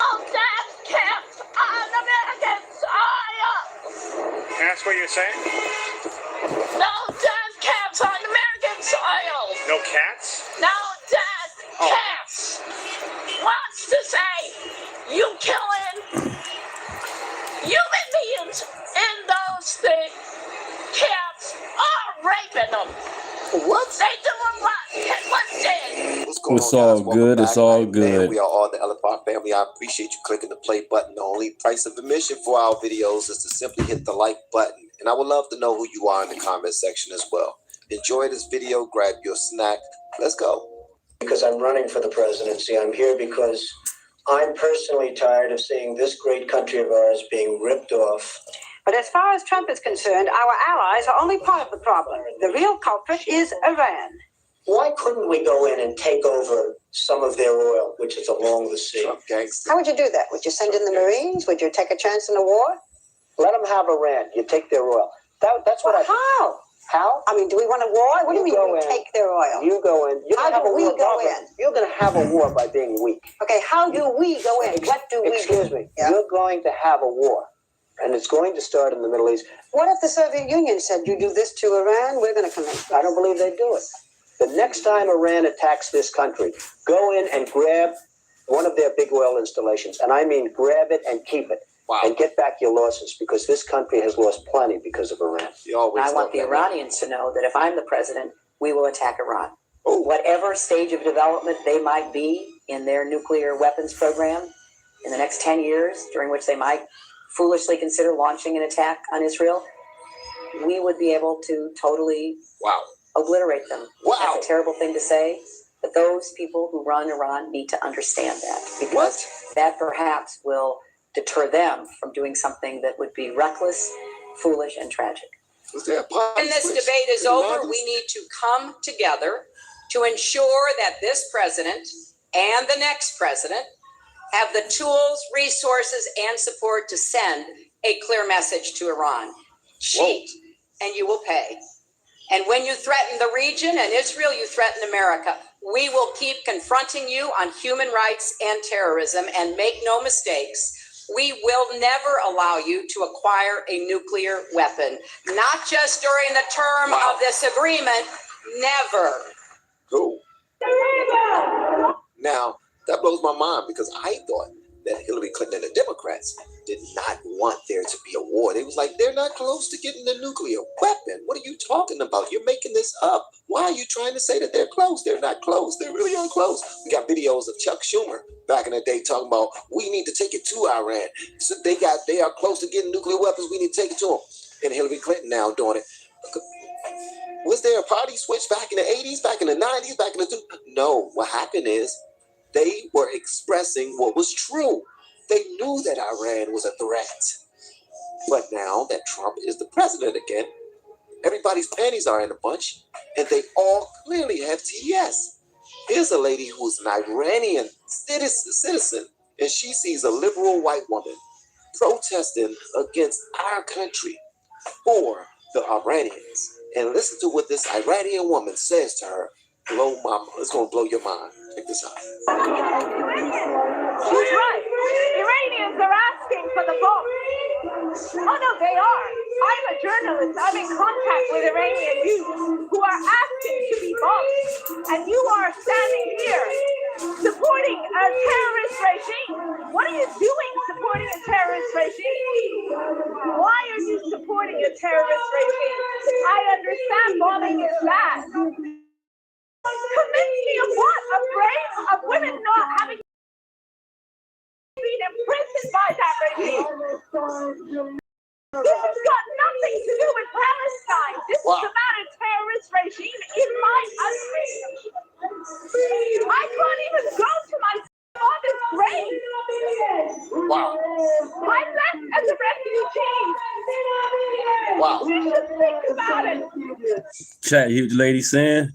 Death camps on American soil! That's what you're saying? No death camps on American soil! No cats? No death camps! Wants to say you killing human beings in those things. Camps are raping them. What? They doing what Hitler did. What's going It's on, all guys? Welcome good. back. It's all Man, good. we are all the Elephant family. I appreciate you clicking the play button. The only price of admission for our videos is to simply hit the like button. And I would love to know who you are in the comment section as well. Enjoy this video. Grab your snack. Let's go. Because I'm running for the presidency. I'm here because I'm personally tired of seeing this great country of ours being ripped off. But as far as Trump is concerned, our allies are only part of the problem. The real culprit is Iran. Why couldn't we go in and take over some of their oil, which is along the sea? How would you do that? Would you send in the Marines? Would you take a chance in a war? Let them have Iran. You take their oil. That's what How? How? I mean, do we want a war? What do you mean we take their oil? You go in. You How have do a we war go government. in? You're going to have a war by being weak. Okay, how do we go in? What do we do? Excuse me. Yeah. You're going to have a war. And it's going to start in the Middle East. What if the Soviet Union said, you do this to Iran, we're going to come in? I don't believe they'd do it. The next time Iran attacks this country, go in and grab one of their big oil installations. And I mean grab it and keep it. Wow. And get back your losses, because this country has lost plenty because of Iran. I want the Iranians to know that if I'm the president, we will attack Iran. Whatever stage of development they might be in their nuclear weapons program in the next 10 years, during which they might foolishly consider launching an attack on Israel, we would be able to totally obliterate them. That's a terrible thing to say, but those people who run Iran need to understand that, because that perhaps will deter them from doing something that would be reckless, foolish, and tragic. When this debate is over, we need to come together to ensure that this president and the next president have the tools, resources, and support to send a clear message to Iran. Cheat, and you will pay. And when you threaten the region and Israel, you threaten America. We will keep confronting you on human rights and terrorism, and make no mistakes, we will never allow you to acquire a nuclear weapon. Not just during the term of this agreement, never. Cool. Now, that blows my mind, because I thought that Hillary Clinton and the Democrats did not want there to be a war. They was like, they're not close to getting a nuclear weapon. What are you talking about? You're making this up. Why are you trying to say that they're close? They're not close. They really aren't close. We got videos of Chuck Schumer back in the day talking about, we need to take it to Iran. So they are close to getting nuclear weapons. We need to take it to them. And Hillary Clinton now doing it. Was there a party switch back in the 80s, back in the 90s, back in the... No, what happened is they were expressing what was true. They knew that Iran was a threat. But now that Trump is the president again, everybody's panties are in a bunch, and they all clearly have TS. Here's a lady who's an Iranian citizen, and she sees a liberal white woman protesting against our country for the Iranians. And listen to what this Iranian woman says to her. It's going to blow your mind. Check this out. She's right. Iranians are asking for the vote. Oh, no, they are. I'm a journalist. I'm in contact with Iranian youth who are asking to be voted. And you are standing here supporting a terrorist regime. What are you doing supporting a terrorist regime? Why are you supporting a terrorist regime? I understand bombing is bad. Convince me of what? Afraid of women not having been imprisoned by that regime. This has got nothing to do with Palestine. This is about a terrorist regime in my country. I can't even go to my father's grave. Wow. I left as a refugee. Wow. You should think about it. Chat, you hear what the lady saying?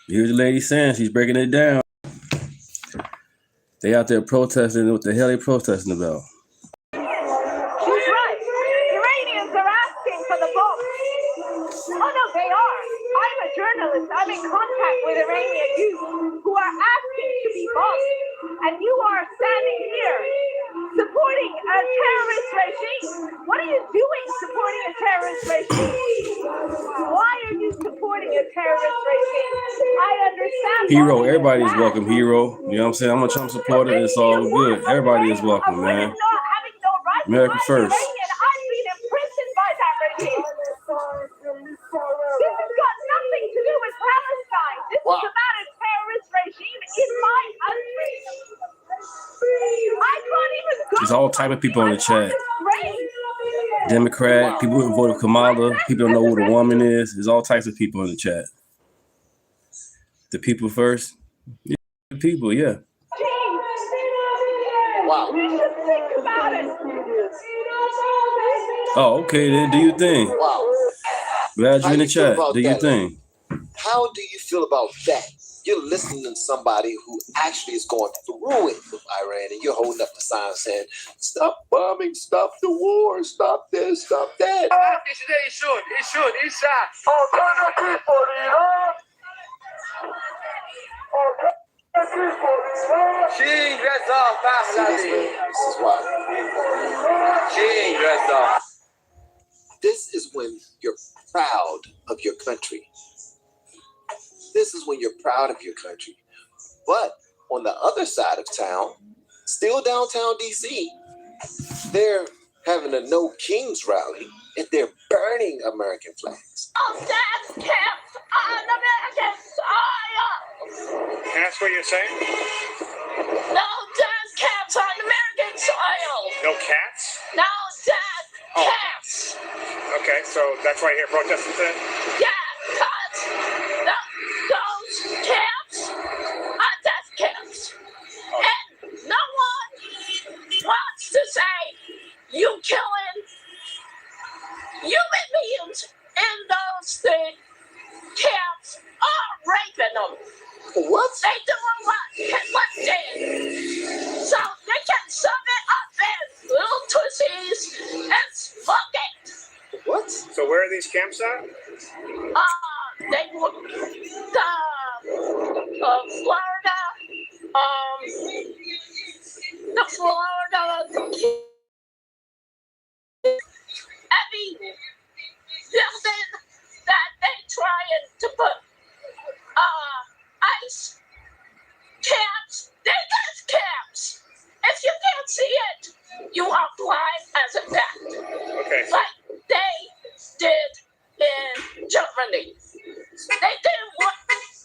You hear what the lady saying? She's breaking it down. They out there protesting. What the hell they protesting about? She's right. Iranians are asking for the vote. Oh, no, they are. I'm a journalist. I'm in contact with Iranian youth who are asking to be voted. And you are standing here supporting a terrorist regime. What are you doing supporting a terrorist regime? Why are you supporting a terrorist regime? I understand. Hero, everybody is welcome, Hero. You know what I'm saying? I'm a Trump supporter. It's all good. Everybody is welcome, man. America first. I've been imprisoned by that regime. This has got nothing to do with Palestine. This is about a terrorist regime in my country. I can't even go. There's all type of people in the chat. Democrat, people who voted Kamala, people don't know who the woman is. There's all types of people in the chat. The people first. Yeah, the people, yeah. Wow. You should think about it. Oh, okay, then do your thing. Wow. Glad you're in the chat. Do your thing. How do you feel about that? You're listening to somebody who actually is going through it with Iran, and you're holding up a sign saying, "Stop bombing, stop the war, stop this, stop that." This is when you're proud of your country. This is when you're proud of your country. But on the other side of town, still downtown DC, they're having a No Kings rally and they're burning American flags. Oh, death camps on American soil. And that's what you're saying? No death camps on American soil. No cats? No death camps. Okay, so that's why you're here protesting today? Yeah, because those camps are death camps. And no one wants to say you killing human beings in those camps or raping them. What? They doing what Hitler did. So they can shove it up their little tussies and smoke it. What? So where are these camps at? They were Florida, the Florida heavy building that they trying to put ice camps. They got camps. If you can't see it, you are blind as a bat. Okay. Like they did in Germany. They did what?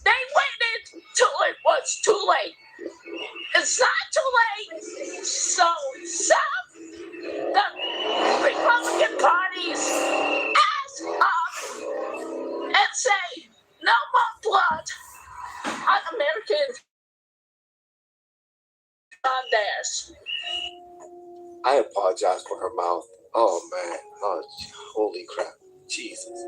They waited till it was too late. It's not too late. So stop the Republican Party's ass up and say no more blood on Americans on theirs. I apologize for her mouth. Oh, man. Oh, holy crap. Jesus.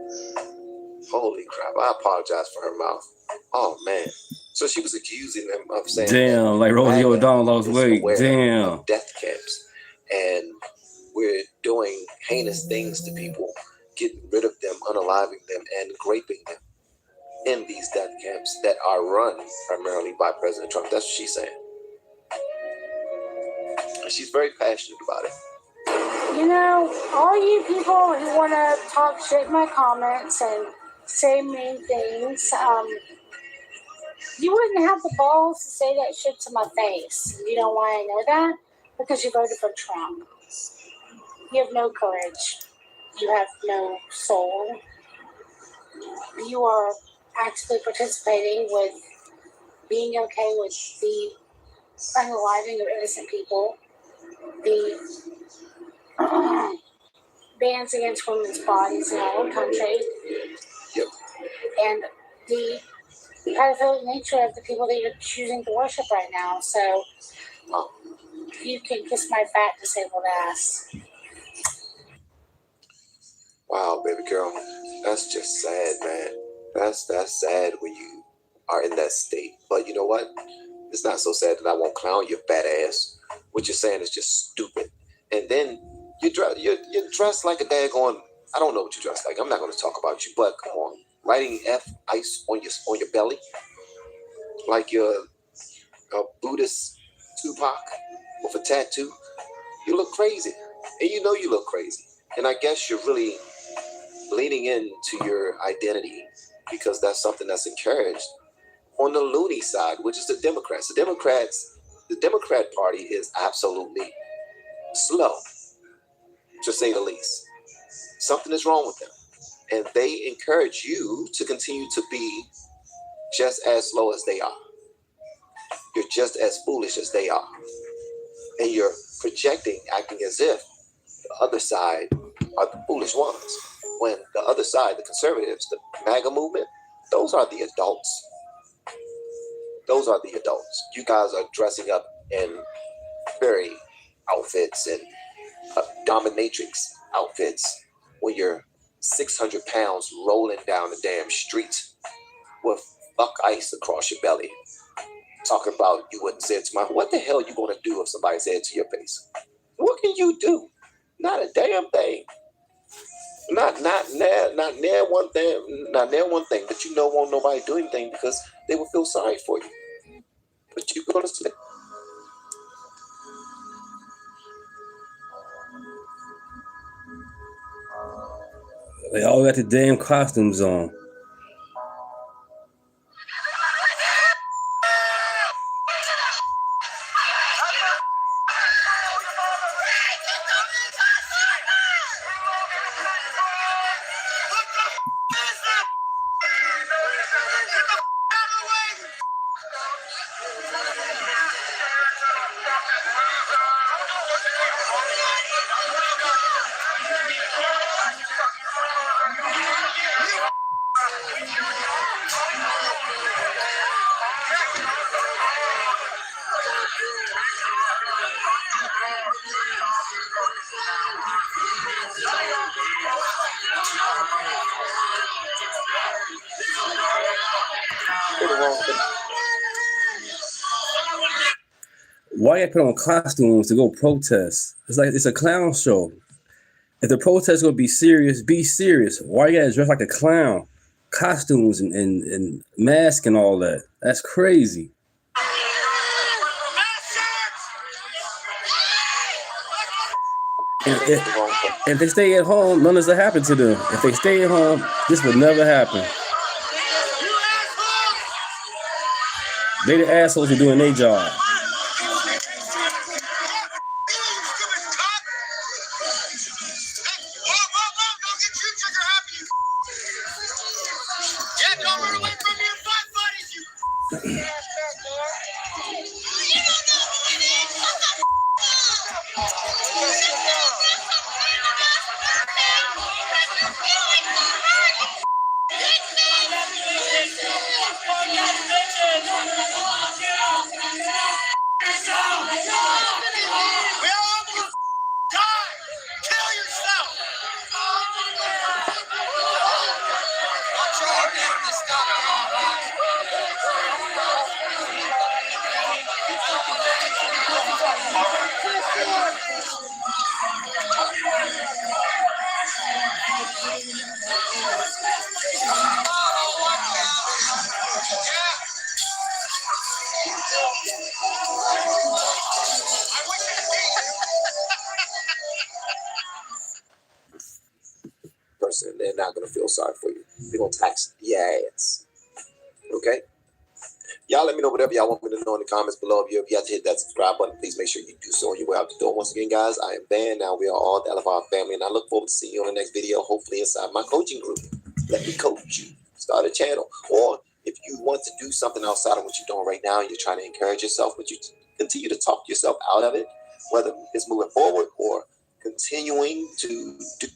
Holy crap! I apologize for her mouth. Oh man! So she was accusing them of saying, Damn, like Rosie MAGA O'Donnell lost is weight. aware Damn. of death camps, and we're doing heinous things to people, getting rid of them, unaliving them, and raping them in these death camps that are run primarily by President Trump. That's what she's saying. And she's very passionate about it. You know, all you people who want to talk shit in my comments and say mean things, you wouldn't have the balls to say that shit to my face. You know why I know that? Because you voted for Trump. You have no courage. You have no soul. You are actively participating with being okay with the unaliving of innocent people, the bans against women's bodies in our own country, and the pedophilic nature of the people that you're choosing to worship right now. So you can kiss my fat, disabled ass. Wow, baby girl, that's just sad, man. That's sad when you are in that state. But you know what? It's not so sad that I won't clown your fat ass. What you're saying is just stupid. And then you're dressed like a daggone. I don't know what you dress like. I'm not going to talk about you, but come on, writing F ice on your belly, like you're a Buddhist Tupac with a tattoo. You look crazy, and you know you look crazy. And I guess you're really leaning into your identity because that's something that's encouraged on the loony side, which is the Democrats. The Democrat Party is absolutely slow, to say the least. Something is wrong with them. And they encourage you to continue to be just as slow as they are. You're just as foolish as they are. And you're projecting, acting as if the other side are the foolish ones. When the other side, the conservatives, the MAGA movement, those are the adults. Those are the adults. You guys are dressing up in very outfits and dominatrix outfits when you're 600 pounds rolling down the damn street with fuck ice across your belly. Talking about you wouldn't say it to my... What the hell are you going to do if somebody said it to your face? What can you do? Not a damn thing. Not near one thing. But you know won't nobody do anything because they will feel sorry for you. But you're going to say... They all got the damn costumes on. Why you put on costumes to go protest? It's like it's a clown show. If the protest is gonna be serious, be serious. Why you gotta dress like a clown? Costumes and mask and all that. That's crazy. If they stay at home, none of this will happen to them. If they stay at home, this will never happen. They the assholes who doing their job. Person, they're not going to feel sorry for you. They're going to tax your ass. Okay? Y'all let me know whatever y'all want me to know in the comments below. If you have to hit that subscribe button, please make sure you do so on your way out the door. Once again, guys, I am Van. Now we are all the Elephant family, and I look forward to seeing you on the next video, hopefully inside my coaching group. Let me coach you. Start a channel. Or if you want to do something outside of what you're doing right now, and you're trying to encourage yourself, but you continue to talk yourself out of it, whether it's moving forward or continuing to do.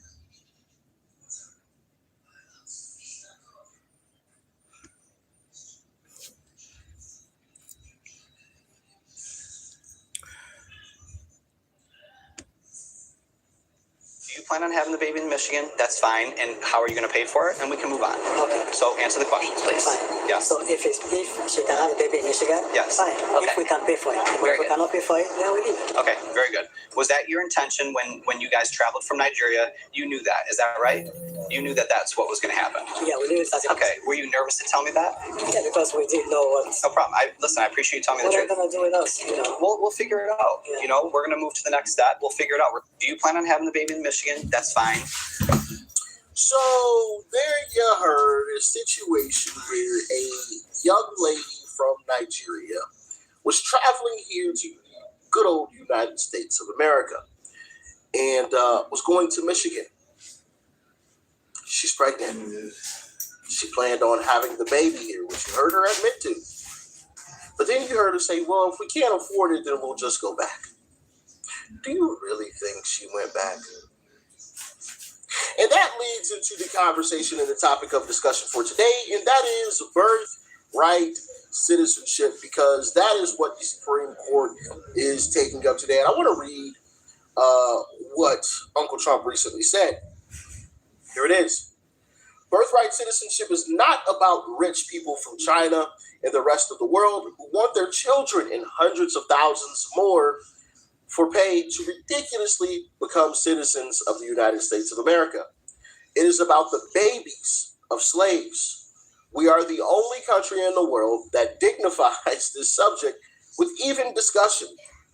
Do you plan on having the baby in Michigan? That's fine. And how are you going to pay for it? And we can move on. Okay. So answer the question, please. Fine. Yes. So if she can have a baby in Michigan, yes. Fine. Okay. If we can pay for it. But if we cannot pay for it, then we leave it. Okay, very good. Was that your intention when you guys traveled from Nigeria? You knew that, is that right? You knew that that's what was going to happen? Yeah, we knew it. Okay, were you nervous to tell me that? Yeah, because we didn't know what. No problem. I appreciate you telling me the truth. What are they going to do with us? You know? We'll figure it out. Yeah. You know, we're going to move to the next step. We'll figure it out. Do you plan on having the baby in Michigan? That's fine. So there you heard a situation where a young lady from Nigeria was traveling here to the good old United States of America and was going to Michigan. She's pregnant. She planned on having the baby here, which you heard her admit to. But then you heard her say, well, if we can't afford it, then we'll just go back. Do you really think she went back? And that leads into the conversation and the topic of discussion for today, and that is birthright citizenship, because that is what the Supreme Court is taking up today. And I want to read what Uncle Trump recently said. Here it is. Birthright citizenship is not about rich people from China and the rest of the world who want their children and hundreds of thousands more for pay to ridiculously become citizens of the United States of America. It is about the babies of slaves. We are the only country in the world that dignifies this subject with even discussion.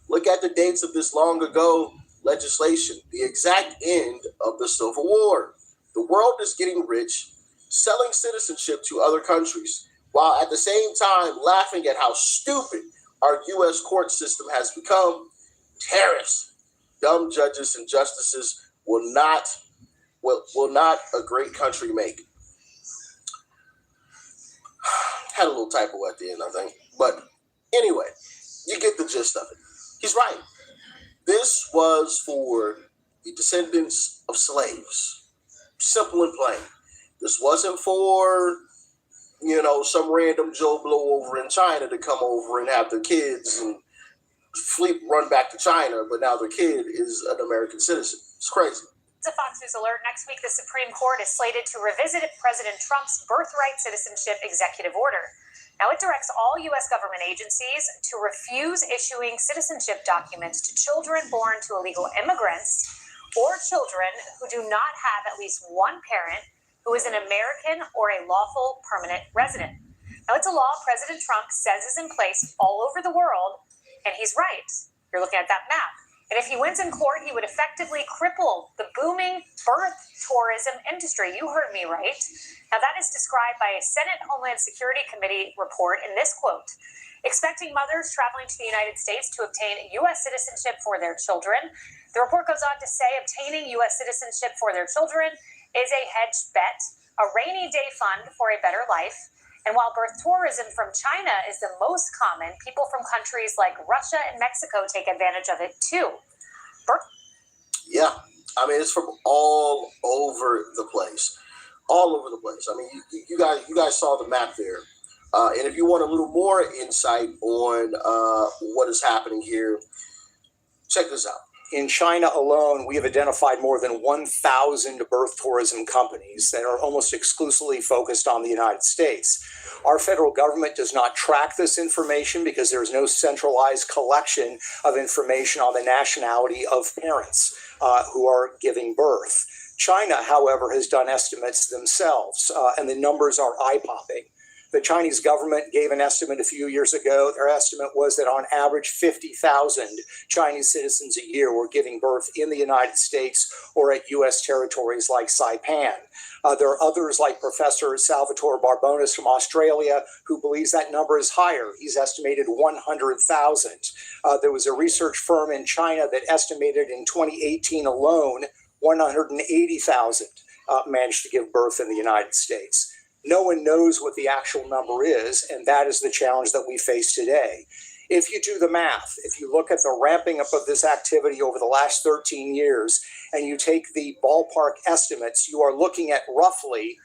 Look at the dates of this long ago legislation, the exact end of the Civil War. The world is getting rich, selling citizenship to other countries, while at the same time laughing at how stupid our U.S. court system has become. Tariffs, dumb judges and justices will not a great country make. Had a little typo at the end, I think. But anyway, you get the gist of it. He's right. This was for the descendants of slaves. Simple and plain. This wasn't for, some random Joe Blow over in China to come over and have their kids and run back to China, but now their kid is an American citizen. It's crazy. It's a Fox News alert. Next week, the Supreme Court is slated to revisit President Trump's birthright citizenship executive order. Now, it directs all U.S. government agencies to refuse issuing citizenship documents to children born to illegal immigrants or children who do not have at least one parent who is an American or a lawful permanent resident. Now, it's a law President Trump says is in place all over the world, and he's right. You're looking at that map. And if he wins in court, he would effectively cripple the booming birth tourism industry. You heard me right. Now, that is described by a Senate Homeland Security Committee report in this quote: expecting mothers traveling to the United States to obtain U.S. citizenship for their children. The report goes on to say obtaining U.S. citizenship for their children is a hedged bet, a rainy day fund for a better life. And while birth tourism from China is the most common, people from countries like Russia and Mexico take advantage of it too. Yeah, I mean, it's from all over the place. All over the place. I mean, you guys saw the map there. And if you want a little more insight on what is happening here, check this out. in China alone, we have identified more than 1,000 birth tourism companies that are almost exclusively focused on the United States. Our federal government does not track this information because there is no centralized collection of information on the nationality of parents who are giving birth. China, however, has done estimates themselves, and the numbers are eye-popping. The Chinese government gave an estimate a few years ago. Their estimate was that on average 50,000 Chinese citizens a year were giving birth in the United States or at U.S. territories like Saipan. There are others like Professor Salvatore Barbonis from Australia who believes that number is higher. He's estimated 100,000. There was a research firm in China that estimated in 2018 alone 180,000 managed to give birth in the United States. No one knows what the actual number is, and that is the challenge that we face today. If you do the math, if you look at the ramping up of this activity over the last 13 years, and you take the ballpark estimates, you are looking at roughly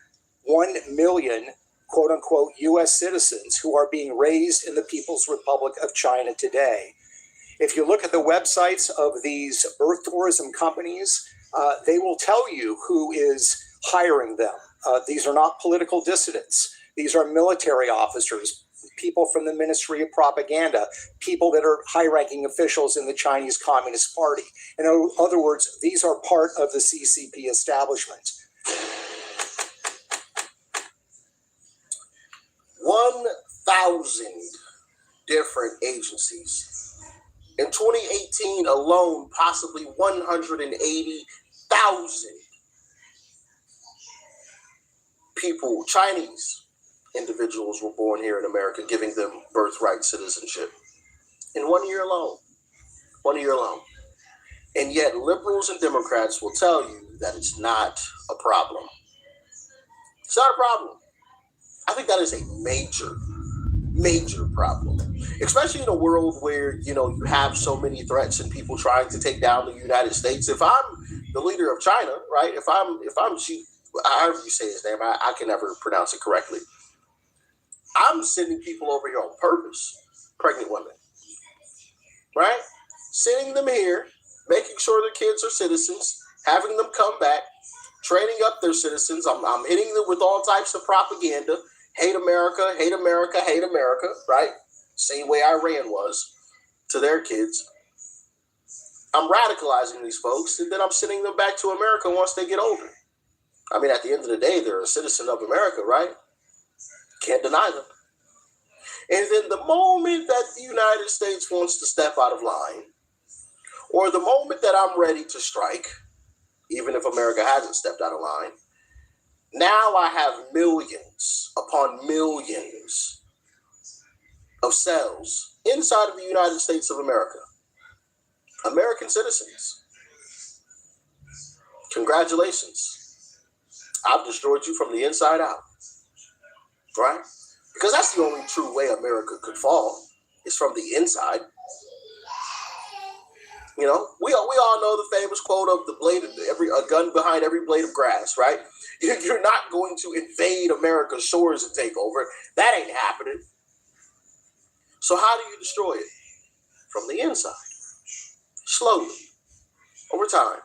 1 million, quote unquote, U.S. citizens who are being raised in the People's Republic of China today. If you look at the websites of these birth tourism companies, they will tell you who is hiring them. These are not political dissidents. These are military officers, people from the Ministry of Propaganda, people that are high-ranking officials in the Chinese Communist Party. In other words, these are part of the CCP establishment. 1,000 different agencies. In 2018 alone, possibly 180,000 people, Chinese individuals, were born here in America, giving them birthright citizenship. In 1 year alone. 1 year alone. And yet liberals and Democrats will tell you that it's not a problem. It's not a problem. I think that is a major, major problem. Especially in a world where, you have so many threats and people trying to take down the United States. If I'm the leader of China, right? If I'm Xi, however you say his name, I can never pronounce it correctly. I'm sending people over here on purpose, pregnant women, right? Sending them here, making sure their kids are citizens, having them come back, training up their citizens. I'm hitting them with all types of propaganda. Hate America, hate America, hate America, right? Same way Iran was to their kids. I'm radicalizing these folks, and then I'm sending them back to America once they get older. I mean, at the end of the day, they're a citizen of America, right? Can't deny them. And then the moment that the United States wants to step out of line, or the moment that I'm ready to strike, even if America hasn't stepped out of line, now I have millions upon millions of cells inside of the United States of America. American citizens. Congratulations. I've destroyed you from the inside out. Right? Because that's the only true way America could fall, is from the inside. We all know the famous quote of a gun behind every blade of grass, right? You're not going to invade America's shores and take over. That ain't happening. So how do you destroy it? From the inside. Slowly. Over time.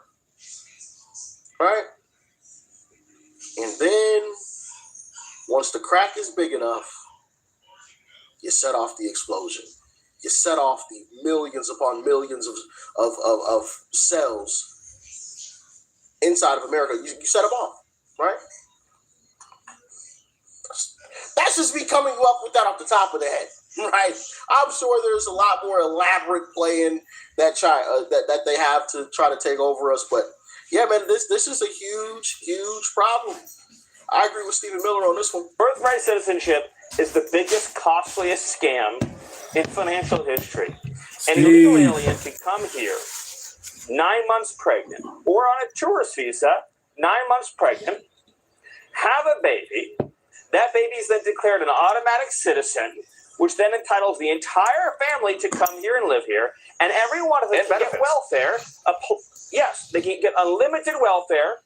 Right? And then, once the crack is big enough, you set off the explosion. You set off the millions upon millions of cells inside of America. You set them off, right? That's just me coming up with that off the top of the head, right? I'm sure there's a lot more elaborate playing that they have to try to take over us, but yeah, man, this is a huge, huge problem. I agree with Stephen Miller on this one. Birthright citizenship is the biggest, costliest scam in financial history. An illegal alien can come here 9 months pregnant or on a tourist visa, 9 months pregnant, have a baby. That baby is then declared an automatic citizen, which then entitles the entire family to come here and live here. And every one of them can get welfare. Yes, they can get unlimited welfare,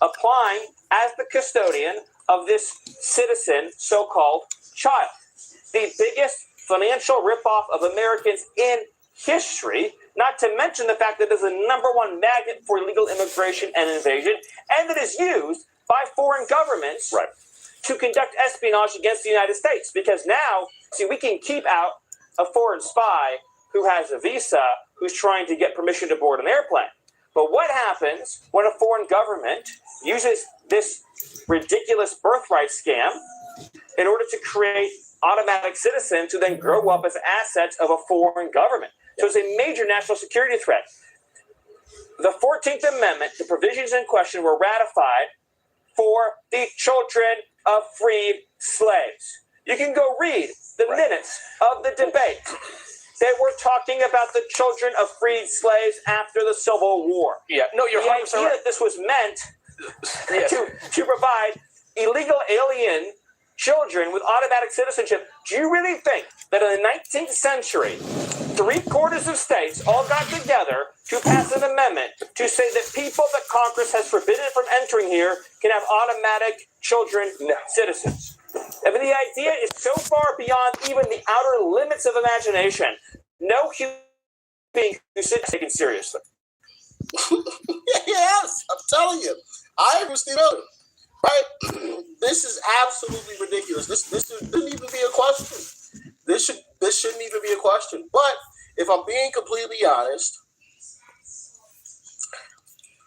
applying as the custodian of this citizen, so-called child. The biggest financial ripoff of Americans in history, not to mention the fact that it is the #1 magnet for illegal immigration and invasion, and that is used by foreign governments to conduct espionage against the United States. Because now, see, we can keep out a foreign spy who has a visa, who's trying to get permission to board an airplane. But what happens when a foreign government uses this ridiculous birthright scam in order to create automatic citizens who then grow up as assets of a foreign government? So it's a major national security threat. The 14th Amendment, the provisions in question were ratified for the children of freed slaves. You can go read the minutes of the debate. They were talking about the children of freed slaves after the Civil War. Yeah, no, you're the 100% idea right. that this was meant to provide illegal alien children with automatic citizenship. Do you really think that in the 19th century, 3/4 of states all got together to pass an amendment to say that people that Congress has forbidden from entering here can have automatic children citizens? I mean, the idea is so far beyond even the outer limits of imagination. No human being who should be taken seriously. Yes, I'm telling you. I agree with Steve Miller. Right? This is absolutely ridiculous. This shouldn't even be a question. This shouldn't even be a question. But if I'm being completely honest,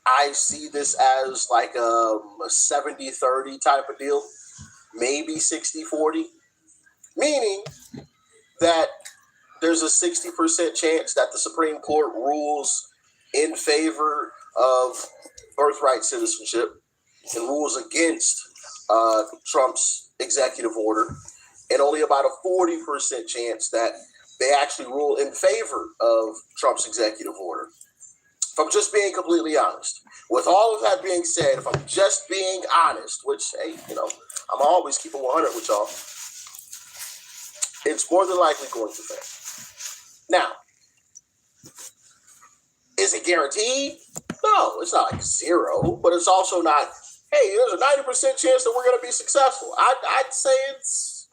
I see this as like a 70-30 type of deal. Maybe 60-40. Meaning that there's a 60% chance that the Supreme Court rules in favor of birthright citizenship and rules against Trump's executive order, and only about a 40% chance that they actually rule in favor of Trump's executive order. If I'm just being completely honest. With all of that being said, if I'm just being honest, which, hey, I'm always keeping 100 with y'all, it's more than likely going to fail. Now, is it guaranteed? No, it's not like zero, but it's also not, hey, there's a 90% chance that we're going to be successful. I'd say it's,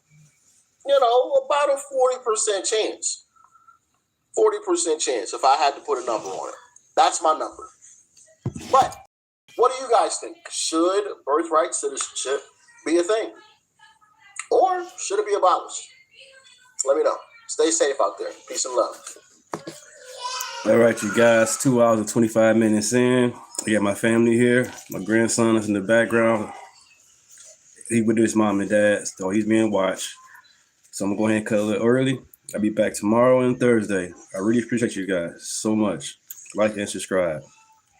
about a 40% chance. 40% chance if I had to put a number on it. That's my number. But what do you guys think? Should birthright citizenship be a thing? Or should it be abolished? Let me know. Stay safe out there. Peace and love. All right, you guys, 2 hours and 25 minutes in. I got my family here. My grandson is in the background. He with his mom and dad, so he's being watched. So I'm going to go ahead and cut a little early. I'll be back tomorrow and Thursday. I really appreciate you guys so much. Like and subscribe.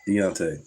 Deunta.